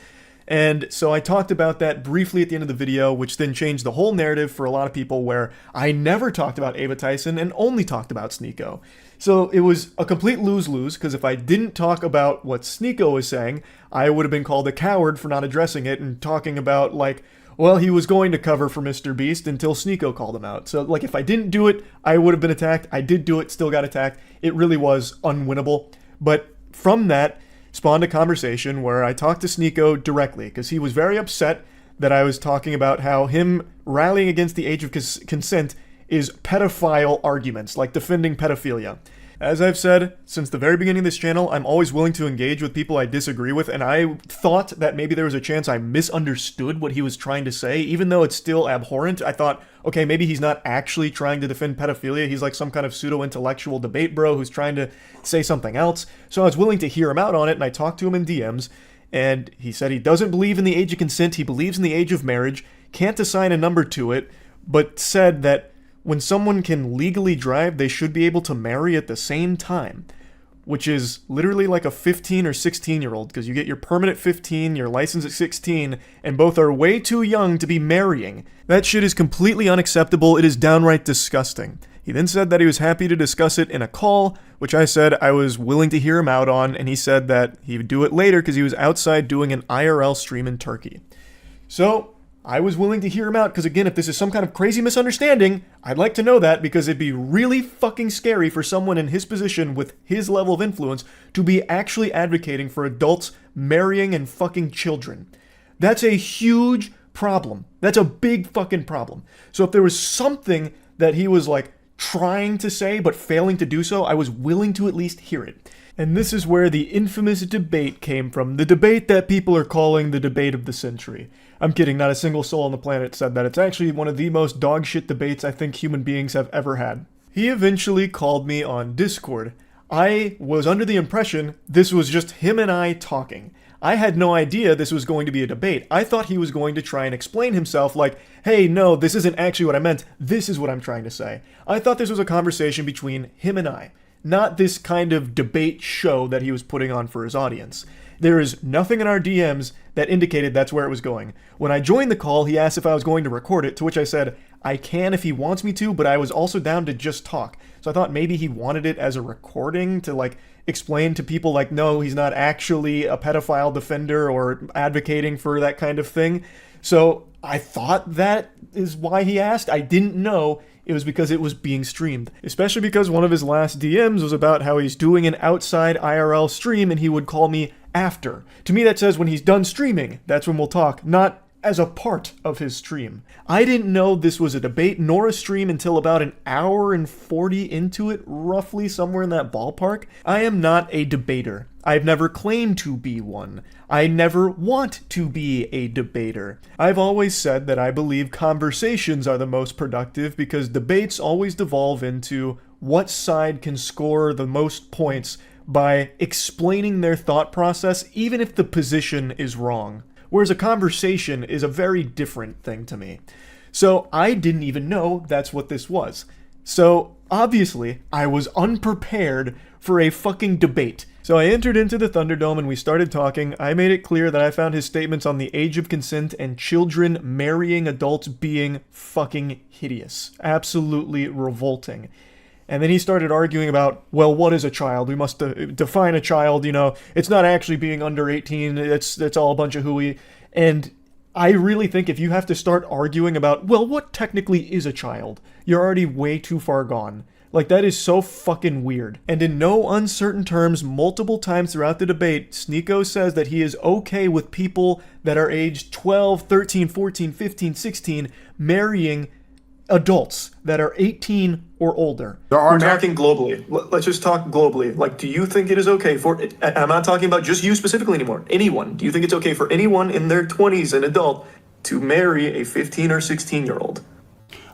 And so I talked about that briefly at the end of the video, which then changed the whole narrative for a lot of people, where I never talked about Ava Tyson and only talked about Sneako. So it was a complete lose-lose, because if I didn't talk about what Sneako was saying, I would have been called a coward for not addressing it and talking about, like, well, he was going to cover for Mr. Beast until Sneako called him out. So, like, if I didn't do it, I would have been attacked. I did do it, still got attacked. It really was unwinnable. But from that spawned a conversation where I talked to Sneako directly, because he was very upset that I was talking about how him rallying against the age of consent is pedophile arguments, like defending pedophilia. As I've said since the very beginning of this channel, I'm always willing to engage with people I disagree with, and I thought that maybe there was a chance I misunderstood what he was trying to say, even though it's still abhorrent. I thought, okay, maybe he's not actually trying to defend pedophilia, he's like some kind of pseudo-intellectual debate bro who's trying to say something else. So I was willing to hear him out on it, and I talked to him in DMs, and he said he doesn't believe in the age of consent, he believes in the age of marriage, can't assign a number to it, but said that when someone can legally drive, they should be able to marry at the same time, which is literally like a 15 or 16-year-old, because you get your permit at 15, your license at 16, and both are way too young to be marrying. That shit is completely unacceptable. It is downright disgusting. He then said that he was happy to discuss it in a call, which I said I was willing to hear him out on, and he said that he would do it later because he was outside doing an IRL stream in Turkey. So I was willing to hear him out, because again, if this is some kind of crazy misunderstanding, I'd like to know that, because it'd be really fucking scary for someone in his position with his level of influence to be actually advocating for adults marrying and fucking children. That's a huge problem. That's a big fucking problem. So if there was something that he was like trying to say but failing to do so, I was willing to at least hear it. And this is where the infamous debate came from, the debate that people are calling the debate of the century. I'm kidding, not a single soul on the planet said that. It's actually one of the most dogshit debates I think human beings have ever had. He eventually called me on Discord. I was under the impression this was just him and I talking. I had no idea this was going to be a debate. I thought he was going to try and explain himself like, hey, no, this isn't actually what I meant. This is what I'm trying to say. I thought this was a conversation between him and I, not this kind of debate show that he was putting on for his audience. There is nothing in our DMs that indicated that's where it was going. When I joined the call, he asked if I was going to record it, to which I said, I can if he wants me to, but I was also down to just talk. So I thought maybe he wanted it as a recording to like explain to people like, no, he's not actually a pedophile defender or advocating for that kind of thing. So I thought that is why he asked. I didn't know it was because it was being streamed. Especially because one of his last DMs was about how he's doing an outside IRL stream and he would call me after. To me that says when he's done streaming, that's when we'll talk, not as a part of his stream. I didn't know this was a debate nor a stream until about an hour and 40 into it, roughly somewhere in that ballpark. I am not a debater. I've never claimed to be one. I never want to be a debater. I've always said that I believe conversations are the most productive because debates always devolve into what side can score the most points by explaining their thought process, even if the position is wrong. Whereas a conversation is a very different thing to me. So I didn't even know that's what this was. So obviously, I was unprepared for a fucking debate. So I entered into the Thunderdome and we started talking. I made it clear that I found his statements on the age of consent and children marrying adults being fucking hideous. Absolutely revolting. And then he started arguing about, well, what is a child? We must define a child, you know. It's not actually being under 18. It's all a bunch of hooey. And I really think if you have to start arguing about, well, what technically is a child? You're already way too far gone. Like, that is so fucking weird. And in no uncertain terms, multiple times throughout the debate, Sneako says that he is okay with people that are aged 12, 13, 14, 15, 16 marrying adults that are 18 or older. We're talking globally. Let's just talk globally. Like, do you think it is okay for, I'm not talking about just you specifically anymore, anyone. Do you think it's okay for anyone in their 20s, an adult, to marry a 15 or 16-year-old?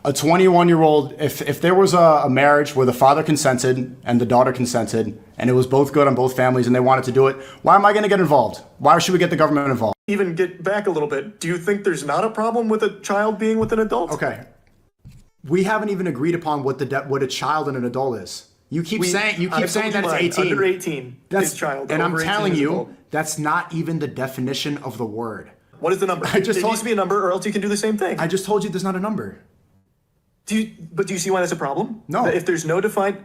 A 21-year-old, if there was a marriage where the father consented and the daughter consented, and it was both good on both families and they wanted to do it, why am I going to get involved? Why should we get the government involved? Even get back a little bit. Do you think there's not a problem with a child being with an adult? Okay. We haven't even agreed upon what a child and an adult is. You keep saying I've that told it's you 18. Under 18 is child. And I'm Over 18 telling is you, adult. that's not even the definition of the word. What is the number? It needs to be a number, or else you can do the same thing. I just told you there's not a number. But do you see why that's a problem? No. If there's no defined...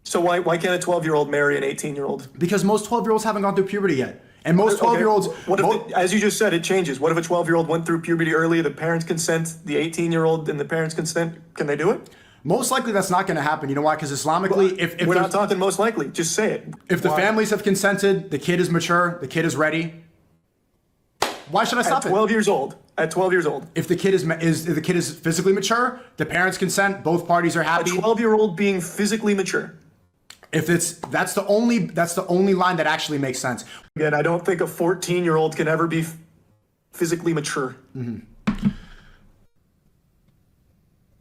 So why can't a 12-year-old marry an 18-year-old? Because most 12-year-olds haven't gone through puberty yet. And most 12-year-olds... What if, as you just said, it changes. What if a 12-year-old went through puberty early, the parents consent, the 18-year-old and the parents consent? Can they do it? Most likely that's not going to happen. You know why? Because Islamically, if we're not talking most likely, just say it. If the families have consented, the kid is mature, the kid is ready. Why should I stop At 12 years old. At 12 years old. If the kid is physically mature, the parents consent, both parties are happy. A 12-year-old being physically mature. If that's the only line that actually makes sense. Again, I don't think a 14-year-old can ever be physically mature. Mm-hmm.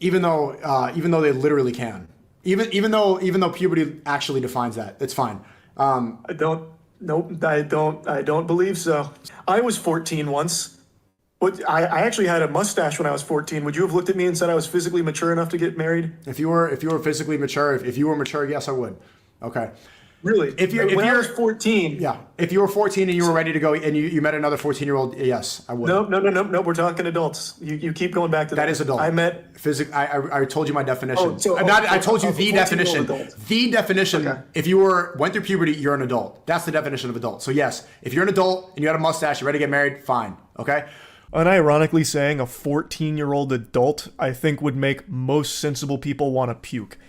Even though they literally can. Even though puberty actually defines that, it's fine. I don't believe so. I was 14 once. But I actually had a mustache when I was 14. Would you have looked at me and said I was physically mature enough to get married? If you were physically mature, if you were mature, yes, I would. Okay. Really? When I was 14. Yeah. If you were 14 and you were ready to go and you met another 14-year-old, yes, I would. No. We're talking adults. You keep going back to that. That is adult. I met... I told you my definition. I told you the definition. Adult. The definition, okay. If you went through puberty, you're an adult. That's the definition of adult. So yes, if you're an adult and you had a mustache, you're ready to get married, fine. Okay? Unironically saying a 14-year-old adult, I think, would make most sensible people want to puke.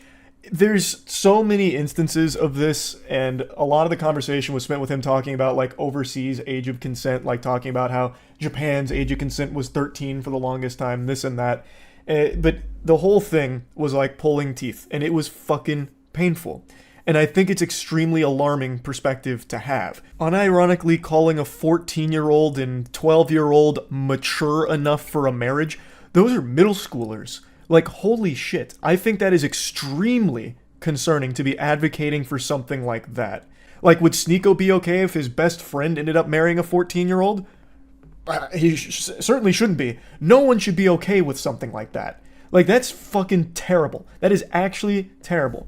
There's so many instances of this, and a lot of the conversation was spent with him talking about, like, overseas age of consent, like talking about how Japan's age of consent was 13 for the longest time, this and that. But the whole thing was like pulling teeth, and it was fucking painful. And I think it's extremely alarming perspective to have. Unironically calling a 14-year-old and 12-year-old mature enough for a marriage, those are middle schoolers. Like, holy shit. I think that is extremely concerning to be advocating for something like that. Like, would Sneeko be okay if his best friend ended up marrying a 14-year-old? He certainly shouldn't be. No one should be okay with something like that. Like, that's fucking terrible. That is actually terrible.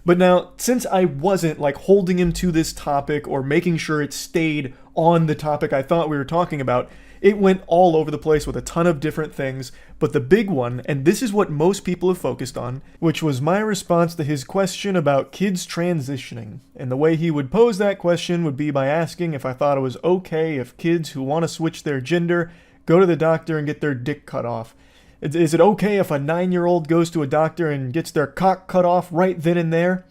But now, since I wasn't, like, holding him to this topic or making sure it stayed on the topic I thought we were talking about, it went all over the place with a ton of different things, but the big one, and this is what most people have focused on, which was my response to his question about kids transitioning. And the way he would pose that question would be by asking if I thought it was okay if kids who want to switch their gender go to the doctor and get their dick cut off. Is it okay if a 9-year-old goes to a doctor and gets their cock cut off right then and there?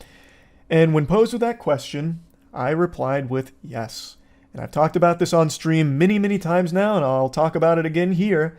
And when posed with that question, I replied with yes. And I've talked about this on stream many, many times now, and I'll talk about it again here.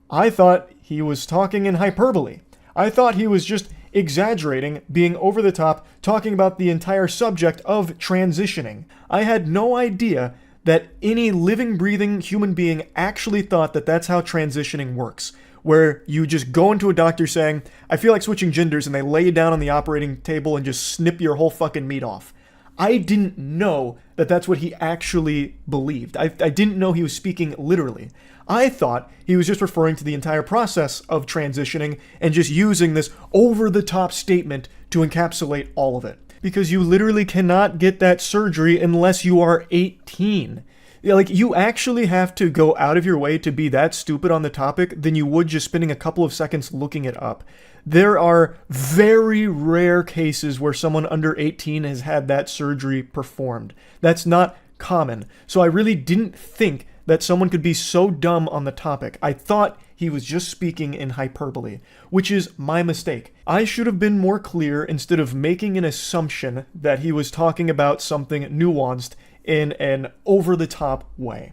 I thought he was talking in hyperbole. I thought he was just exaggerating, being over the top, talking about the entire subject of transitioning. I had no idea that any living, breathing human being actually thought that that's how transitioning works, where you just go into a doctor saying, I feel like switching genders, and they lay you down on the operating table and just snip your whole fucking meat off. I didn't know that that's what he actually believed. I didn't know he was speaking literally. I thought he was just referring to the entire process of transitioning and just using this over-the-top statement to encapsulate all of it. Because you literally cannot get that surgery unless you are 18. Like, you actually have to go out of your way to be that stupid on the topic than you would just spending a couple of seconds looking it up. There are very rare cases where someone under 18 has had that surgery performed. That's not common. So I really didn't think that someone could be so dumb on the topic. I thought he was just speaking in hyperbole, which is my mistake. I should have been more clear instead of making an assumption that he was talking about something nuanced in an over-the-top way.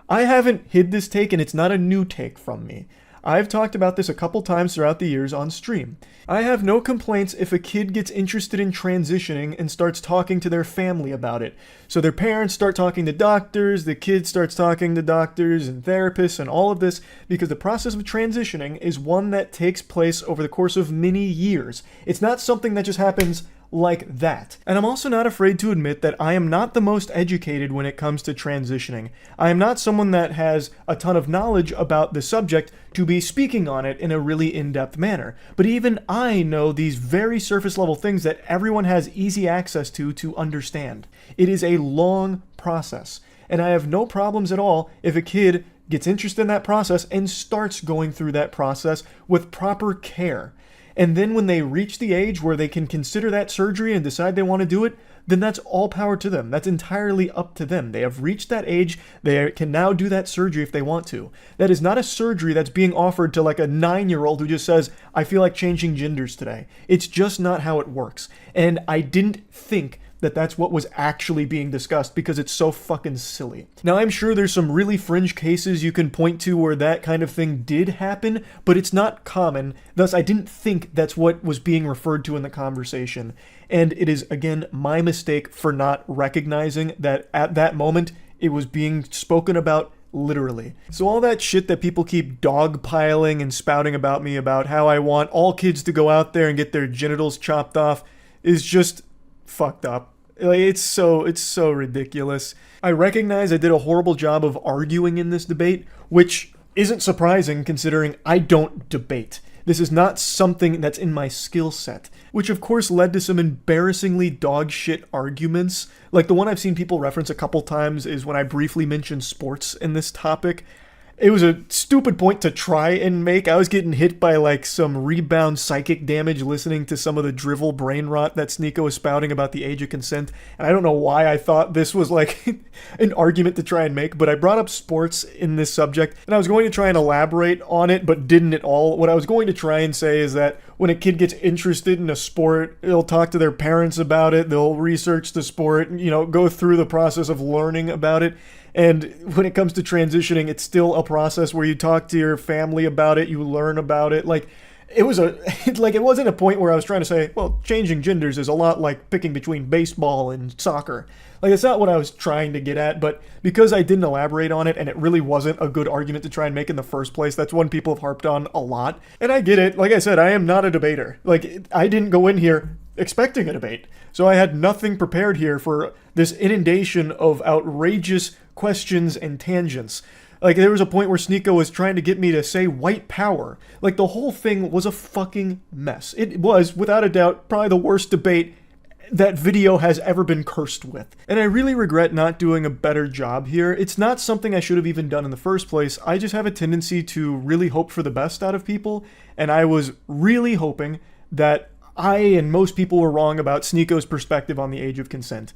I haven't hid this take, and it's not a new take from me. I've talked about this a couple times throughout the years on stream. I have no complaints if a kid gets interested in transitioning and starts talking to their family about it. So their parents start talking to doctors, the kid starts talking to doctors and therapists and all of this, because the process of transitioning is one that takes place over the course of many years. It's not something that just happens like that. And I'm also not afraid to admit that I am not the most educated when it comes to transitioning. I am not someone that has a ton of knowledge about the subject to be speaking on it in a really in-depth manner. But even I know these very surface level things that everyone has easy access to understand. It is a long process. And I have no problems at all if a kid gets interested in that process and starts going through that process with proper care. And then when they reach the age where they can consider that surgery and decide they want to do it, then that's all power to them. That's entirely up to them. They have reached that age. They can now do that surgery if they want to. That is not a surgery that's being offered to like a 9-year-old who just says, I feel like changing genders today. It's just not how it works. And I didn't think that that's what was actually being discussed because it's so fucking silly. Now, I'm sure there's some really fringe cases you can point to where that kind of thing did happen, but it's not common. Thus, I didn't think that's what was being referred to in the conversation. And it is, again, my mistake for not recognizing that at that moment, it was being spoken about literally. So all that shit that people keep dogpiling and spouting about me about how I want all kids to go out there and get their genitals chopped off is just fucked up. Like, it's so ridiculous. I recognize I did a horrible job of arguing in this debate, which isn't surprising considering I don't debate. This is not something that's in my skill set, which of course led to some embarrassingly dog shit arguments. Like the one I've seen people reference a couple times is when I briefly mentioned sports in this topic. It was a stupid point to try and make. I was getting hit by like some rebound psychic damage listening to some of the drivel brain rot that Sneeko was spouting about the age of consent. And I don't know why I thought this was like an argument to try and make, but I brought up sports in this subject and I was going to try and elaborate on it, but didn't at all. What I was going to try and say is that when a kid gets interested in a sport, they'll talk to their parents about it, they'll research the sport, go through the process of learning about it. And when it comes to transitioning, it's still a process where you talk to your family about it, you learn about it. Like, it wasn't a point where I was trying to say, well, changing genders is a lot like picking between baseball and soccer. Like, that's not what I was trying to get at, but because I didn't elaborate on it and it really wasn't a good argument to try and make in the first place, that's one people have harped on a lot. And I get it. Like I said, I am not a debater. Like, I didn't go in here expecting a debate. So I had nothing prepared here for this inundation of outrageous questions and tangents. Like, there was a point where Sneeko was trying to get me to say white power. Like, the whole thing was a fucking mess. It was, without a doubt, probably the worst debate that video has ever been cursed with. And I really regret not doing a better job here. It's not something I should have even done in the first place. I just have a tendency to really hope for the best out of people, and I was really hoping that I and most people were wrong about Sneeko's perspective on the age of consent.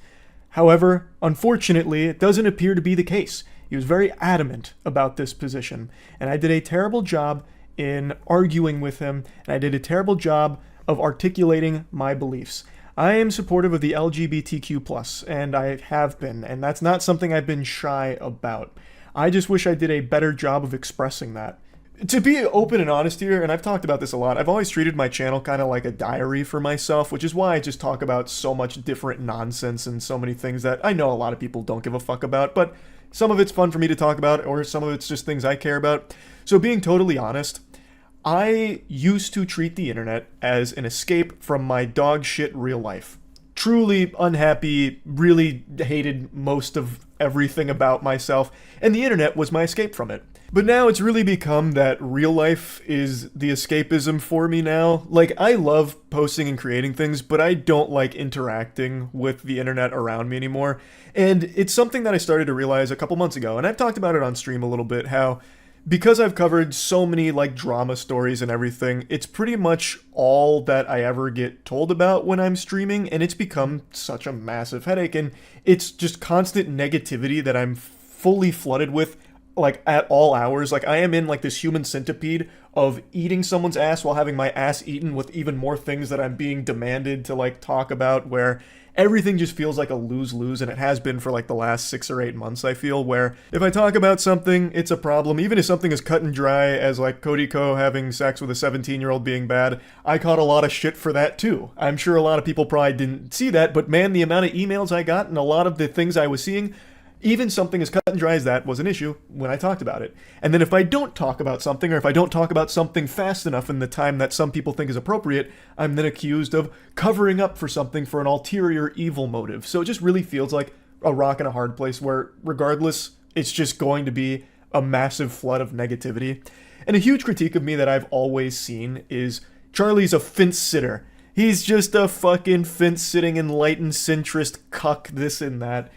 However, unfortunately, it doesn't appear to be the case. He was very adamant about this position, and I did a terrible job in arguing with him, and I did a terrible job of articulating my beliefs. I am supportive of the LGBTQ+, and I have been, and that's not something I've been shy about. I just wish I did a better job of expressing that. To be open and honest here, and I've talked about this a lot, I've always treated my channel kind of like a diary for myself, which is why I just talk about so much different nonsense and so many things that I know a lot of people don't give a fuck about, but some of it's fun for me to talk about, or some of it's just things I care about. So being totally honest, I used to treat the internet as an escape from my dog shit real life. Truly unhappy, really hated most of everything about myself, and the internet was my escape from it. But now it's really become that real life is the escapism for me now. Like, I love posting and creating things, but I don't like interacting with the internet around me anymore. And it's something that I started to realize a couple months ago, and I've talked about it on stream a little bit, how because I've covered so many like drama stories and everything, it's pretty much all that I ever get told about when I'm streaming, and it's become such a massive headache, and it's just constant negativity that I'm fully flooded with, like at all hours. Like, I am in like this human centipede of eating someone's ass while having my ass eaten with even more things that I'm being demanded to like talk about, where everything just feels like a lose-lose, and it has been for like the last 6 or 8 months, I feel, where if I talk about something, it's a problem. Even if something is cut and dry as like Cody Ko having sex with a 17-year-old being bad, I caught a lot of shit for that too. I'm sure a lot of people probably didn't see that, but man, the amount of emails I got and a lot of the things I was seeing, Even something as cut and dry as that was an issue when I talked about it. And then if I don't talk about something, or if I don't talk about something fast enough in the time that some people think is appropriate, I'm then accused of covering up for something for an ulterior evil motive. So it just really feels like a rock and a hard place where, regardless, it's just going to be a massive flood of negativity. And a huge critique of me that I've always seen is Charlie's a fence sitter. He's just a fucking fence-sitting enlightened centrist cuck, this and that.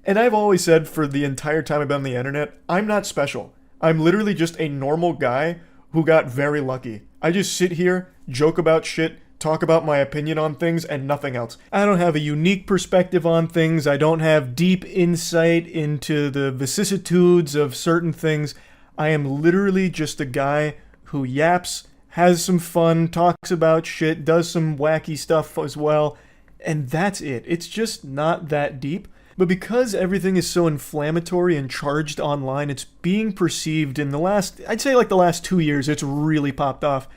And I've always said for the entire time I've been on the internet, I'm not special. I'm literally just a normal guy who got very lucky. I just sit here, joke about shit, talk about my opinion on things, and nothing else. I don't have a unique perspective on things. I don't have deep insight into the vicissitudes of certain things. I am literally just a guy who yaps, has some fun, talks about shit, does some wacky stuff as well, and that's it. It's just not that deep. But because everything is so inflammatory and charged online, it's being perceived in the last, I'd say like the last 2 years, it's really popped off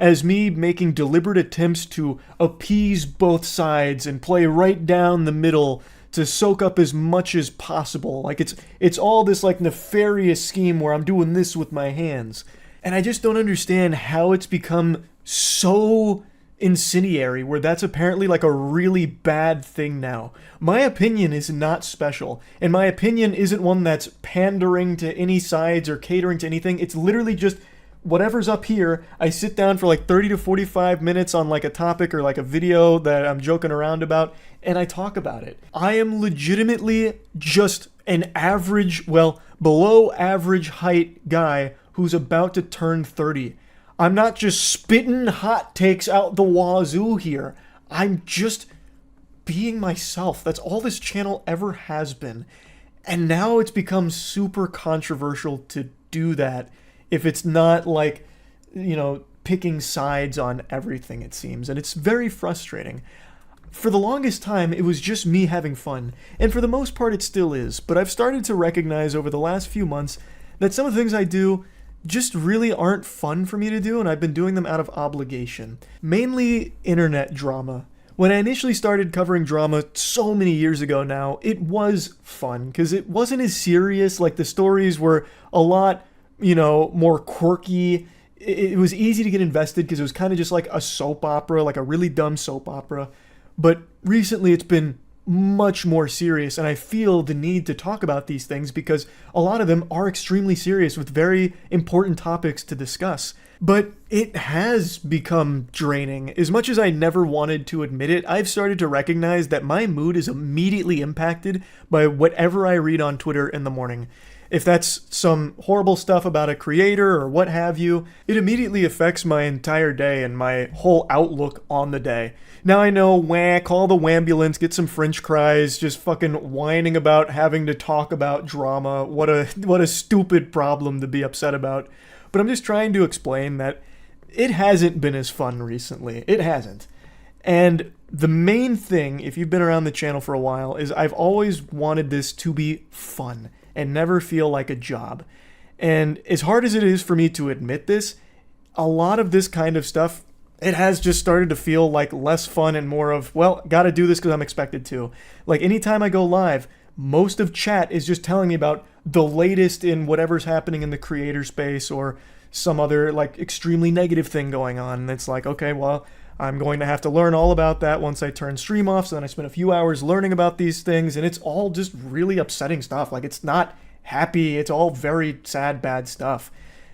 as me making deliberate attempts to appease both sides and play right down the middle to soak up as much as possible. Like it's all this like nefarious scheme where I'm doing this with my hands. And I just don't understand how it's become so incendiary, where that's apparently like a really bad thing now. My opinion is not special, and my opinion isn't one that's pandering to any sides or catering to anything. It's literally just whatever's up here. I sit down for like 30 to 45 minutes on like a topic or like a video that I'm joking around about, and I talk about it. I am legitimately just an average, well, below average height guy who's about to turn 30. I'm not just spitting hot takes out the wazoo here. I'm just being myself. That's all this channel ever has been. And now it's become super controversial to do that if it's not like, picking sides on everything, it seems. And it's very frustrating. For the longest time, it was just me having fun. And for the most part, it still is. But I've started to recognize over the last few months that some of the things I do just really aren't fun for me to do, and I've been doing them out of obligation. Mainly internet drama. When I initially started covering drama so many years ago now, it was fun, because it wasn't as serious. Like, the stories were a lot, more quirky. It was easy to get invested because it was kind of just like a soap opera, like a really dumb soap opera. But recently it's been much more serious, and I feel the need to talk about these things because a lot of them are extremely serious with very important topics to discuss. But it has become draining. As much as I never wanted to admit it, I've started to recognize that my mood is immediately impacted by whatever I read on Twitter in the morning. If that's some horrible stuff about a creator or what have you, it immediately affects my entire day and my whole outlook on the day. Now I know, call the wambulance, get some french fries, just fucking whining about having to talk about drama. What a stupid problem to be upset about. But I'm just trying to explain that it hasn't been as fun recently. It hasn't. And the main thing, if you've been around the channel for a while, is I've always wanted this to be fun and never feel like a job. And as hard as it is for me to admit this, a lot of this kind of stuff, it has just started to feel like less fun and more of, well, gotta do this because I'm expected to. Like, anytime I go live, most of chat is just telling me about the latest in whatever's happening in the creator space or some other, like, extremely negative thing going on. And it's like, okay, well, I'm going to have to learn all about that once I turn stream off. So then I spend a few hours learning about these things, and it's all just really upsetting stuff. Like, it's not happy. It's all very sad, bad stuff.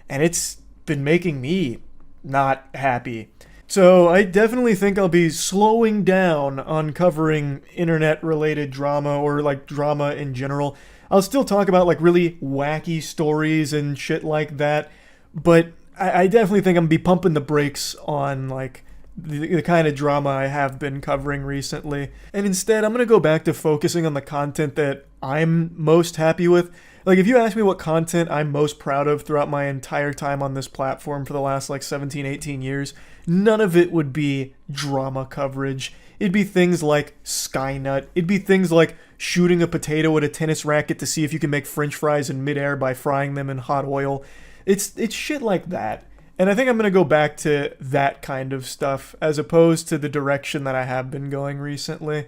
And it's been making me not happy. So I definitely think I'll be slowing down on covering internet-related drama or, like, drama in general. I'll still talk about, like, really wacky stories and shit like that. But I definitely think I'm going to be pumping the brakes on, like, the kind of drama I have been covering recently. And instead, I'm going to go back to focusing on the content that I'm most happy with. Like, if you ask me what content I'm most proud of throughout my entire time on this platform for the last, like, 17, 18 years, none of it would be drama coverage. It'd be things like Skynut. It'd be things like shooting a potato at a tennis racket to see if you can make french fries in midair by frying them in hot oil. It's shit like that. And I think I'm going to go back to that kind of stuff as opposed to the direction that I have been going recently.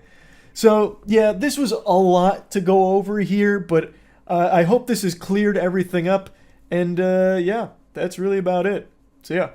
So, yeah, this was a lot to go over here, but I hope this has cleared everything up. And, yeah, that's really about it. So, yeah.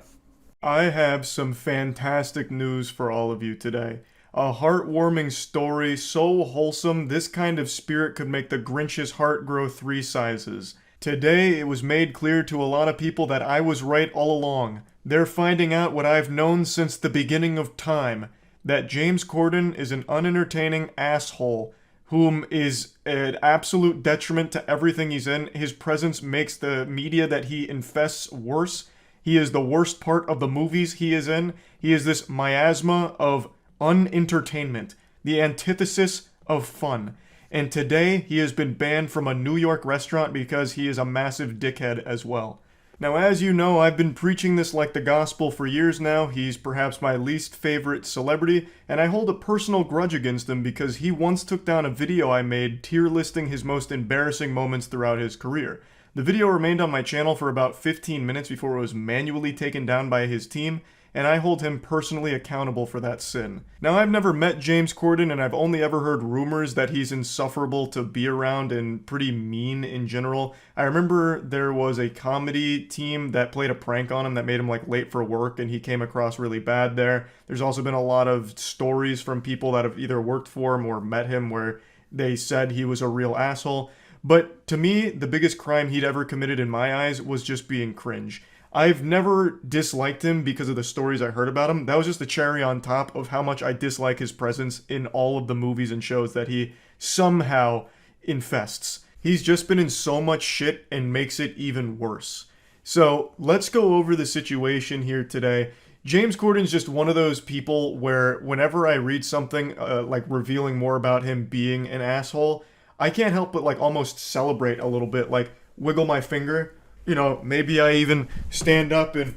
I have some fantastic news for all of you today. A heartwarming story so wholesome, this kind of spirit could make the Grinch's heart grow 3 sizes. Today, it was made clear to a lot of people that I was right all along. They're finding out what I've known since the beginning of time. That James Corden is an unentertaining asshole whom is an absolute detriment to everything he's in. His presence makes the media that he infests worse. He is the worst part of the movies he is in. He is this miasma of unentertainment, the antithesis of fun. And today, he has been banned from a New York restaurant because he is a massive dickhead as well. Now, as you know, I've been preaching this like the gospel for years now. He's perhaps my least favorite celebrity, and I hold a personal grudge against him because he once took down a video I made tier listing his most embarrassing moments throughout his career. The video remained on my channel for about 15 minutes before it was manually taken down by his team, and I hold him personally accountable for that sin. Now, I've never met James Corden, and I've only ever heard rumors that he's insufferable to be around and pretty mean in general. I remember there was a comedy team that played a prank on him that made him like late for work, and he came across really bad there. There's also been a lot of stories from people that have either worked for him or met him where they said he was a real asshole. But to me, the biggest crime he'd ever committed in my eyes was just being cringe. I've never disliked him because of the stories I heard about him. That was just the cherry on top of how much I dislike his presence in all of the movies and shows that he somehow infests. He's just been in so much shit and makes it even worse. So let's go over the situation here today. James Corden's just one of those people where whenever I read something like revealing more about him being an asshole, I can't help but like almost celebrate a little bit, like wiggle my finger. You know, maybe I even stand up and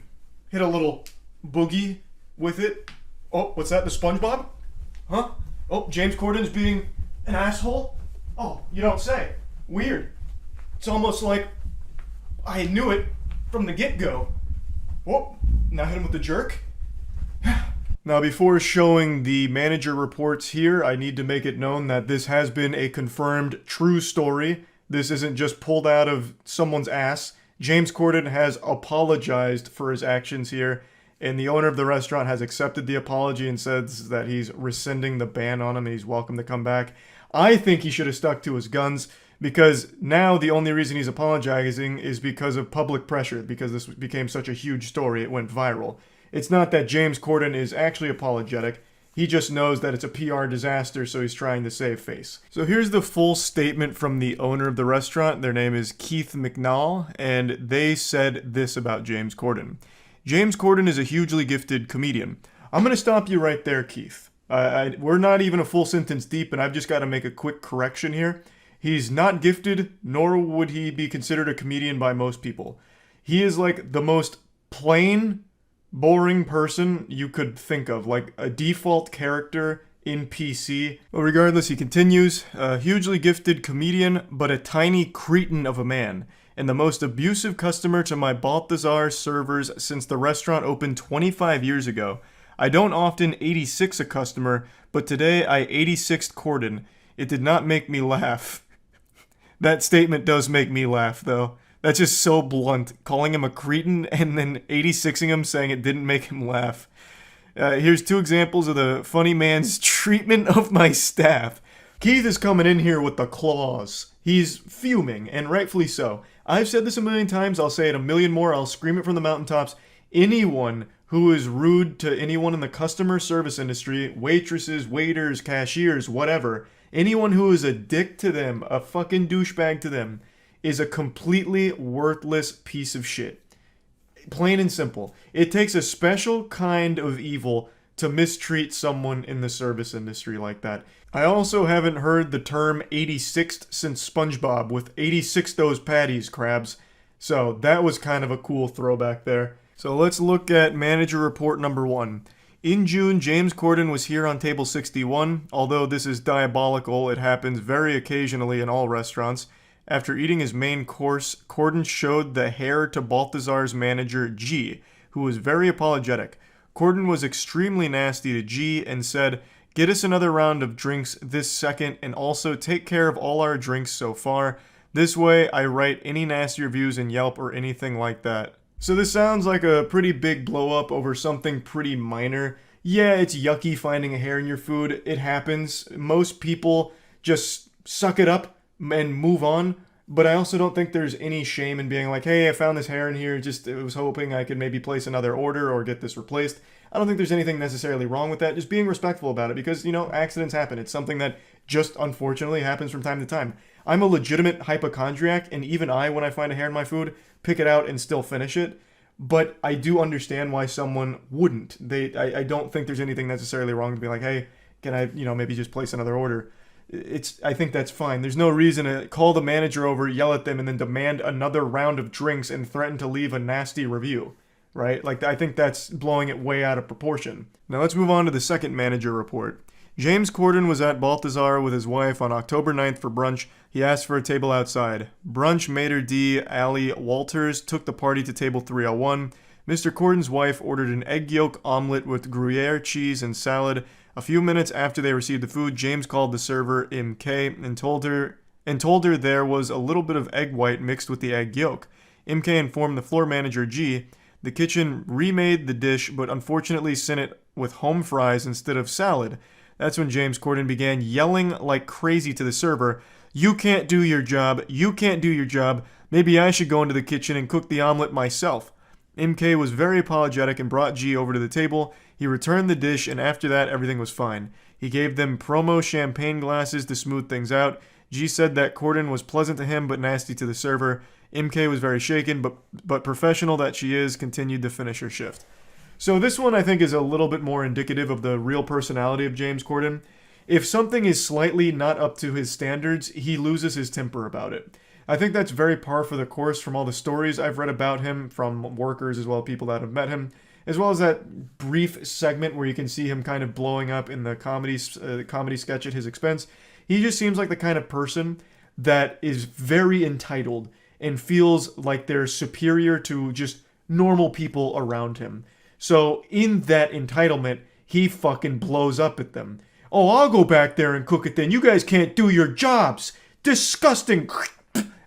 hit a little boogie with it. Oh, what's that? The SpongeBob? Huh? Oh, James Corden's being an asshole? Oh, you don't say. Weird. It's almost like I knew it from the get-go. Whoa, now hit him with the jerk. Now, before showing the manager reports here, I need to make it known that this has been a confirmed true story. This isn't just pulled out of someone's ass. James Corden has apologized for his actions here, and the owner of the restaurant has accepted the apology and says that he's rescinding the ban on him and he's welcome to come back. I think he should have stuck to his guns because now the only reason he's apologizing is because of public pressure, because this became such a huge story, it went viral. It's not that James Corden is actually apologetic. He just knows that it's a PR disaster, so he's trying to save face. So here's the full statement from the owner of the restaurant. Their name is Keith McNall, and they said this about James Corden. James Corden is a hugely gifted comedian. I'm going to stop you right there, Keith. We're not even a full sentence deep, and I've just got to make a quick correction here. He's not gifted, nor would he be considered a comedian by most people. He is like the most plain, boring person you could think of, like a default character in PC. But regardless, he continues, a hugely gifted comedian, but a tiny cretin of a man, and the most abusive customer to my Balthazar servers since the restaurant opened 25 years ago. I don't often 86 a customer, but today I 86'd Corden. It did not make me laugh. That statement does make me laugh, though. That's just so blunt, calling him a cretin and then 86ing him, saying it didn't make him laugh. Here's 2 examples of the funny man's treatment of my staff. Keith is coming in here with the claws. He's fuming, and rightfully so. I've said this a million times, I'll say it a million more, I'll scream it from the mountaintops. Anyone who is rude to anyone in the customer service industry, waitresses, waiters, cashiers, whatever, anyone who is a dick to them, a fucking douchebag to them, is a completely worthless piece of shit. Plain and simple. It takes a special kind of evil to mistreat someone in the service industry like that. I also haven't heard the term 86th since SpongeBob with 86 those patties, crabs. So that was kind of a cool throwback there. So let's look at manager report number 1. In June, James Corden was here on table 61. Although this is diabolical, it happens very occasionally in all restaurants. After eating his main course, Corden showed the hair to Balthazar's manager, G, who was very apologetic. Corden was extremely nasty to G and said, Get us another round of drinks this second, and also take care of all our drinks so far. This way, I write any nasty reviews in Yelp or anything like that. So this sounds like a pretty big blow up over something pretty minor. Yeah, it's yucky finding a hair in your food. It happens. Most people just suck it up and move on. But I also don't think there's any shame in being like, hey, I found this hair in here, just I was hoping I could maybe place another order or get this replaced. I don't think there's anything necessarily wrong with that. Just being respectful about it because, accidents happen. It's something that just unfortunately happens from time to time. I'm a legitimate hypochondriac, and even I, when I find a hair in my food, pick it out and still finish it. But I do understand why someone wouldn't. I don't think there's anything necessarily wrong to be like, hey, can I, maybe just place another order? I think that's fine. There's no reason to call the manager over, yell at them, and then demand another round of drinks and threaten to leave a nasty review, right? Like, I think that's blowing it way out of proportion. Now let's move on to the second manager report. James Corden was at Balthazar with his wife on October 9th for brunch. He asked for a table outside. Brunch maitre d' Allie Walters took the party to table 301. Mr. Corden's wife ordered an egg yolk omelet with Gruyere cheese and salad. A few minutes after they received the food, James called the server, MK, and told her there was a little bit of egg white mixed with the egg yolk. MK informed the floor manager, G. The kitchen remade the dish, but unfortunately sent it with home fries instead of salad. That's when James Corden began yelling like crazy to the server, "You can't do your job. You can't do your job. Maybe I should go into the kitchen and cook the omelet myself." MK was very apologetic and brought G over to the table. He returned the dish, and after that, everything was fine. He gave them promo champagne glasses to smooth things out. G said that Corden was pleasant to him but nasty to the server. MK was very shaken, but professional that she is, continued to finish her shift. So this one I think is a little bit more indicative of the real personality of James Corden. If something is slightly not up to his standards, he loses his temper about it. I think that's very par for the course from all the stories I've read about him, from workers as well as people that have met him, as well as that brief segment where you can see him kind of blowing up in the comedy sketch at his expense. He just seems like the kind of person that is very entitled and feels like they're superior to just normal people around him. So in that entitlement, he fucking blows up at them. "Oh, I'll go back there and cook it then. You guys can't do your jobs. Disgusting.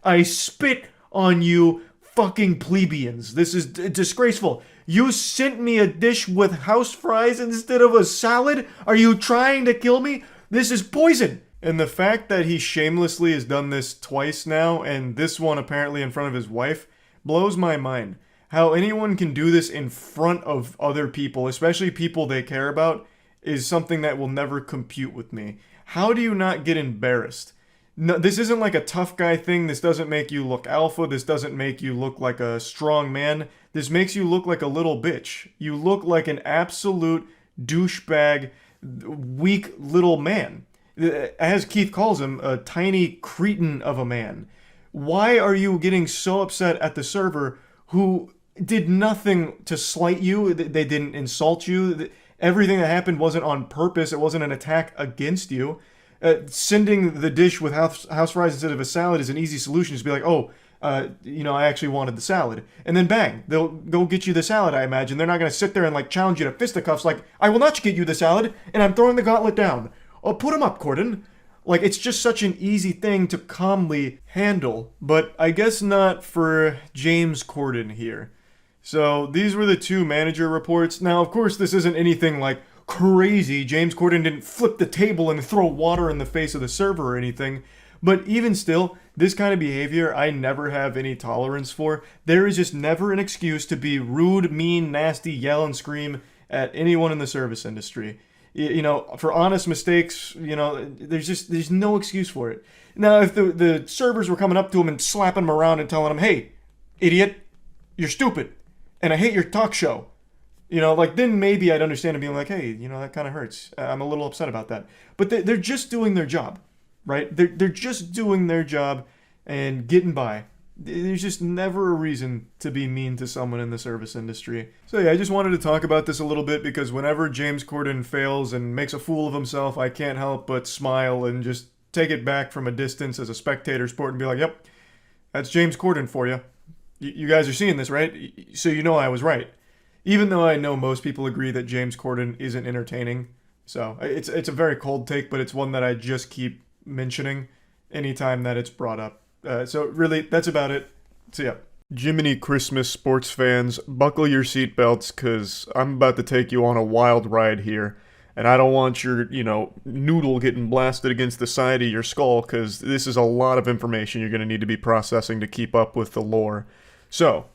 I spit on you fucking plebeians. This is disgraceful. You sent me a dish with house fries instead of a salad? Are you trying to kill me? This is poison." And the fact that he shamelessly has done this twice now, and this one apparently in front of his wife, blows my mind. How anyone can do this in front of other people, especially people they care about, is something that will never compute with me. How do you not get embarrassed? No, this isn't like a tough guy thing. This doesn't make you look alpha. This doesn't make you look like a strong man. This makes you look like a little bitch. You look like an absolute douchebag, weak little man. As Keith calls him, a tiny cretin of a man. Why are you getting so upset at the server who did nothing to slight you? They didn't insult you. Everything that happened wasn't on purpose. It wasn't an attack against you. Sending the dish with house fries instead of a salad is an easy solution. Just be like, I actually wanted the salad. And then bang, they'll go get you the salad, I imagine. They're not going to sit there and like challenge you to fisticuffs like, "I will not get you the salad, and I'm throwing the gauntlet down." Oh, put him up, Corden. Like, it's just such an easy thing to calmly handle. But I guess not for James Corden here. So these were the two manager reports. Now, of course, this isn't anything like crazy. James Corden didn't flip the table and throw water in the face of the server or anything. But even still, this kind of behavior I never have any tolerance for. There is just never an excuse to be rude, mean, nasty, yell and scream at anyone in the service industry. For honest mistakes, there's no excuse for it. Now, if the servers were coming up to him and slapping him around and telling him, "Hey, idiot, you're stupid, and I hate your talk show," then maybe I'd understand him being like, "Hey, that kind of hurts. I'm a little upset about that." But they're just doing their job, right? They're just doing their job and getting by. There's just never a reason to be mean to someone in the service industry. So yeah, I just wanted to talk about this a little bit because whenever James Corden fails and makes a fool of himself, I can't help but smile and just take it back from a distance as a spectator sport and be like, "Yep, that's James Corden for you. You guys are seeing this, right? So I was right." Even though I know most people agree that James Corden isn't entertaining, So it's a very cold take, but it's one that I just keep mentioning anytime that it's brought up. So really, that's about it. So yeah. Jiminy Christmas sports fans, buckle your seatbelts, because I'm about to take you on a wild ride here. And I don't want your, noodle getting blasted against the side of your skull, because this is a lot of information you're going to need to be processing to keep up with the lore. So,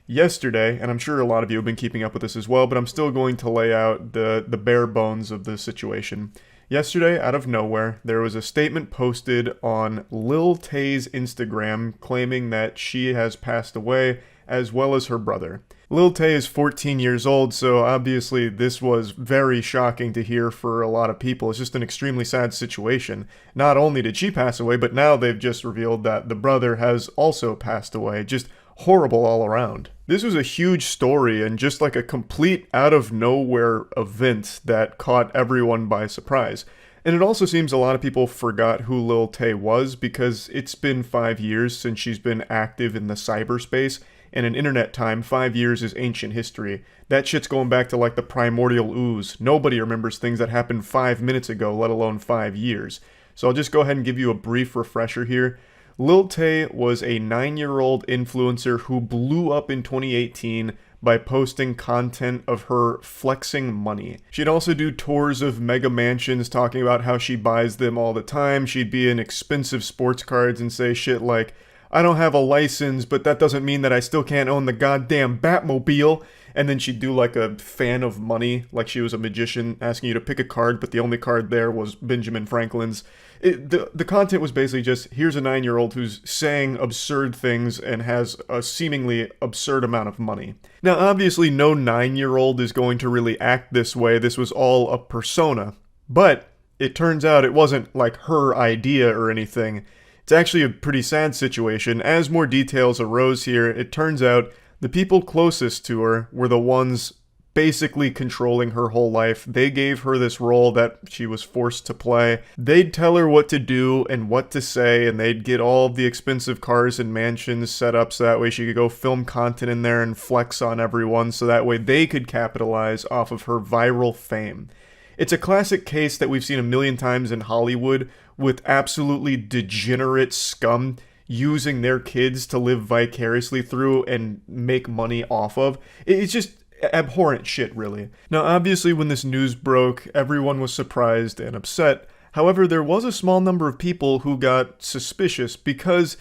yesterday, and I'm sure a lot of you have been keeping up with this as well, but I'm still going to lay out the bare bones of the situation. Yesterday, out of nowhere, there was a statement posted on Lil Tay's Instagram claiming that she has passed away, as well as her brother. Lil Tay is 14 years old, so obviously this was very shocking to hear for a lot of people. It's just an extremely sad situation. Not only did she pass away, but now they've just revealed that the brother has also passed away. Just horrible all around. This was a huge story and just like a complete out of nowhere event that caught everyone by surprise. And it also seems a lot of people forgot who Lil Tay was, because it's been 5 years since she's been active in the cyberspace, and in internet time, 5 years is ancient history. That shit's going back to like the primordial ooze. Nobody remembers things that happened 5 minutes ago, let alone 5 years. So I'll just go ahead and give you a brief refresher here. Lil Tay was a 9-year-old influencer who blew up in 2018 by posting content of her flexing money. She'd also do tours of mega mansions talking about how she buys them all the time. She'd be in expensive sports cards and say shit like, I don't have a license, but that doesn't mean that I still can't own the goddamn Batmobile. And then she'd do like a fan of money, like she was a magician asking you to pick a card, but the only card there was Benjamin Franklin's. The content was basically just, here's a 9-year-old who's saying absurd things and has a seemingly absurd amount of money. Now, obviously, no 9-year-old is going to really act this way. This was all a persona. But it turns out it wasn't like her idea or anything. It's actually a pretty sad situation. As more details arose here, it turns out the people closest to her were the ones basically controlling her whole life. They gave her this role that she was forced to play. They'd tell her what to do and what to say, and they'd get all of the expensive cars and mansions set up so that way she could go film content in there and flex on everyone, so that way they could capitalize off of her viral fame. It's a classic case that we've seen a million times in Hollywood, with absolutely degenerate scum using their kids to live vicariously through and make money off of. It's just abhorrent shit, really. Now, obviously, when this news broke, everyone was surprised and upset. However, there was a small number of people who got suspicious, because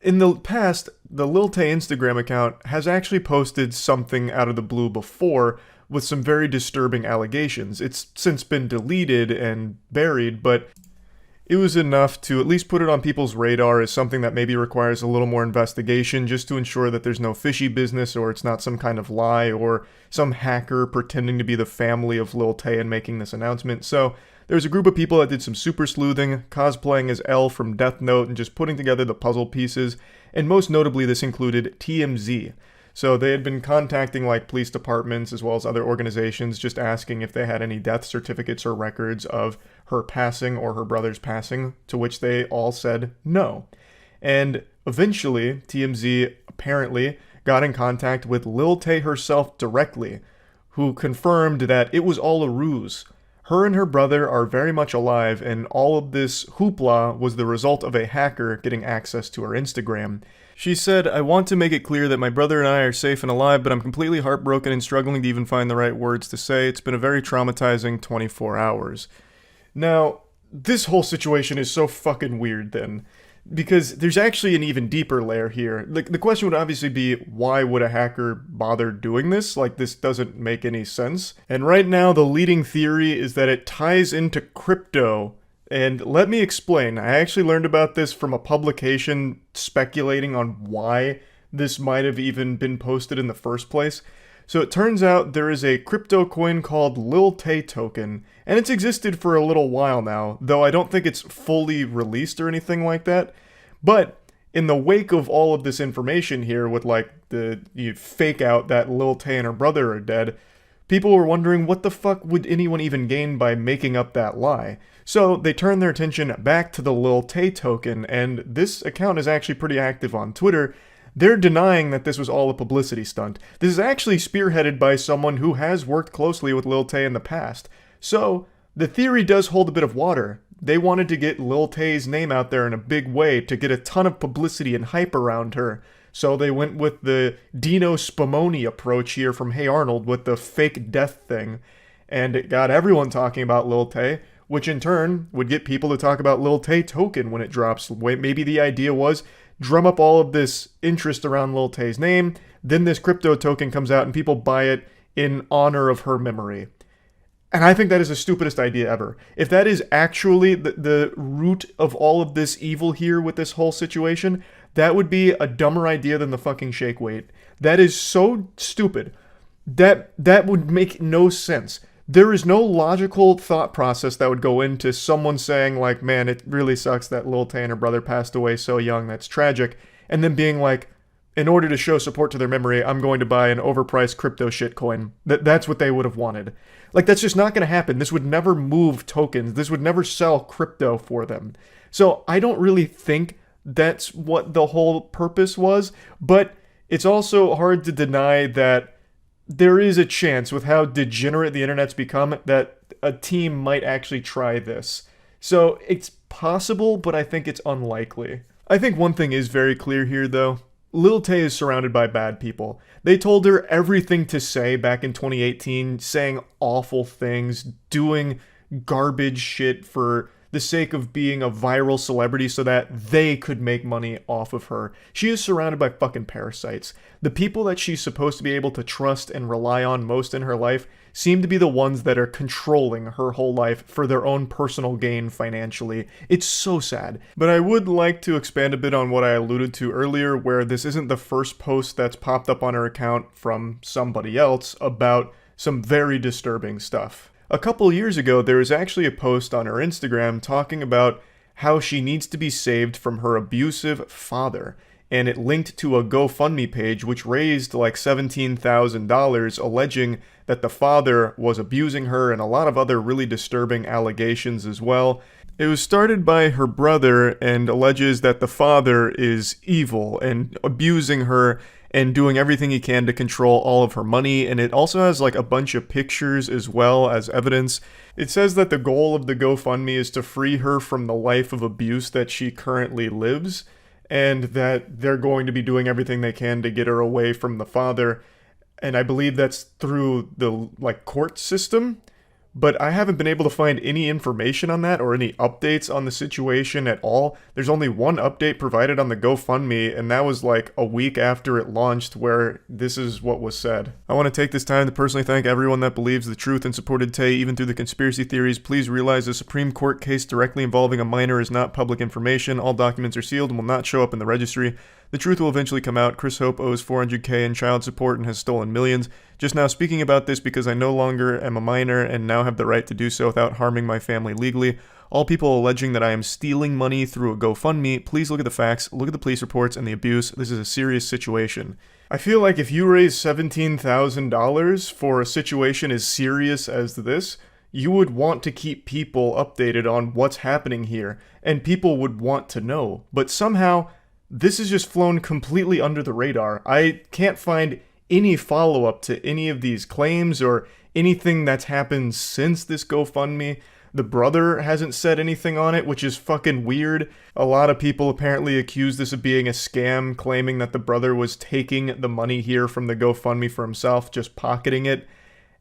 in the past, the Lil Tay Instagram account has actually posted something out of the blue before with some very disturbing allegations. It's since been deleted and buried, but it was enough to at least put it on people's radar as something that maybe requires a little more investigation, just to ensure that there's no fishy business, or it's not some kind of lie or some hacker pretending to be the family of Lil Tay and making this announcement. So there's a group of people that did some super sleuthing, cosplaying as L from Death Note and just putting together the puzzle pieces, and most notably this included TMZ. So they had been contacting like police departments as well as other organizations, just asking if they had any death certificates or records of her passing or her brother's passing, to which they all said no. And eventually, TMZ apparently got in contact with Lil Tay herself directly, who confirmed that it was all a ruse. Her and her brother are very much alive, and all of this hoopla was the result of a hacker getting access to her Instagram. She said, I want to make it clear that my brother and I are safe and alive, but I'm completely heartbroken and struggling to even find the right words to say. It's been a very traumatizing 24 hours. Now, this whole situation is so fucking weird then, because there's actually an even deeper layer here. The question would obviously be, why would a hacker bother doing this? Like, this doesn't make any sense. And right now, the leading theory is that it ties into crypto. And let me explain. I actually learned about this from a publication speculating on why this might have even been posted in the first place. So it turns out there is a crypto coin called Lil Tay Token, and it's existed for a little while now, though I don't think it's fully released or anything like that. But in the wake of all of this information here, with like the fake out that Lil Tay and her brother are dead, people were wondering what the fuck would anyone even gain by making up that lie. So they turned their attention back to the Lil Tay Token, and this account is actually pretty active on Twitter. They're denying that this was all a publicity stunt. This is actually spearheaded by someone who has worked closely with Lil Tay in the past. So The theory does hold a bit of water. They wanted to get Lil Tay's name out there in a big way to get a ton of publicity and hype around her. So they went with the Dino Spumoni approach here from Hey Arnold with the fake death thing. And it got everyone talking about Lil Tay, which in turn would get people to talk about Lil Tay token when it drops. Maybe the idea was drum up all of this interest around Lil Tay's name, then this crypto token comes out and people buy it in honor of her memory. And I think that is the stupidest idea ever. If that is actually the root of all of this evil here with this whole situation, that would be a dumber idea than the fucking shake weight. That is so stupid. That would make no sense. There is no logical thought process that would go into someone saying like, man, it really sucks that Lil Tay and her brother passed away so young, that's tragic. And then being like, in order to show support to their memory, I'm going to buy an overpriced crypto shitcoin. That's what they would have wanted. Like, that's just not going to happen. This would never move tokens. This would never sell crypto for them. So I don't really think that's what the whole purpose was, but it's also hard to deny that there is a chance with how degenerate the internet's become that a team might actually try this. So it's possible, but I think it's unlikely. I think one thing is very clear here, though. Lil Tay is surrounded by bad people. They told her everything to say back in 2018, saying awful things, doing garbage shit for the sake of being a viral celebrity so that they could make money off of her. She is surrounded by fucking parasites. The people that she's supposed to be able to trust and rely on most in her life seem to be the ones that are controlling her whole life for their own personal gain financially. It's so sad. But I would like to expand a bit on what I alluded to earlier, where this isn't the first post that's popped up on her account from somebody else about some very disturbing stuff. A couple years ago, there was actually a post on her Instagram talking about how she needs to be saved from her abusive father, and it linked to a GoFundMe page which raised like $17,000, alleging that the father was abusing her and a lot of other really disturbing allegations as well. It was started by her brother and alleges that the father is evil and abusing her and doing everything he can to control all of her money, and it also has like a bunch of pictures as well as evidence. It says that the goal of the GoFundMe is to free her from the life of abuse that she currently lives, and that they're going to be doing everything they can to get her away from the father, and I believe that's through the like court system. But I haven't been able to find any information on that or any updates on the situation at all. There's only one update provided on the GoFundMe, and that was like a week after it launched, where this is what was said. I want to take this time to personally thank everyone that believes the truth and supported Tay even through the conspiracy theories. Please realize the Supreme Court case directly involving a minor is not public information. All documents are sealed and will not show up in the registry. The truth will eventually come out. Chris Hope owes $400K in child support and has stolen millions. Just now speaking about this because I no longer am a minor and now have the right to do so without harming my family legally. All people alleging that I am stealing money through a GoFundMe, please look at the facts, look at the police reports and the abuse. This is a serious situation. I feel like if you raise $17,000 for a situation as serious as this, you would want to keep people updated on what's happening here, and people would want to know. But somehow, this has just flown completely under the radar. I can't find any follow-up to any of these claims or anything that's happened since this GoFundMe. The brother hasn't said anything on it, which is fucking weird. A lot of people apparently accuse this of being a scam, claiming that the brother was taking the money here from the GoFundMe for himself, just pocketing it.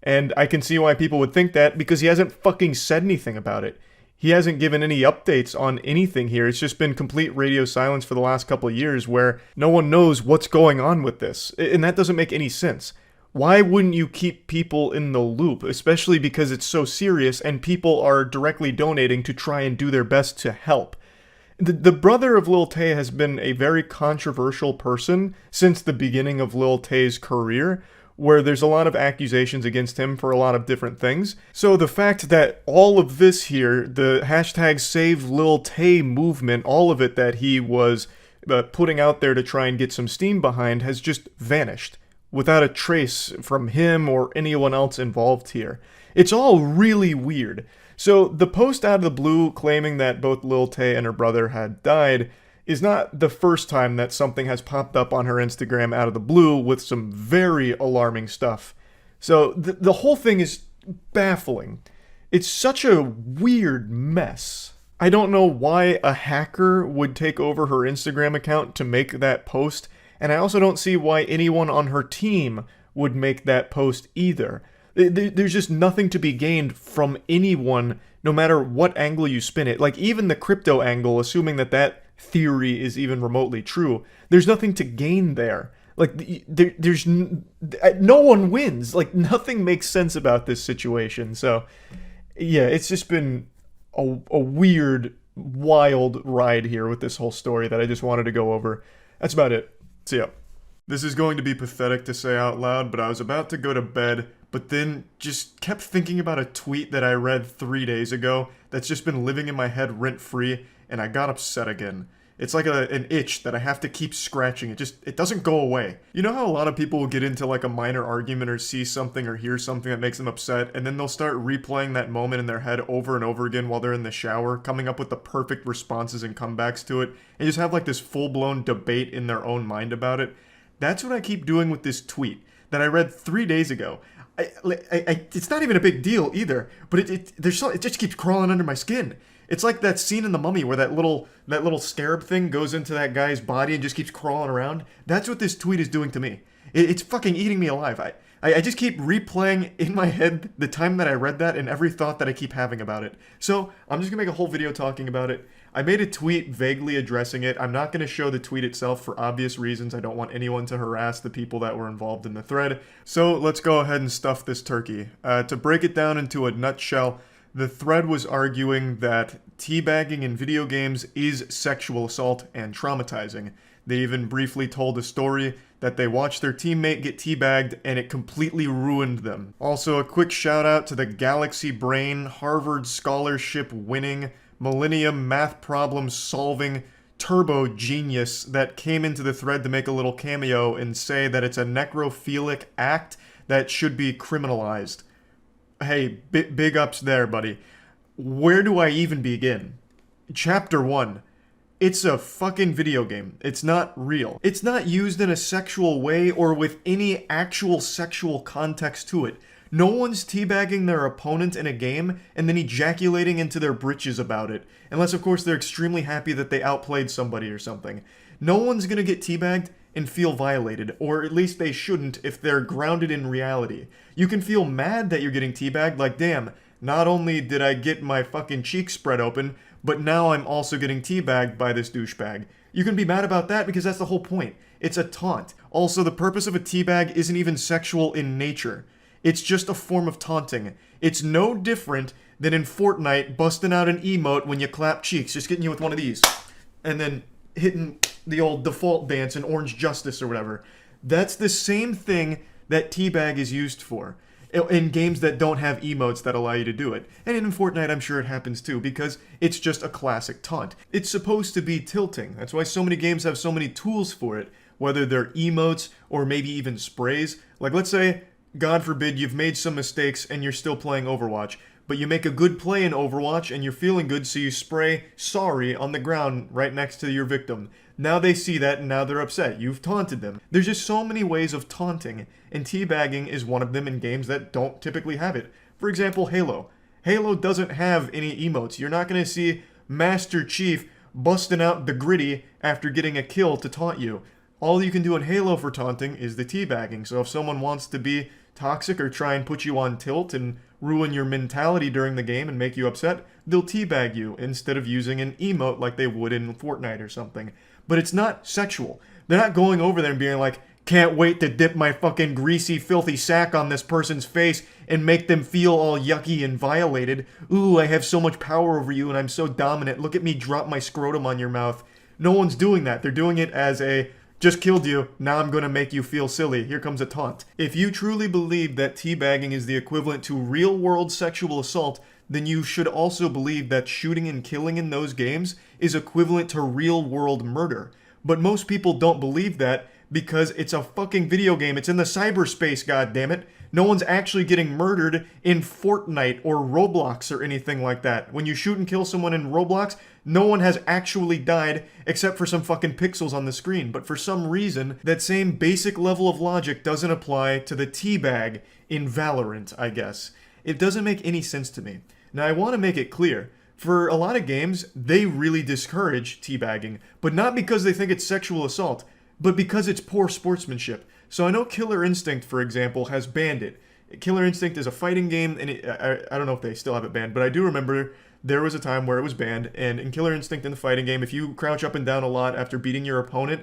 And I can see why people would think that, because he hasn't fucking said anything about it. He hasn't given any updates on anything here. It's just been complete radio silence for the last couple of years where no one knows what's going on with this. And that doesn't make any sense. Why wouldn't you keep people in the loop, especially because it's so serious and people are directly donating to try and do their best to help? The brother of Lil Tay has been a very controversial person since the beginning of Lil Tay's career, where there's a lot of accusations against him for a lot of different things. So the fact that all of this here, the hashtag Save Lil Tay movement, all of it that he was putting out there to try and get some steam behind has just vanished without a trace from him or anyone else involved here. It's all really weird. So the post out of the blue claiming that both Lil Tay and her brother had died is not the first time that something has popped up on her Instagram out of the blue with some very alarming stuff. So the whole thing is baffling. It's such a weird mess. I don't know why a hacker would take over her Instagram account to make that post, and I also don't see why anyone on her team would make that post either. There's just nothing to be gained from anyone, no matter what angle you spin it. Like, even the crypto angle, assuming that theory is even remotely true, there's nothing to gain there. Like, there's no one wins. Like, nothing makes sense about this situation. So, yeah, it's just been a weird, wild ride here with this whole story that I just wanted to go over. That's about it. See ya. This is going to be pathetic to say out loud, but I was about to go to bed, but then just kept thinking about a tweet that I read 3 days ago that's just been living in my head rent-free, and I got upset again. It's like an itch that I have to keep scratching. It doesn't go away. You know how a lot of people will get into like a minor argument or see something or hear something that makes them upset, and then they'll start replaying that moment in their head over and over again while they're in the shower, coming up with the perfect responses and comebacks to it, and just have like this full-blown debate in their own mind about it? That's what I keep doing with this tweet that I read 3 days ago. It's not even a big deal either, but it just keeps crawling under my skin. It's like that scene in The Mummy where that little scarab thing goes into that guy's body and just keeps crawling around. That's what this tweet is doing to me. It's fucking eating me alive. I just keep replaying in my head the time that I read that and every thought that I keep having about it. So I'm just gonna make a whole video talking about it. I made a tweet vaguely addressing it. I'm not gonna show the tweet itself for obvious reasons. I don't want anyone to harass the people that were involved in the thread. So let's go ahead and stuff this turkey. To break it down into a nutshell, the thread was arguing that teabagging in video games is sexual assault and traumatizing. They even briefly told a story that they watched their teammate get teabagged and it completely ruined them. Also, a quick shout out to the Galaxy Brain, Harvard scholarship winning, Millennium math problem solving turbo genius that came into the thread to make a little cameo and say that it's a necrophilic act that should be criminalized. Hey, big ups there, buddy. Where do I even begin? Chapter 1. It's a fucking video game. It's not real. It's not used in a sexual way or with any actual sexual context to it. No one's teabagging their opponent in a game and then ejaculating into their britches about it. Unless, of course, they're extremely happy that they outplayed somebody or something. No one's gonna get teabagged and feel violated, or at least they shouldn't if they're grounded in reality. You can feel mad that you're getting teabagged, like, damn, not only did I get my fucking cheeks spread open, but now I'm also getting teabagged by this douchebag. You can be mad about that because that's the whole point. It's a taunt. Also, the purpose of a teabag isn't even sexual in nature. It's just a form of taunting. It's no different than in Fortnite busting out an emote when you clap cheeks, just getting you with one of these, and then hitting the old default dance in Orange Justice or whatever. That's the same thing that teabag is used for in games that don't have emotes that allow you to do it. And in Fortnite, I'm sure it happens too, because it's just a classic taunt. It's supposed to be tilting. That's why so many games have so many tools for it, whether they're emotes or maybe even sprays. Like, let's say, God forbid, you've made some mistakes and you're still playing Overwatch, but you make a good play in Overwatch and you're feeling good, so you spray sorry on the ground right next to your victim. Now they see that and now they're upset. You've taunted them. There's just so many ways of taunting, and teabagging is one of them in games that don't typically have it. For example, Halo. Halo doesn't have any emotes. You're not going to see Master Chief busting out the gritty after getting a kill to taunt you. All you can do in Halo for taunting is the teabagging. So if someone wants to be toxic or try and put you on tilt and ruin your mentality during the game and make you upset, they'll teabag you instead of using an emote like they would in Fortnite or something. But it's not sexual. They're not going over there and being like, can't wait to dip my fucking greasy, filthy sack on this person's face and make them feel all yucky and violated. Ooh, I have so much power over you and I'm so dominant. Look at me drop my scrotum on your mouth. No one's doing that. They're doing it as a, just killed you, now I'm gonna make you feel silly. Here comes a taunt. If you truly believe that teabagging is the equivalent to real-world sexual assault, then you should also believe that shooting and killing in those games is equivalent to real-world murder. But most people don't believe that because it's a fucking video game. It's in the cyberspace, goddammit. No one's actually getting murdered in Fortnite or Roblox or anything like that. When you shoot and kill someone in Roblox, no one has actually died except for some fucking pixels on the screen. But for some reason, that same basic level of logic doesn't apply to the teabag in Valorant, I guess. It doesn't make any sense to me. Now, I want to make it clear. For a lot of games, they really discourage teabagging, but not because they think it's sexual assault, but because it's poor sportsmanship. So I know Killer Instinct, for example, has banned it. Killer Instinct is a fighting game, and I don't know if they still have it banned, but I do remember there was a time where it was banned, and in Killer Instinct in the fighting game, if you crouch up and down a lot after beating your opponent,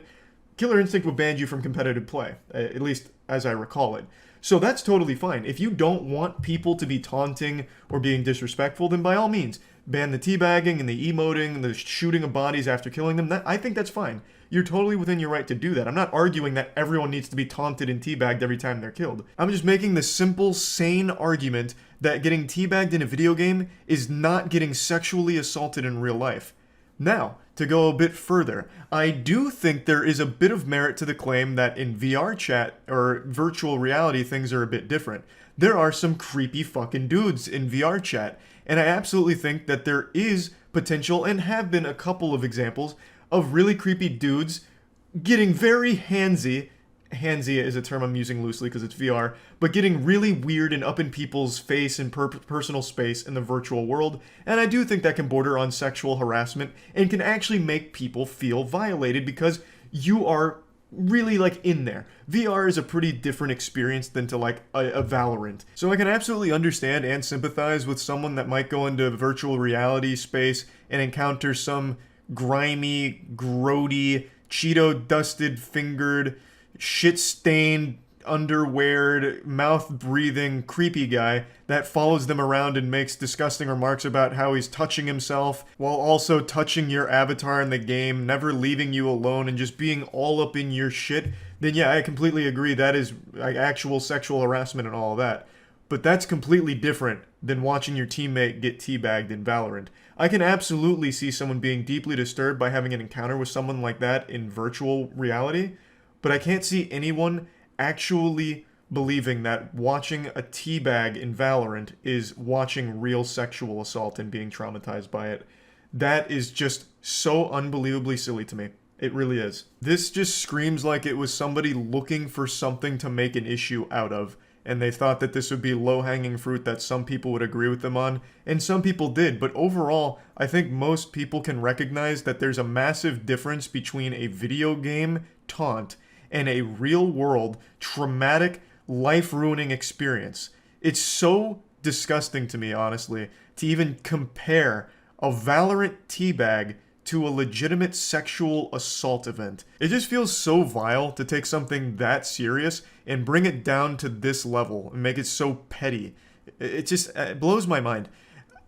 Killer Instinct would ban you from competitive play, at least as I recall it. So that's totally fine. If you don't want people to be taunting or being disrespectful, then by all means, ban the teabagging and the emoting and the shooting of bodies after killing them. I think that's fine. You're totally within your right to do that. I'm not arguing that everyone needs to be taunted and teabagged every time they're killed. I'm just making the simple, sane argument that getting teabagged in a video game is not getting sexually assaulted in real life. Now, to go a bit further, I do think there is a bit of merit to the claim that in VR chat or virtual reality things are a bit different. There are some creepy fucking dudes in VR chat, and I absolutely think that there is potential and have been a couple of examples of really creepy dudes getting very handsy. Handsy is a term I'm using loosely because it's VR, but getting really weird and up in people's face and personal space in the virtual world, and I do think that can border on sexual harassment and can actually make people feel violated because you are really like in there. VR is a pretty different experience than to like a Valorant. So I can absolutely understand and sympathize with someone that might go into virtual reality space and encounter some grimy, grody, Cheeto-dusted, fingered, shit-stained, underweared, mouth-breathing, creepy guy that follows them around and makes disgusting remarks about how he's touching himself while also touching your avatar in the game, never leaving you alone, and just being all up in your shit, then yeah, I completely agree that is like actual sexual harassment and all of that. But that's completely different than watching your teammate get teabagged in Valorant. I can absolutely see someone being deeply disturbed by having an encounter with someone like that in virtual reality, but I can't see anyone actually believing that watching a teabag in Valorant is watching real sexual assault and being traumatized by it. That is just so unbelievably silly to me. It really is. This just screams like it was somebody looking for something to make an issue out of, and they thought that this would be low-hanging fruit that some people would agree with them on, and some people did, but overall, I think most people can recognize that there's a massive difference between a video game taunt and a real-world, traumatic, life-ruining experience. It's so disgusting to me, honestly, to even compare a Valorant teabag to a legitimate sexual assault event. It just feels so vile to take something that serious and bring it down to this level and make it so petty. It blows my mind.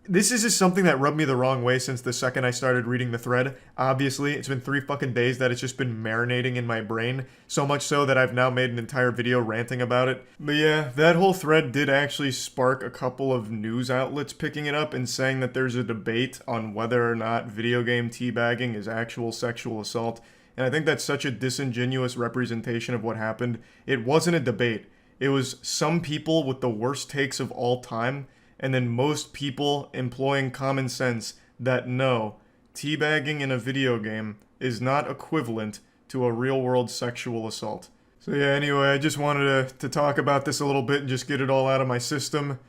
This is just something that rubbed me the wrong way since the second I started reading the thread. Obviously, it's been 3 fucking days that it's just been marinating in my brain, so much so that I've now made an entire video ranting about it. But yeah, that whole thread did actually spark a couple of news outlets picking it up and saying that there's a debate on whether or not video game teabagging is actual sexual assault. And I think that's such a disingenuous representation of what happened. It wasn't a debate. It was some people with the worst takes of all time, and then most people employing common sense that no, teabagging in a video game is not equivalent to a real-world sexual assault. So yeah, anyway, I just wanted to talk about this a little bit and just get it all out of my system.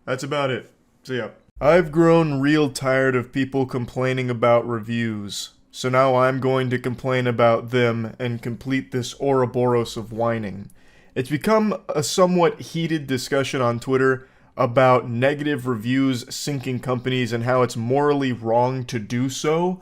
That's about it. So yeah. I've grown real tired of people complaining about reviews. So now I'm going to complain about them and complete this Ouroboros of whining. It's become a somewhat heated discussion on Twitter about negative reviews sinking companies and how it's morally wrong to do so,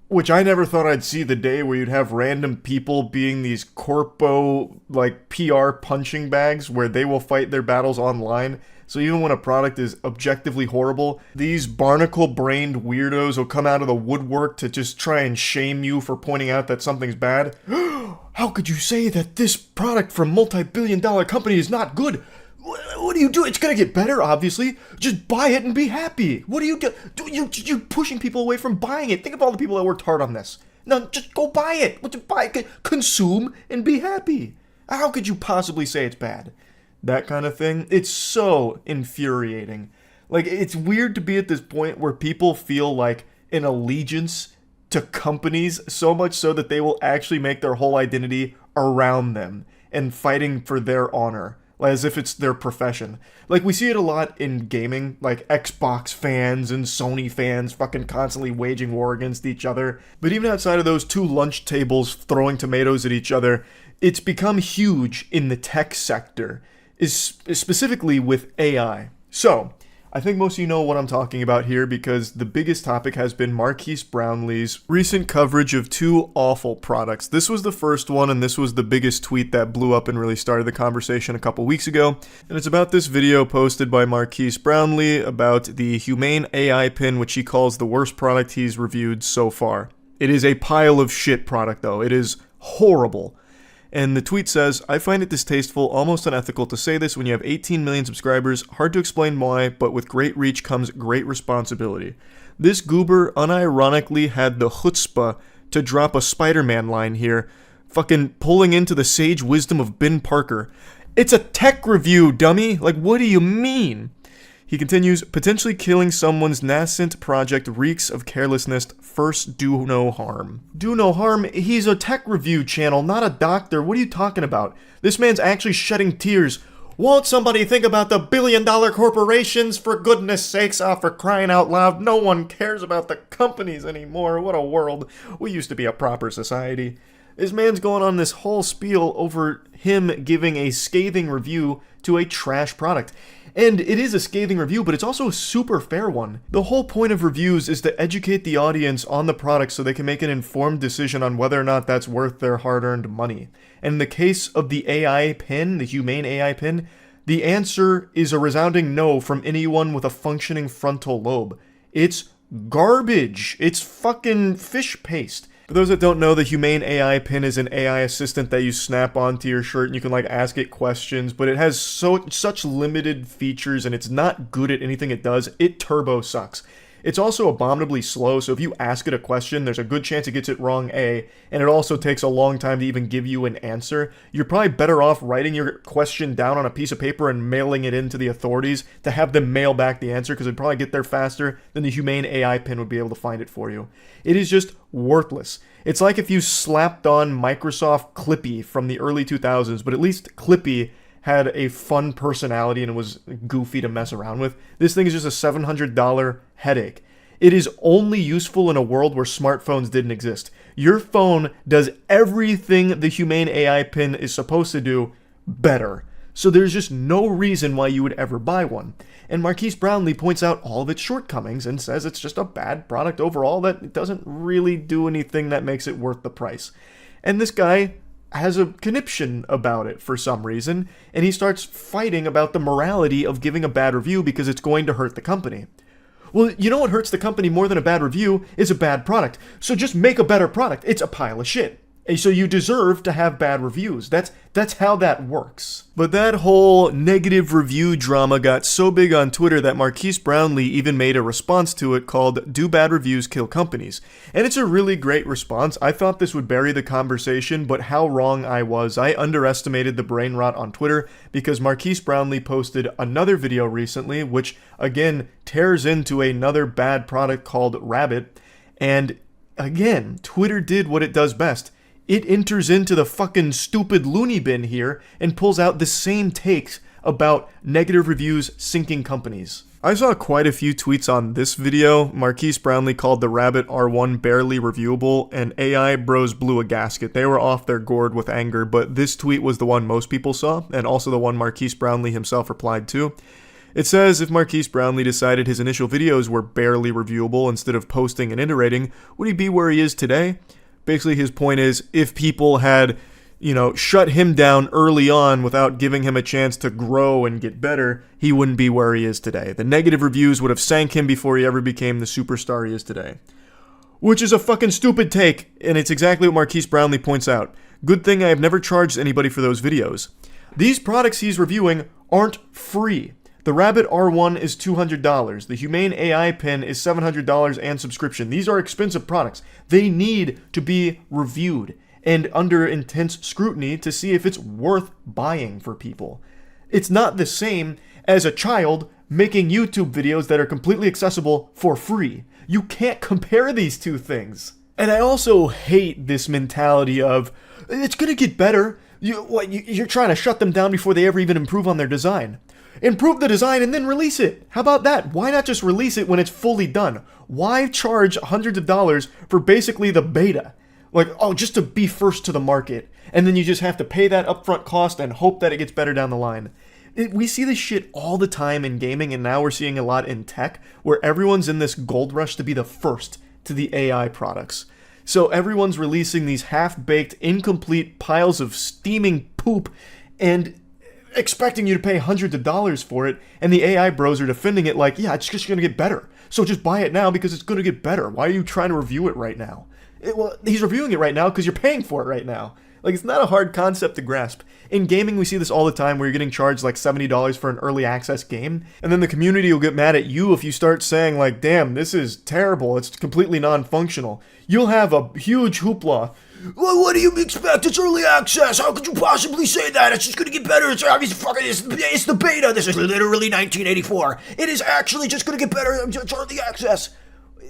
which I never thought I'd see the day where you'd have random people being these corpo, like, PR punching bags where they will fight their battles online. So even when a product is objectively horrible, these barnacle-brained weirdos will come out of the woodwork to just try and shame you for pointing out that something's bad. How could you say that this product from multi-billion-dollar company is not good? What do you do? It's gonna get better, obviously. Just buy it and be happy. What do you do? You're pushing people away from buying it. Think of all the people that worked hard on this. No, just go buy it. What you buy? Consume and be happy. How could you possibly say it's bad? That kind of thing. It's so infuriating. Like, it's weird to be at this point where people feel like an allegiance to companies so much so that they will actually make their whole identity around them and fighting for their honor. as if it's their profession. Like, we see it a lot in gaming, like Xbox fans and Sony fans fucking constantly waging war against each other. But even outside of those two lunch tables throwing tomatoes at each other, it's become huge in the tech sector, is specifically with AI. So, I think most of you know what I'm talking about here because the biggest topic has been Marquise Brownlee's recent coverage of two awful products. This was the first one, and this was the biggest tweet that blew up and really started the conversation a couple weeks ago. And it's about this video posted by Marquise Brownlee about the Humane AI pin, which he calls the worst product he's reviewed so far. It is a pile of shit product, though. It is horrible. And the tweet says, I find it distasteful, almost unethical to say this when you have 18 million subscribers. Hard to explain why, but with great reach comes great responsibility. This goober unironically had the chutzpah to drop a Spider-Man line here, fucking pulling into the sage wisdom of Ben Parker. It's a tech review, dummy! Like, what do you mean? He continues, potentially killing someone's nascent project reeks of carelessness. First, do no harm. Do no harm? He's a tech review channel, not a doctor. What are you talking about? This man's actually shedding tears. Won't somebody think about the billion-dollar corporations? For goodness sakes, for crying out loud. No one cares about the companies anymore. What a world. We used to be a proper society. This man's going on this whole spiel over him giving a scathing review to a trash product. And it is a scathing review, but it's also a super fair one. The whole point of reviews is to educate the audience on the product so they can make an informed decision on whether or not that's worth their hard-earned money. And in the case of the AI pin, the Humane AI pin, the answer is a resounding no from anyone with a functioning frontal lobe. It's garbage. It's fucking fish paste. For those that don't know, the Humane AI pin is an AI assistant that you snap onto your shirt and you can like ask it questions, but it has such limited features and it's not good at anything it does. It turbo sucks. It's also abominably slow, so if you ask it a question, there's a good chance it gets it wrong, A, and it also takes a long time to even give you an answer. You're probably better off writing your question down on a piece of paper and mailing it in to the authorities to have them mail back the answer, because it'd probably get there faster than the Humane AI pin would be able to find it for you. It is just worthless. It's like if you slapped on Microsoft Clippy from the early 2000s, but at least Clippy had a fun personality and it was goofy to mess around with. This thing is just a $700 headache. It is only useful in a world where smartphones didn't exist. Your phone does everything the Humane AI pin is supposed to do better. So there's just no reason why you would ever buy one. And Marquise Brownlee points out all of its shortcomings and says it's just a bad product overall, that it doesn't really do anything that makes it worth the price. And this guy has a conniption about it for some reason, and he starts fighting about the morality of giving a bad review because it's going to hurt the company. Well, you know what hurts the company more than a bad review is a bad product. So just make a better product. It's a pile of shit. And so you deserve to have bad reviews. That's how that works. But that whole negative review drama got so big on Twitter that Marquise Brownlee even made a response to it called "Do Bad Reviews Kill Companies?" And it's a really great response. I thought this would bury the conversation, but how wrong I was. I underestimated the brain rot on Twitter because Marquise Brownlee posted another video recently, which again tears into another bad product called Rabbit. And again, Twitter did what it does best. It enters into the fucking stupid loony bin here and pulls out the same takes about negative reviews sinking companies. I saw quite a few tweets on this video. Marquise Brownlee called the Rabbit R1 barely reviewable, and AI bros blew a gasket. They were off their gourd with anger, but this tweet was the one most people saw, and also the one Marquise Brownlee himself replied to. It says, if Marquise Brownlee decided his initial videos were barely reviewable instead of posting and iterating, would he be where he is today? Basically, his point is, if people had, shut him down early on without giving him a chance to grow and get better, he wouldn't be where he is today. The negative reviews would have sank him before he ever became the superstar he is today. Which is a fucking stupid take, and it's exactly what Marquise Brownlee points out. Good thing I have never charged anybody for those videos. These products he's reviewing aren't free. The Rabbit R1 is $200. The Humane AI pen is $700 and subscription. These are expensive products. They need to be reviewed and under intense scrutiny to see if it's worth buying for people. It's not the same as a child making YouTube videos that are completely accessible for free. You can't compare these two things. And I also hate this mentality of, it's gonna get better. You're trying to shut them down before they ever even improve on their design. Improve the design and then release it. How about that? Why not just release it when it's fully done? Why charge hundreds of dollars for basically the beta? Like, oh, just to be first to the market. And then you just have to pay that upfront cost and hope that it gets better down the line. We see this shit all the time in gaming, and now we're seeing a lot in tech, where everyone's in this gold rush to be the first to the AI products. So everyone's releasing these half-baked, incomplete piles of steaming poop and expecting you to pay hundreds of dollars for it, and the AI bros are defending it like, yeah, it's just going to get better. So just buy it now because it's going to get better. Why are you trying to review it right now? Well, he's reviewing it right now because you're paying for it right now. Like, it's not a hard concept to grasp. In gaming, we see this all the time where you're getting charged like $70 for an early access game, and then the community will get mad at you if you start saying like, damn, this is terrible, it's completely non-functional. You'll have a huge hoopla. Well, what do you expect? It's early access. How could you possibly say that? It's just gonna get better. It's the beta. This is literally 1984. It is actually just gonna get better. It's early access.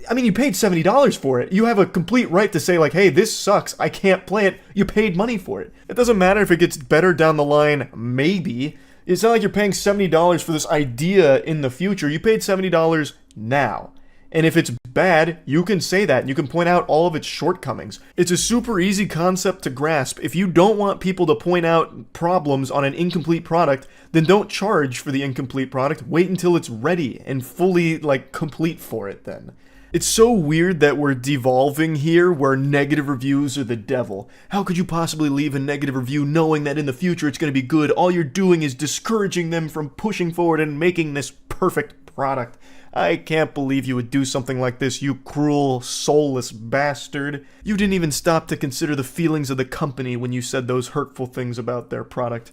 I mean, you paid $70 for it. You have a complete right to say, like, hey, this sucks. I can't play it. You paid money for it. It doesn't matter if it gets better down the line, maybe. It's not like you're paying $70 for this idea in the future. You paid $70 now. And if it's bad, you can say that, and you can point out all of its shortcomings. It's a super easy concept to grasp. If you don't want people to point out problems on an incomplete product, then don't charge for the incomplete product. Wait until it's ready and fully, like, complete for it then. It's so weird that we're devolving here where negative reviews are the devil. How could you possibly leave a negative review knowing that in the future it's going to be good? All you're doing is discouraging them from pushing forward and making this perfect product. I can't believe you would do something like this, you cruel, soulless bastard. You didn't even stop to consider the feelings of the company when you said those hurtful things about their product.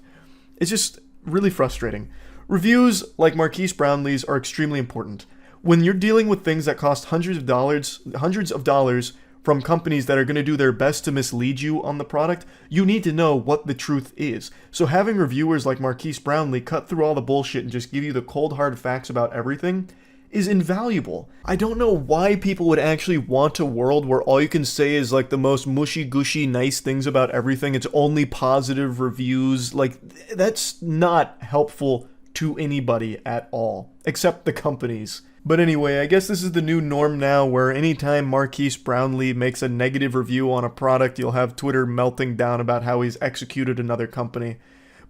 It's just really frustrating. Reviews, like Marquise Brownlee's, are extremely important. When you're dealing with things that cost hundreds of dollars from companies that are going to do their best to mislead you on the product, you need to know what the truth is. So having reviewers like Marquise Brownlee cut through all the bullshit and just give you the cold hard facts about everything is invaluable. I don't know why people would actually want a world where all you can say is like the most mushy-gushy nice things about everything. It's only positive reviews. Like, that's not helpful to anybody at all, except the companies. But anyway, I guess this is the new norm now, where anytime Marquise Brownlee makes a negative review on a product, you'll have Twitter melting down about how he's executed another company.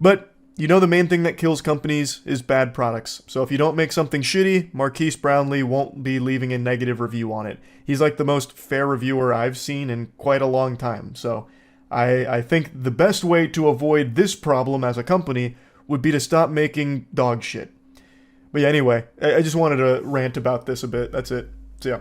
But you know, the main thing that kills companies is bad products. So if you don't make something shitty, Marquise Brownlee won't be leaving a negative review on it. He's like the most fair reviewer I've seen in quite a long time. So I think the best way to avoid this problem as a company would be to stop making dog shit. But yeah, anyway, I just wanted to rant about this a bit. That's it. So yeah.